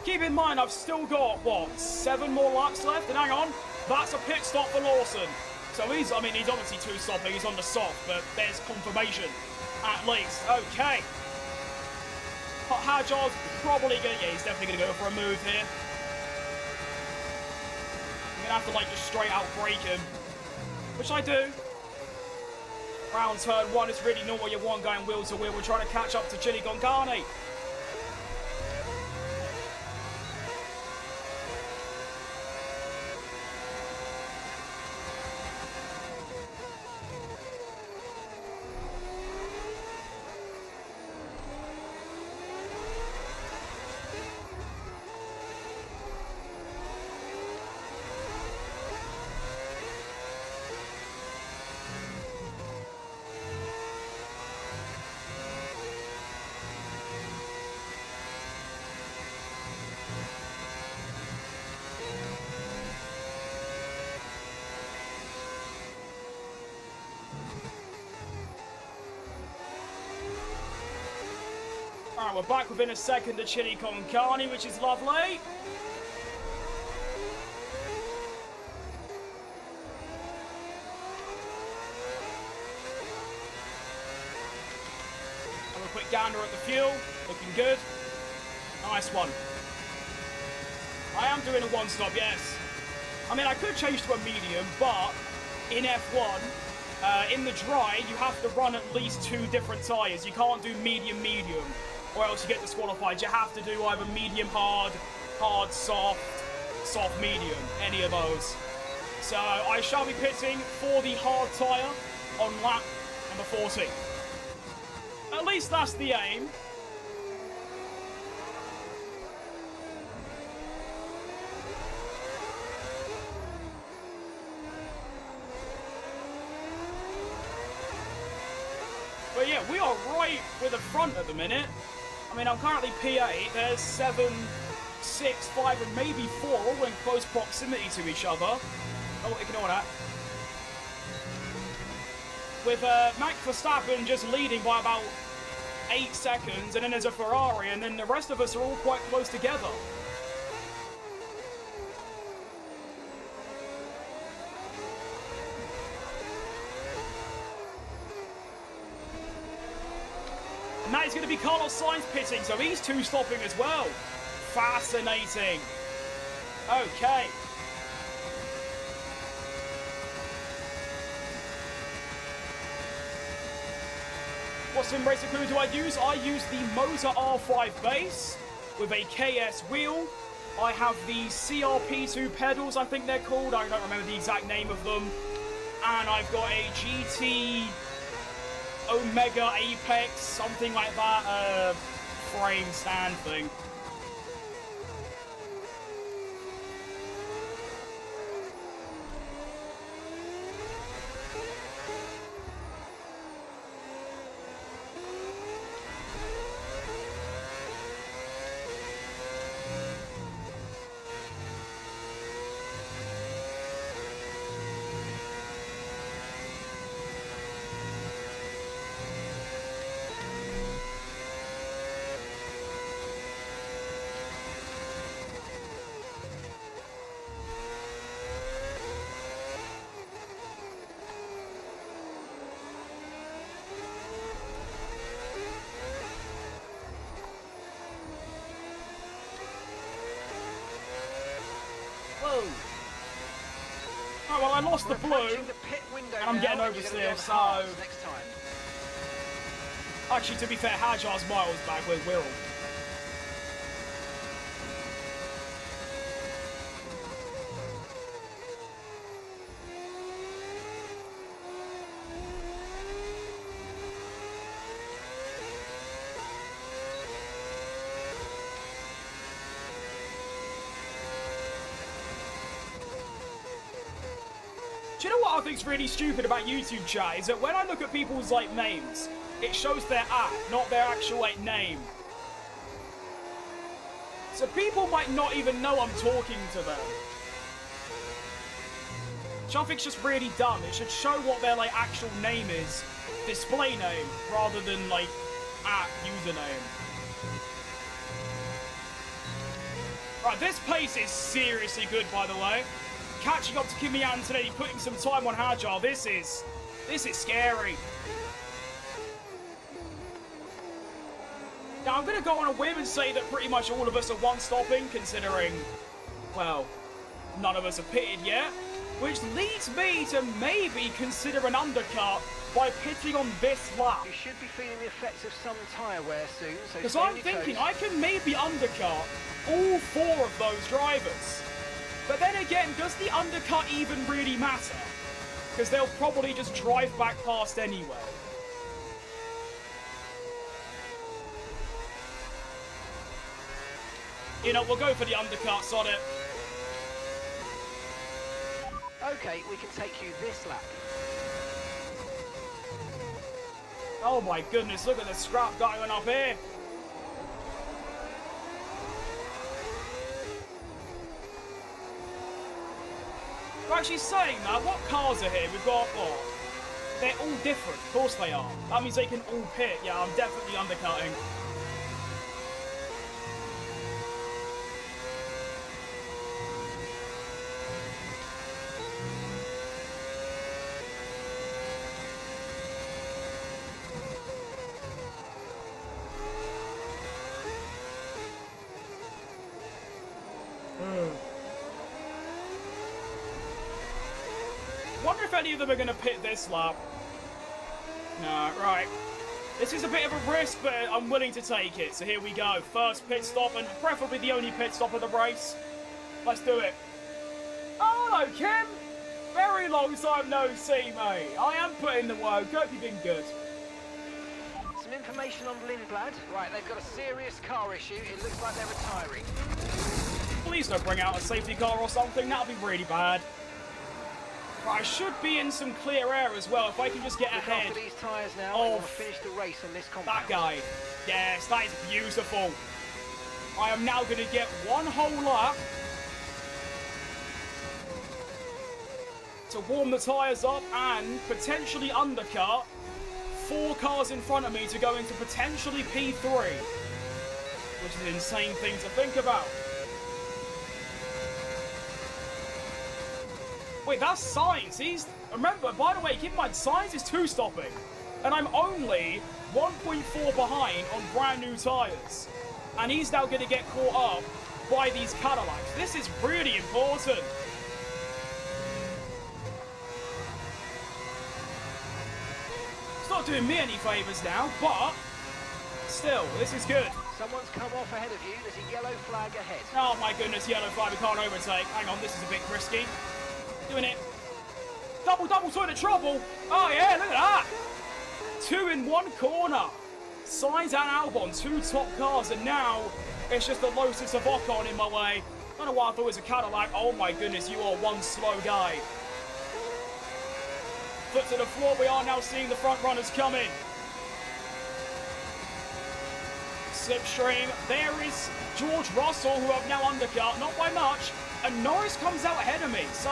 Keep in mind, I've still got, what, 7 more laps left? And hang on, that's a pit stop for Lawson. So he's obviously 2-stopping, he's on the soft, but there's confirmation, at least. Okay. Hadjar's probably going to, yeah, he's definitely going to go for a move here. I'm going to have to, like, just straight out break him, which I do. Round turn 1 is really not what you want going wheel to wheel. We're trying to catch up to Chili Con Carne. Alright, we're back within a second to Chili Con Carne, which is lovely. Have a quick gander at the fuel. Looking good. Nice one. I am doing a one-stop, yes. I mean, I could change to a medium, but in F1, in the dry, you have to run at least 2 different tyres. You can't do medium-medium, or else you get disqualified. You have to do either medium-hard, hard-soft, soft-medium, any of those. So I shall be pitting for the hard tyre on lap number 40. At least that's the aim. But yeah, we are right with the front at the minute. I mean, I'm currently P8. There's 7, 6, 5, and maybe 4 all in close proximity to each other. Oh, ignore that. With Max Verstappen just leading by about 8 seconds, and then there's a Ferrari, and then the rest of us are all quite close together. And that is going to be Carlos Sainz pitting, so he's two-stopping as well. Fascinating. Okay. What sim racing equipment do I use? I use the Motor R5 base with a KS wheel. I have the CRP2 pedals, I think they're called. I don't remember the exact name of them. And I've got a GT Omega Apex, something like that, frame stand thing. Oh, well, I lost the blue, and I'm getting oversteer, so... Actually, to be fair, Hajar's miles back with Will. Do you know what I think's really stupid about YouTube chat? Is that when I look at people's, like, names, it shows their not their actual, like, name. So people might not even know I'm talking to them. Which I think's just really dumb. It should show what their, like, actual name is. Display name, rather than, like, username. Right, this pace is seriously good, by the way. Catching up to Kimi Antonelli, putting some time on Hajar. This is scary. Now, I'm going to go on a whim and say that pretty much all of us are one-stopping, considering, well, none of us have pitted yet. Which leads me to maybe consider an undercut by pitting on this lap. You should be feeling the effects of some tyre wear soon. Because I'm thinking I can maybe undercut all 4 of those drivers. But then again, does the undercut even really matter? Because they'll probably just drive back past anyway. You know, we'll go for the undercuts on it. Okay, we can take you this lap. Oh my goodness, look at the scrap going up here. We're actually saying that, what cars are here? We've got, what? They're all different. Of course they are. That means they can all pit. Yeah, I'm definitely undercutting. Wonder if any of them are going to pit this lap. No, right. This is a bit of a risk, but I'm willing to take it. So here we go. First pit stop, and preferably the only pit stop of the race. Let's do it. Oh, hello, Kim. Very long time no see, mate. I am putting the work. Hope you've been good. Some information on Lindblad. Right, they've got a serious car issue. It looks like they're retiring. Please don't bring out a safety car or something. That'll be really bad. But I should be in some clear air as well if I can just get ahead these tyres now and finish the race on this compound. That guy. Yes, that is beautiful. I am now going to get one whole lap to warm the tyres up and potentially undercut 4 cars in front of me to go into potentially P3. Which is an insane thing to think about. Wait, that's Sainz. Remember, by the way, keep in mind, Sainz is 2-stopping. and I'm only 1.4 behind on brand new tyres. And he's now going to get caught up by these Cadillacs. This is really important. It's not doing me any favours now, but still, this is good. Someone's come off ahead of you. There's a yellow flag ahead. Oh my goodness, yellow flag, we can't overtake. Hang on, this is a bit risky. Doing it. Double toilet trouble. Oh yeah, look at that. 2 in 1 corner. Sainz and Albon, 2 top cars, and now it's just the Lotus of Ocon in my way. I don't know why I thought it was a Cadillac. Oh my goodness, you are one slow guy. Foot to the floor, we are now seeing the front runners coming. Slipstream, there is George Russell, who I've now undercut, not by much, and Norris comes out ahead of me, so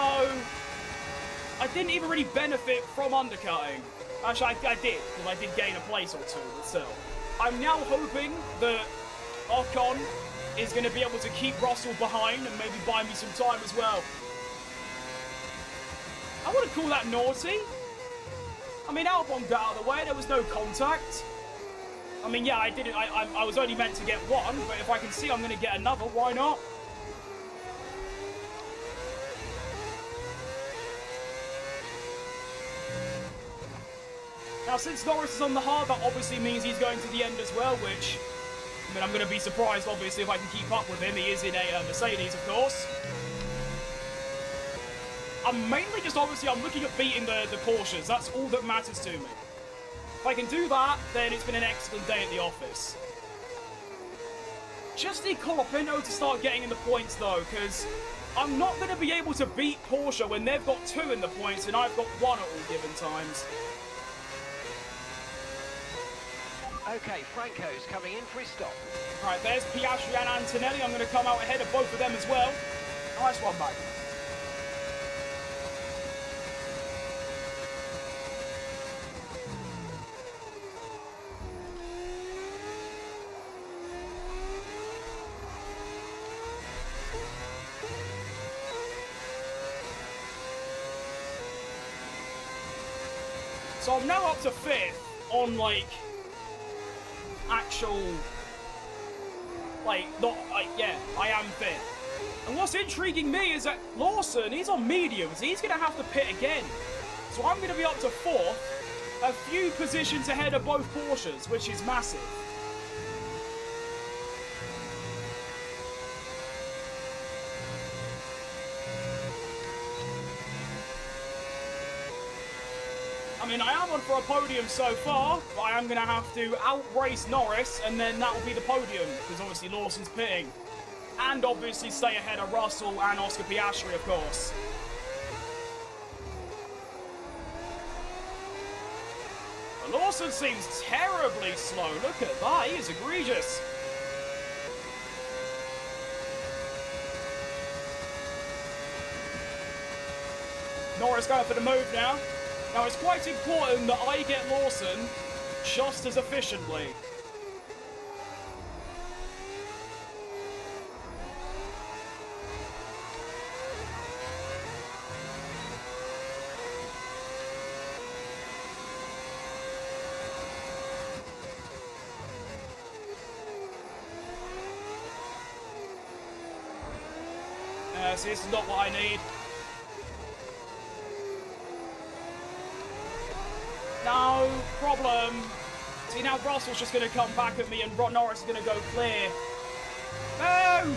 I didn't even really benefit from undercutting. Actually, I did, because I did gain a place or two, but still. I'm now hoping that Ocon is going to be able to keep Russell behind and maybe buy me some time as well. I wouldn't call that naughty. I mean, Albon got out of the way, there was no contact. I mean, yeah, I was only meant to get one, but if I can see I'm going to get another, why not? Now, since Norris is on the hard, that obviously means he's going to the end as well, which, I mean, I'm going to be surprised, obviously, if I can keep up with him. He is in a Mercedes, of course. I'm mainly just, obviously, I'm looking at beating the Porsches. That's all that matters to me. If I can do that, then it's been an excellent day at the office. Just need Colapinto to start getting in the points, though, because I'm not going to be able to beat Porsche when they've got 2 in the points and I've got 1 at all given times. Okay, Franco's coming in for his stop. Right, there's Piastri and Antonelli. I'm going to come out ahead of both of them as well. Nice one, mate. So I'm now up to 5th on, like, actual, like, not, like, yeah, I am 5th. And what's intriguing me is that Lawson, he's on mediums. He's going to have to pit again. So I'm going to be up to 4th, a few positions ahead of both Porsches, which is massive. I mean, I am on for a podium so far, but I am going to have to outrace Norris, and then that will be the podium, because obviously Lawson's pitting. And obviously stay ahead of Russell and Oscar Piastri, of course. But Lawson seems terribly slow. Look at that, he is egregious. Norris going for the move now. Now, it's quite important that I get Lawson just as efficiently. See, this is not what I need. No problem. See, now Russell's just going to come back at me and Norris is going to go clear. No!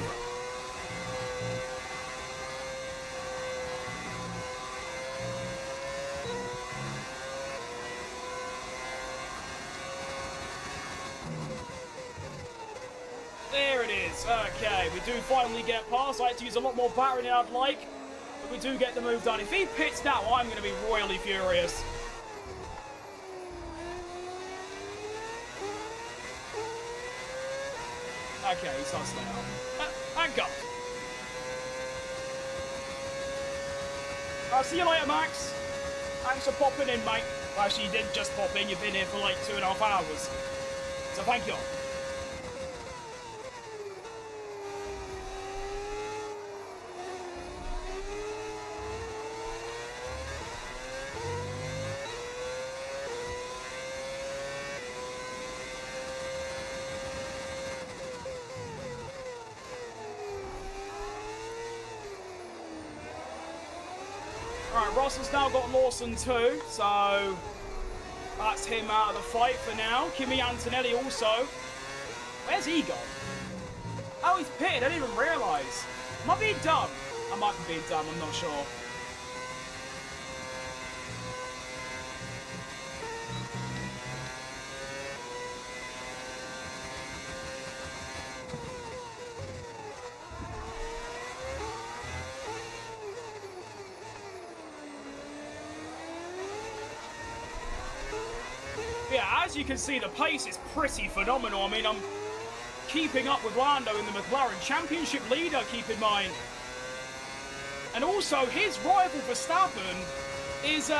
There it is. Okay, we do finally get past. I had to use a lot more battery than I'd like, but we do get the move done. If he pits now, I'm going to be royally furious. Okay, he's not staying up. Thank God. I'll see you later, Max. Thanks for popping in, mate. Well, actually, you didn't just pop in. You've been here for like 2.5 hours. So thank you. Right, Russell's now got Lawson too, so that's him out of the fight for now. Kimi Antonelli also. Where's he gone? Oh, he's pitted. I didn't even realise. Am I being dumb? I might be being dumb, I'm not sure. Yeah, as you can see, the pace is pretty phenomenal. I mean, I'm keeping up with Lando in the McLaren Championship leader, keep in mind. And also, his rival Verstappen is,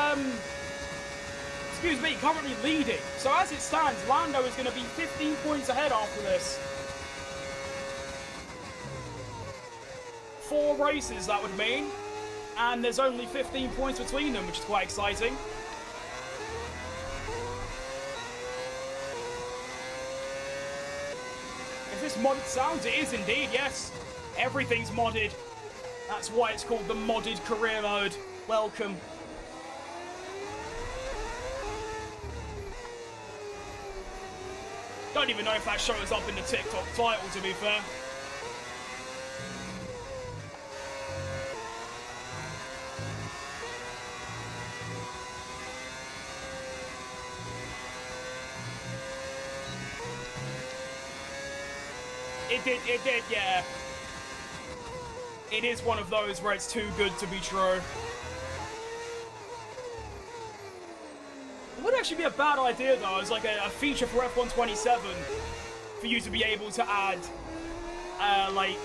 excuse me, currently leading. So as it stands, Lando is going to be 15 points ahead after this. 4 races, that would mean. And there's only 15 points between them, which is quite exciting. Is this modded sounds? It is indeed, yes. Everything's modded. That's why it's called the modded career mode. Welcome. Don't even know if that shows up in the TikTok title, to be fair. It did, yeah. It is one of those where it's too good to be true. It would actually be a bad idea, though, as like a feature for F127 for you to be able to add, like,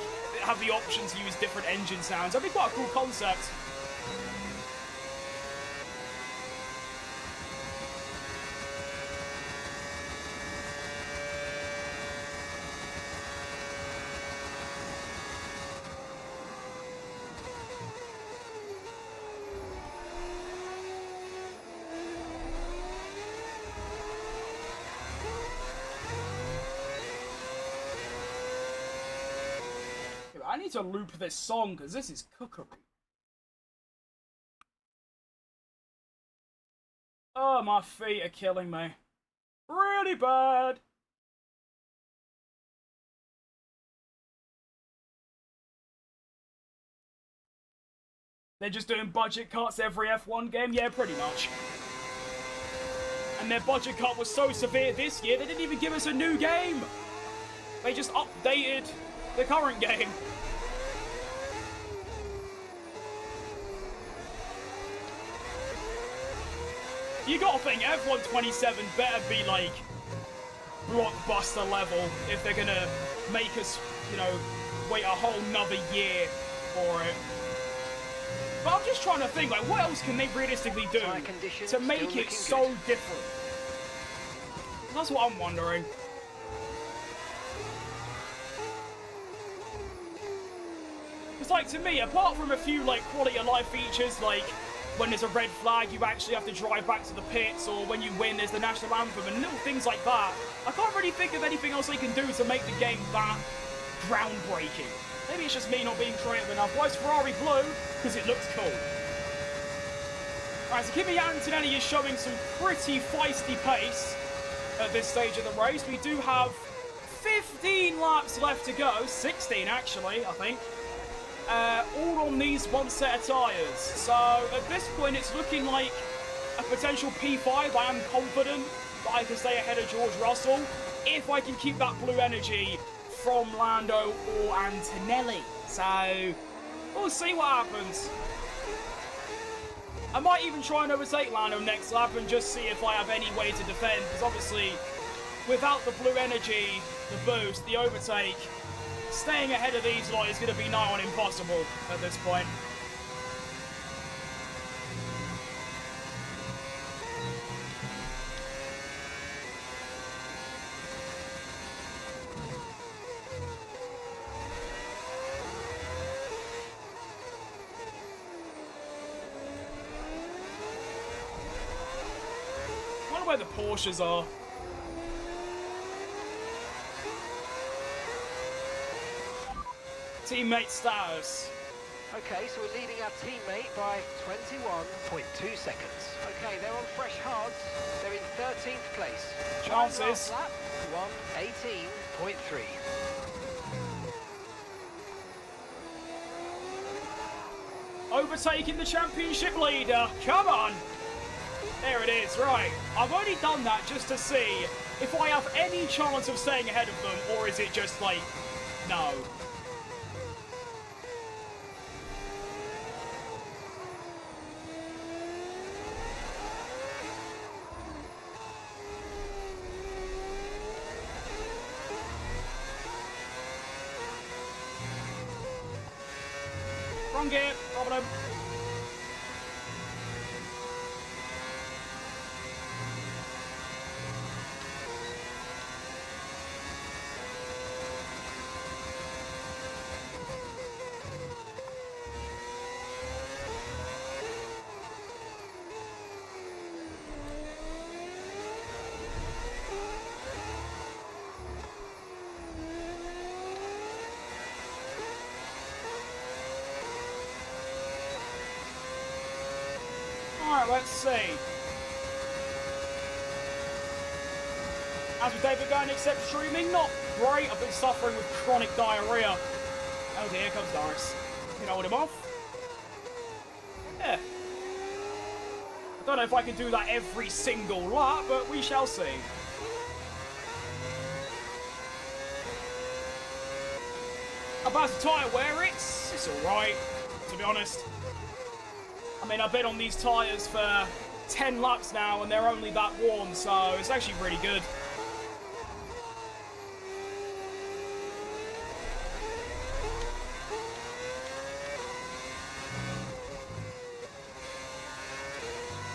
have the option to use different engine sounds. That'd be quite a cool concept. I need to loop this song because this is cookery. Oh, my feet are killing me. Really bad. They're just doing budget cuts every F1 game? Yeah, pretty much. And their budget cut was so severe this year, they didn't even give us a new game. They just updated the current game. You gotta think F127 better be like blockbuster level if they're gonna make us, you know, wait a whole nother year for it. But I'm just trying to think, like, what else can they realistically do to make it so different? That's what I'm wondering. It's like, to me, apart from a few, like, quality of life features, like when there's a red flag, you actually have to drive back to the pits, or when you win, there's the national anthem, and little things like that. I can't really think of anything else they can do to make the game that groundbreaking. Maybe it's just me not being creative enough. Why is Ferrari blue? Because it looks cool. Alright, so Kimi Antonelli is showing some pretty feisty pace at this stage of the race. We do have 15 laps left to go. 16, actually, I think. All on these one set of tyres. So at this point, it's looking like a potential P5. I am confident that I can stay ahead of George Russell if I can keep that blue energy from Lando or Antonelli. So we'll see what happens. I might even try and overtake Lando next lap and just see if I have any way to defend, because obviously without the blue energy, the boost, the overtake, staying ahead of these lot is going to be nigh on impossible at this point. I wonder where the Porsches are. Teammate status. Okay, so we're leading our teammate by 21.2 seconds. Okay, they're on fresh hards. They're in 13th place. Chances. Lap, 1:18.3. Overtaking the championship leader. Come on. There it is. Right. I've only done that just to see if I have any chance of staying ahead of them, or is it just like, no. Wrong gear. Problem. Alright, let's see. As with David going except streaming, not great. I've been suffering with chronic diarrhea. Oh dear, here comes Norris. Can I hold him off? Yeah. I don't know if I can do that every single lap, but we shall see. About the tyre wear, it's alright, to be honest. I mean, I've been on these tyres for 10 laps now, and they're only that worn, so it's actually really good.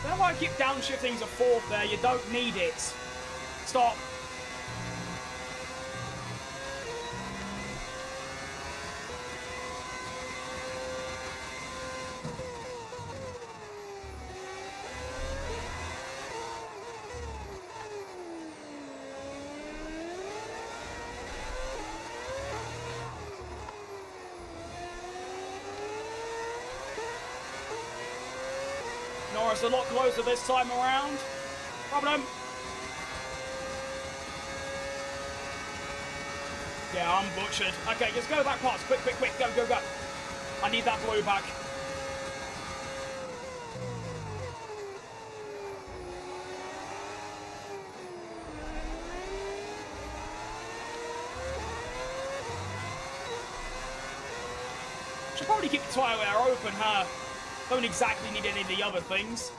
Don't know why I keep downshifting to 4th there. You don't need it. Stop. Norris a lot closer this time around. Problem. Yeah, I'm butchered. Okay, just go back past. Quick, quick, quick. Go, go, go. I need that blue back. Should probably keep the tyre wear open, huh? Don't exactly need any of the other things.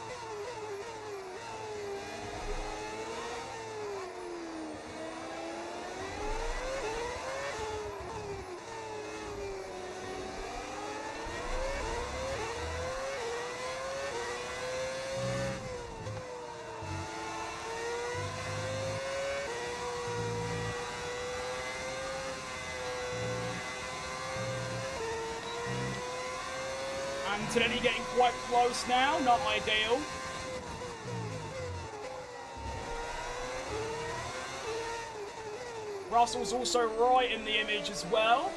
Antonelli getting quite close now, not ideal. Russell's also right in the image as well.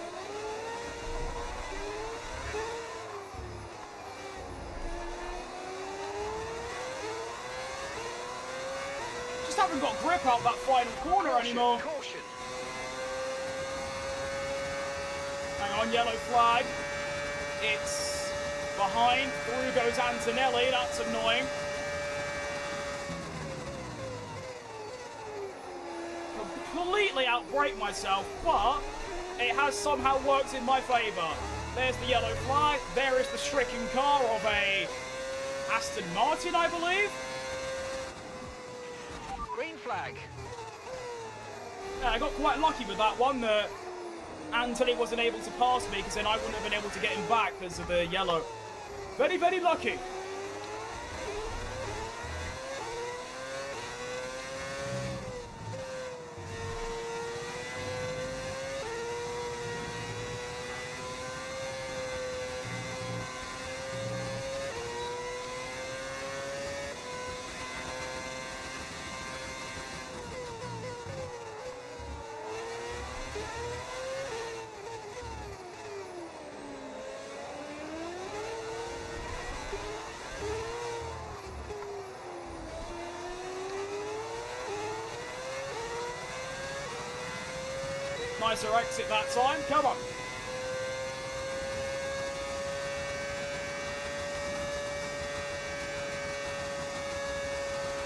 Just haven't got grip out that final corner anymore. Caution. Hang on, yellow flag. It's behind. Through goes Antonelli. That's annoying. Completely outbrake myself, but it has somehow worked in my favour. There's the yellow flag. There is the stricken car of a Aston Martin, I believe. Green flag. Yeah, I got quite lucky with that one. That Anthony wasn't able to pass me, because then I wouldn't have been able to get him back because of the yellow. Very, very lucky. Nicer exit that time. Come on.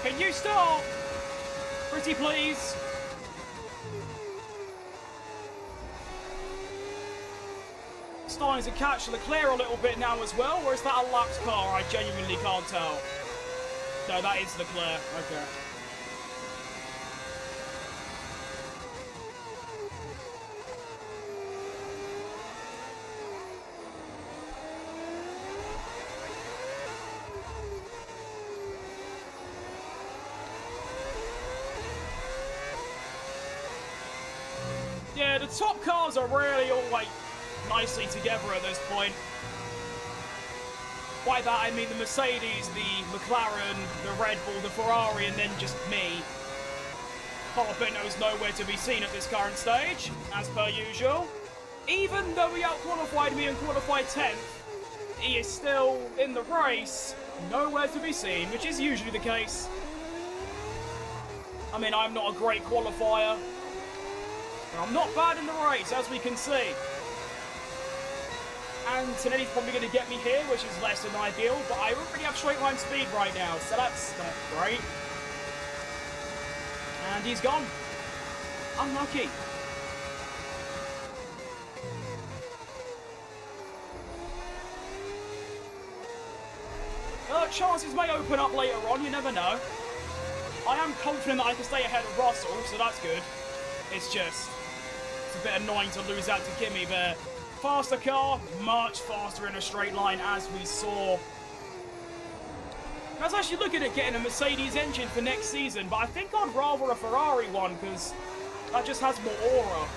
Can you stop? Pretty please. Starting to catch Leclerc a little bit now as well, or is that a lapped car? I genuinely can't tell. No, that is Leclerc. Okay. Yeah, the top cars are really all like nicely together at this point. By that I mean the Mercedes, the McLaren, the Red Bull, the Ferrari, and then just me. Jalapeno's nowhere to be seen at this current stage, as per usual. Even though he out-qualified me and qualified 10th, he is still in the race, nowhere to be seen, which is usually the case. I mean, I'm not a great qualifier, but I'm not bad in the race, as we can see. And Tonelli's probably going to get me here, which is less than ideal, but I don't really have straight line speed right now, so that's not great. And he's gone. Unlucky. Chances may open up later on, you never know. I am confident that I can stay ahead of Russell, so that's good. It's just, it's a bit annoying to lose out to Kimi there. Faster car, much faster in a straight line, as we saw. I was actually looking at getting a Mercedes engine for next season, but I think I'd rather a Ferrari one, because that just has more aura.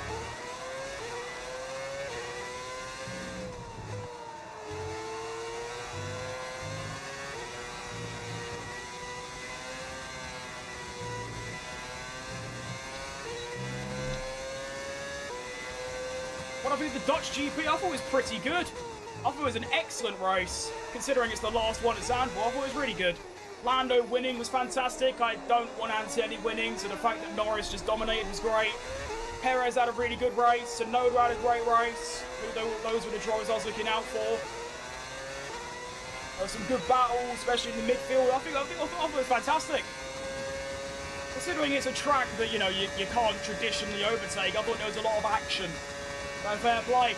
What I think the Dutch GP, I thought it was pretty good. I thought it was an excellent race, considering it's the last one at Zandvoort. I thought it was really good. Lando winning was fantastic. I don't want Antonelli winning, so the fact that Norris just dominated was great. Perez had a really good race. Tsunoda had a great race. Those were the drivers I was looking out for. There was some good battles, especially in the midfield. I think it was fantastic. Considering it's a track that, you know, you can't traditionally overtake, I thought there was a lot of action. No fair play.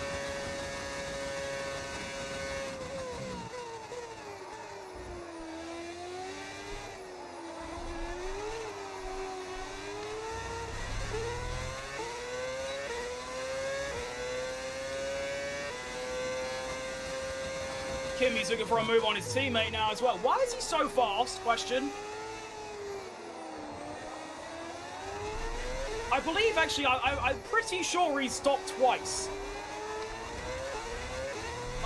Kimi's looking for a move on his teammate now as well. Why is he so fast? Question. I believe, actually, I'm pretty sure he's stopped twice.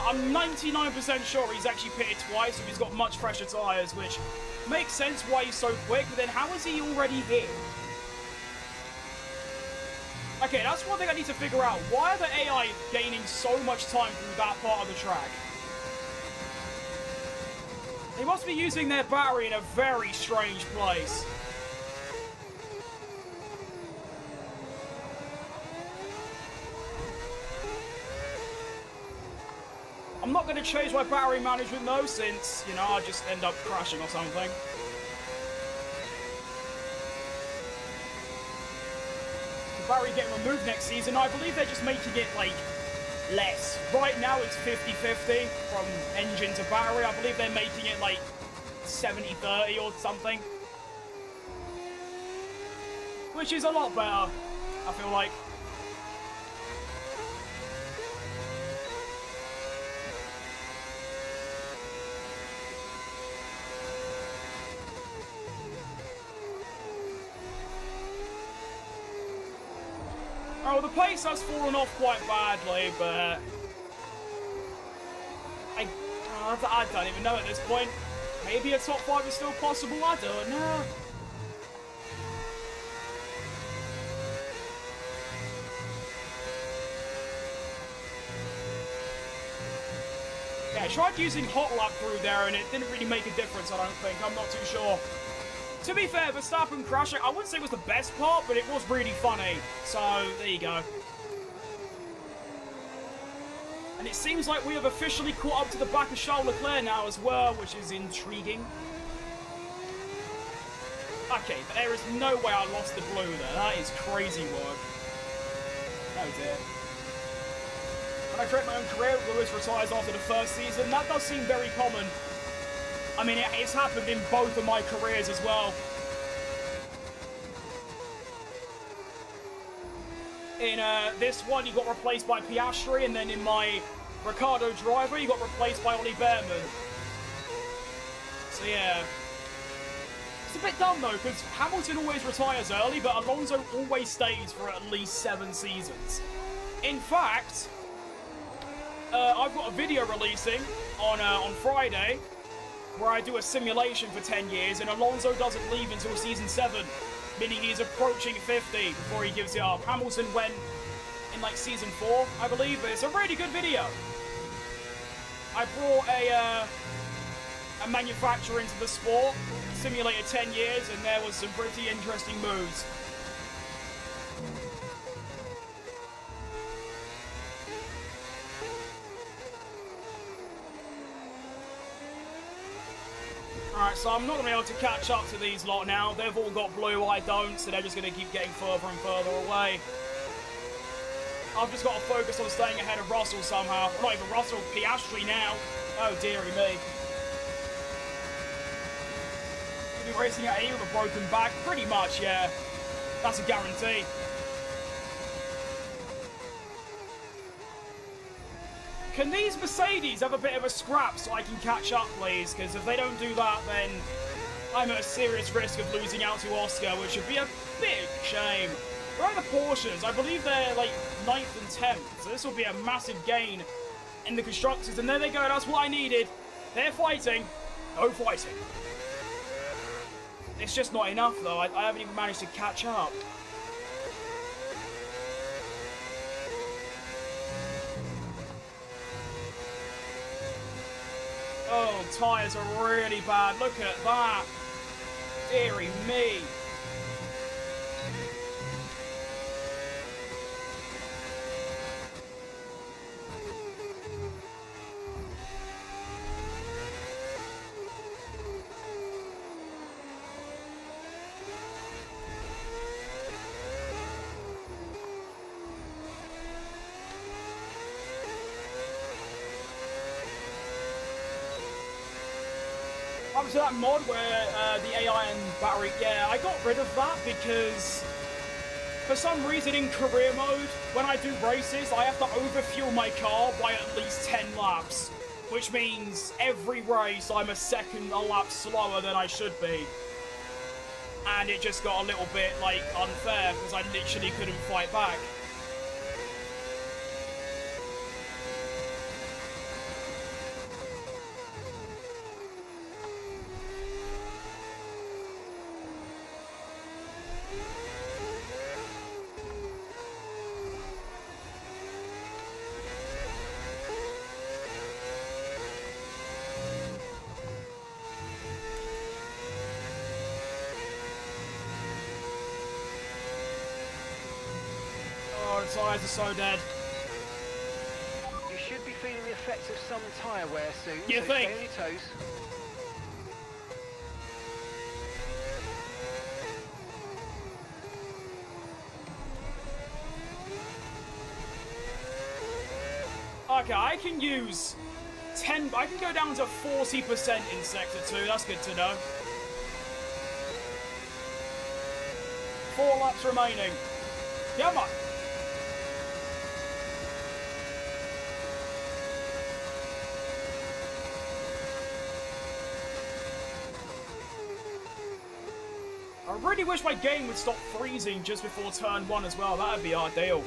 I'm 99% sure he's actually pitted twice, and he's got much fresher tyres, which makes sense why he's so quick, but then how is he already here? Okay, that's one thing I need to figure out. Why are the AI gaining so much time through that part of the track? They must be using their battery in a very strange place. I'm not going to change my battery management though, since, you know, I'll just end up crashing or something. The battery getting removed next season, I believe they're just making it, like, less. Right now it's 50-50 from engine to battery. I believe they're making it, like, 70-30 or something. Which is a lot better, I feel like. Oh, the pace has fallen off quite badly, but I don't even know at this point. Maybe a top 5 is still possible, I don't know. Yeah, I tried using hot lap through there and it didn't really make a difference, I don't think. I'm not too sure. To be fair, Verstappen crashing, I wouldn't say it was the best part, but it was really funny. So, there you go. And it seems like we have officially caught up to the back of Charles Leclerc now as well, which is intriguing. Okay, but there is no way I lost the blue there. That is crazy work. Oh dear. When I create my own career, Lewis retires after the first season. That does seem very common. I mean, it's happened in both of my careers as well. In this one, you got replaced by Piastri, and then in my Ricardo driver, you got replaced by Ollie Behrman. So yeah. It's a bit dumb though, because Hamilton always retires early, but Alonso always stays for at least 7 seasons. In fact, I've got a video releasing on Friday where I do a simulation for 10 years, and Alonso doesn't leave until season 7, meaning he's approaching 50 before he gives it up. Hamilton went in like season 4, I believe, but it's a really good video. I brought a manufacturer into the sport, simulated 10 years, and there was some pretty interesting moves. Alright, so I'm not going to be able to catch up to these lot now. They've all got blue, I don't, so they're just going to keep getting further and further away. I've just got to focus on staying ahead of Russell somehow. Well, not even Russell, Piastri now. Oh, dearie me. You'll be racing out here with a broken back? Pretty much, yeah. That's a guarantee. Can these Mercedes have a bit of a scrap so I can catch up, please? Because if they don't do that, then I'm at a serious risk of losing out to Oscar, which would be a big shame. Where are the Porsches? I believe they're like 9th and 10th, so this will be a massive gain in the Constructors. And there they go, that's what I needed. They're fighting. No fighting. It's just not enough, though. I haven't even managed to catch up. Oh, tyres are really bad. Look at that. Deary me. Up to that mod where the AI and battery, yeah, I got rid of that because for some reason in career mode, when I do races, I have to overfuel my car by at least 10 laps, which means every race I'm a lap slower than I should be. And it just got a little bit, like, unfair because I literally couldn't fight back. The tyres are so dead. You should be feeling the effects of some tyre wear soon. You so think? Stay on your toes. Okay, I can use 10. I can go down to 40% in Sector 2. That's good to know. 4 laps remaining. Come on. I really wish my game would stop freezing just before turn 1 as well. That would be ideal.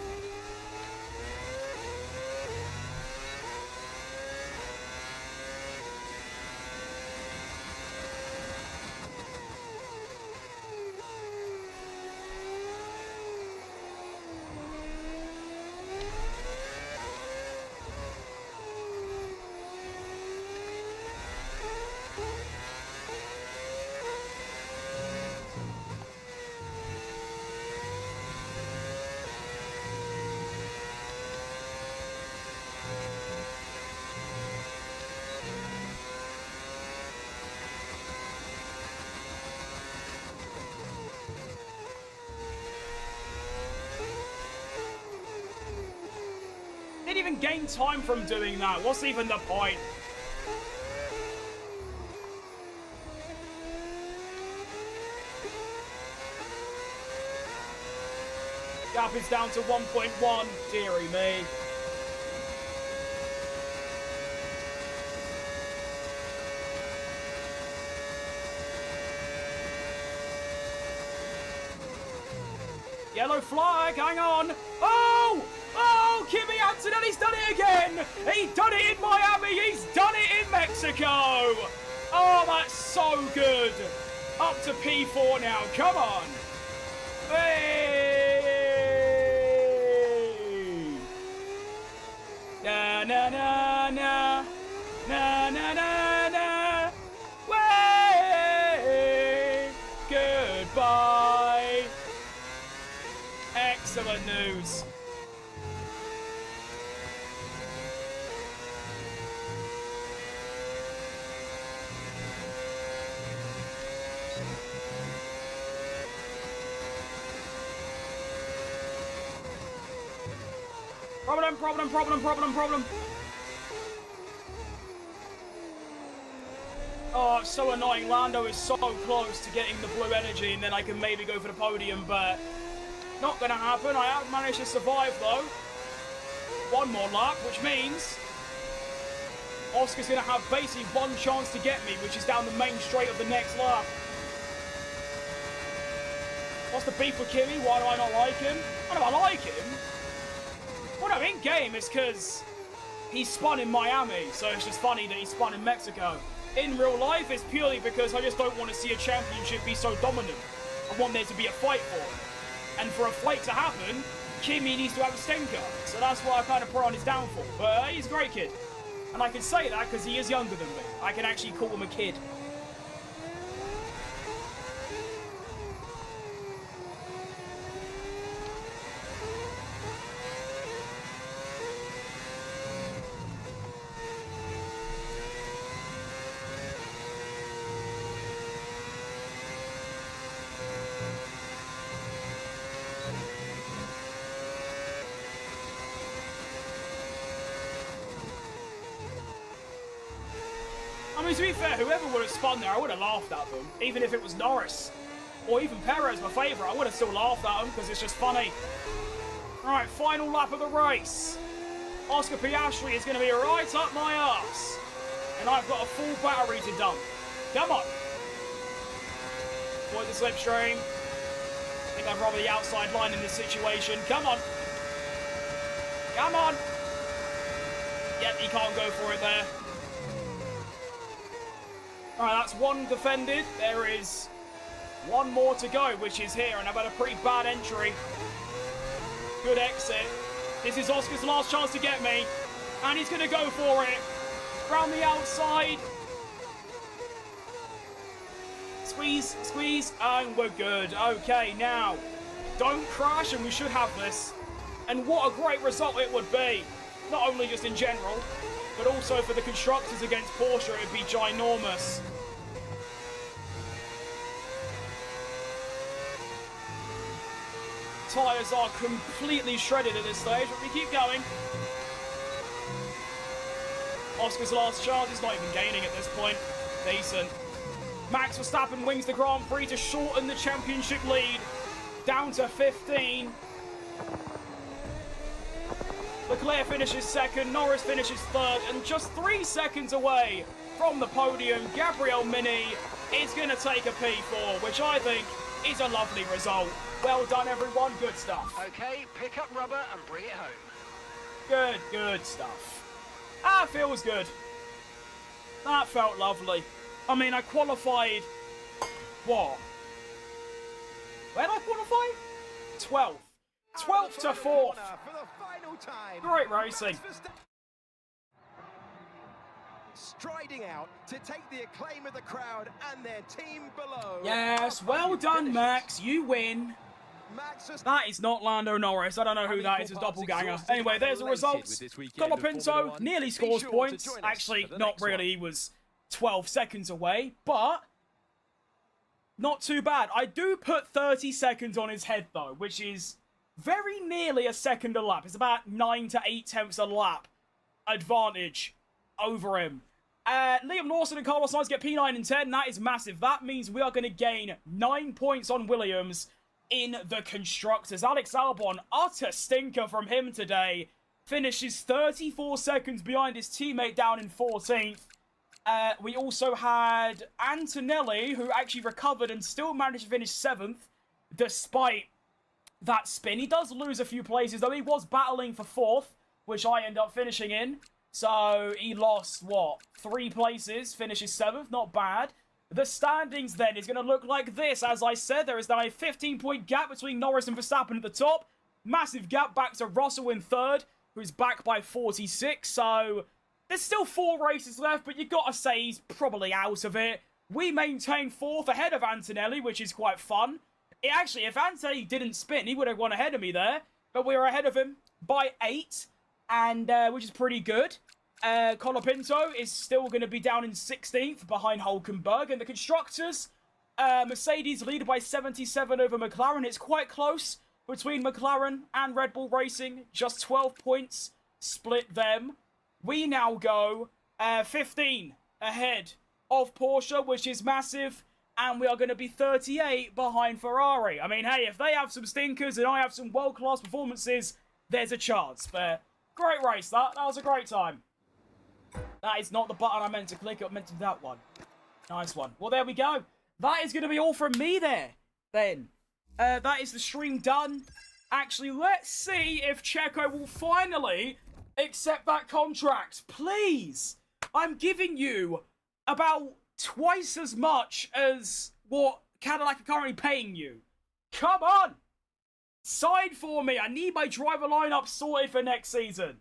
even gain time from doing that. What's even the point? Gap is down to 1.1. Dearie me. Yellow flag, hang on. Oh! Oh, Kimi Antonelli's done it again! He done it in Miami, he's done it in Mexico! Oh, that's so good! Up to P4 now, come on! Hey! Na na na na, na na na na, way! Goodbye! Excellent news. Problem. Oh, it's so annoying. Lando is so close to getting the blue energy, and then I can maybe go for the podium, but not gonna happen. I have managed to survive, though. One more lap, which means Oscar's gonna have basically one chance to get me, which is down the main straight of the next lap. What's the beef with Kimi? Why do I not like him? Why do I like him? Well, no, in-game it's because he spun in Miami, so it's just funny that he spun in Mexico. In real life, it's purely because I just don't want to see a championship be so dominant. I want there to be a fight for it. And for a fight to happen, Kimi needs to have a stinker. So that's why I kind of put on his downfall. But he's a great kid. And I can say that because he is younger than me. I can actually call him a kid. I mean, to be fair, whoever would have spun there, I would have laughed at them. Even if it was Norris. Or even Perez, my favourite, I would have still laughed at them because it's just funny. Alright, final lap of the race. Oscar Piastri is going to be right up my arse. And I've got a full battery to dump. Come on. Avoid the slipstream. I think I'd rather the outside line in this situation. Come on. Come on. Yep, he can't go for it there. Alright, that's one defended. There is one more to go, which is here, and I've had a pretty bad entry. Good exit. This is Oscar's last chance to get me, and he's going to go for it. Round the outside. Squeeze, squeeze, and we're good. Okay, now, don't crash, and we should have this. And what a great result it would be. Not only just in general, but also for the constructors against Porsche, it would be ginormous. Tyres are completely shredded at this stage, but we keep going. Oscar's last chance, he's not even gaining at this point. Decent. Max Verstappen wins the Grand Prix to shorten the championship lead down to 15. Leclerc finishes second, Norris finishes third, and just 3 seconds away from the podium, Gabriel Mini is going to take a P4, which I think is a lovely result. Well done, everyone. Good stuff. Okay, pick up rubber and bring it home. Good stuff. That feels good. That felt lovely. I mean, I qualified... What? Where did I qualify? 12th. 12th to 4th. Great racing. Striding out to take the acclaim of the crowd and their team below. Yes, well done, Max. You win. That is not Lando Norris. I don't know who that is. His doppelganger. Anyway, there's the results. Colapinto nearly scores points. Actually, not really. He was 12 seconds away, but not too bad. I do put 30 seconds on his head, though, which is very nearly a second a lap. It's about 9 to 8 tenths a lap advantage over him. Liam Lawson and Carlos Sainz get P9 and 10. That is massive. That means we are going to gain 9 points on Williams in the Constructors. Alex Albon, utter stinker from him today. Finishes 34 seconds behind his teammate down in 14th. We also had Antonelli, who actually recovered and still managed to finish 7th, despite that spin. He does lose a few places, though. He was battling for 4th, which I end up finishing in. So he lost, what, 3 places, finishes 7th, not bad. The standings then is going to look like this. As I said, there is now a 15-point gap between Norris and Verstappen at the top. Massive gap back to Russell in 3rd, who's back by 46. So there's still 4 races left, but you've got to say he's probably out of it. We maintain 4th ahead of Antonelli, which is quite fun. Actually, if Antonelli didn't spin, he would have gone ahead of me there. But we were ahead of him by 8, and which is pretty good. Colapinto is still going to be down in 16th behind Hulkenberg. And the Constructors, Mercedes lead by 77 over McLaren. It's quite close between McLaren and Red Bull Racing. Just 12 points split them. We now go 15 ahead of Porsche, which is massive. And we are going to be 38 behind Ferrari. I mean, hey, if they have some stinkers and I have some world-class performances, there's a chance. But great race, that. That was a great time. That is not the button I meant to click. I meant to do that one. Nice one. Well, there we go. That is going to be all from me there, then. That is the stream done. Actually, let's see if Checo will finally accept that contract. Please. I'm giving you about twice as much as what Cadillac are currently paying you. Come on! Sign for me. I need my driver lineup sorted for next season.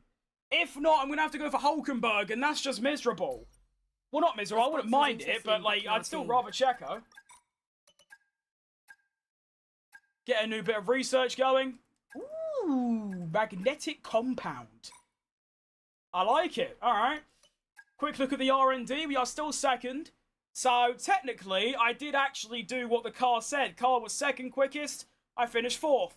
If not, I'm going to have to go for Hulkenberg, and that's just miserable. Well, not miserable. I wouldn't mind it, but, like, I'd still rather Checo. Get a new bit of research going. Ooh, magnetic compound. I like it. All right. Quick look at the R&D. We are still 2nd. So, technically, I did actually do what the car said. Car was 2nd quickest. I finished 4th.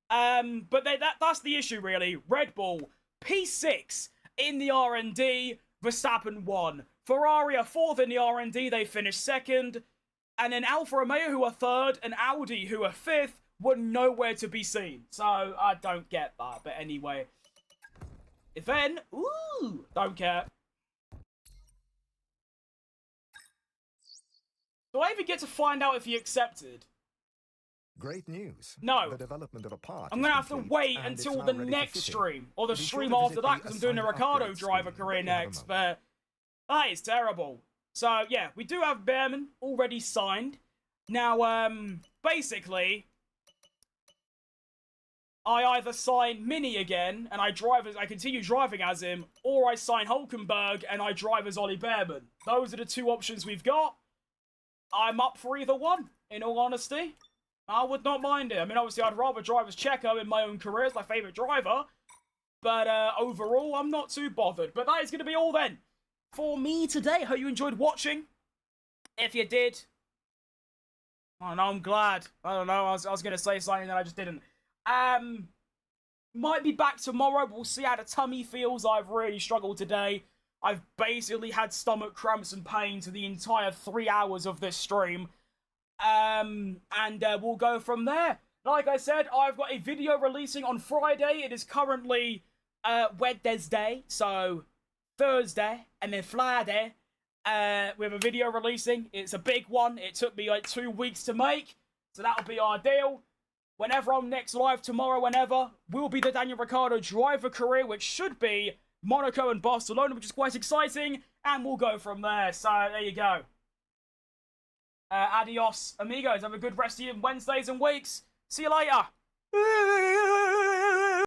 But that's the issue, really. Red Bull, P6 in the R&D. Verstappen won. Ferrari are 4th in the R&D. They finished 2nd. And then Alfa Romeo, who are 3rd, and Audi, who are 5th, were nowhere to be seen. So, I don't get that. But anyway. Then, ooh, don't care. Do I even get to find out if he accepted? Great news. No. The development of a part I'm going to have to wait until the next stream. Or the stream after that, because I'm doing a Ricardo driver career next. But that is terrible. So, yeah, we do have Behrman already signed. Now, basically, I either sign Mini again, and I continue driving as him, or I sign Hulkenberg, and I drive as Ollie Behrman. Those are the 2 options we've got. I'm up for either one, in all honesty. I would not mind it. I mean, obviously, I'd rather drive as Checo in my own career as my favourite driver. But overall, I'm not too bothered. But that is going to be all then for me today. Hope you enjoyed watching. If you did, I don't know, I'm glad. I don't know, I was going to say something that I just didn't. Might be back tomorrow, but we'll see how the tummy feels. I've really struggled today. I've basically had stomach cramps and pain to the entire 3 hours of this stream. And we'll go from there. Like I said, I've got a video releasing on Friday. It is currently Wednesday, so Thursday, and then Friday. We have a video releasing. It's a big one. It took me like 2 weeks to make, so that'll be ideal. Whenever I'm next live tomorrow, whenever, will be the Daniel Ricciardo driver career, which should be Monaco and Barcelona, which is quite exciting, and we'll go from there. So, there you go. Adios, amigos. Have a good rest of your Wednesdays and weeks. See you later.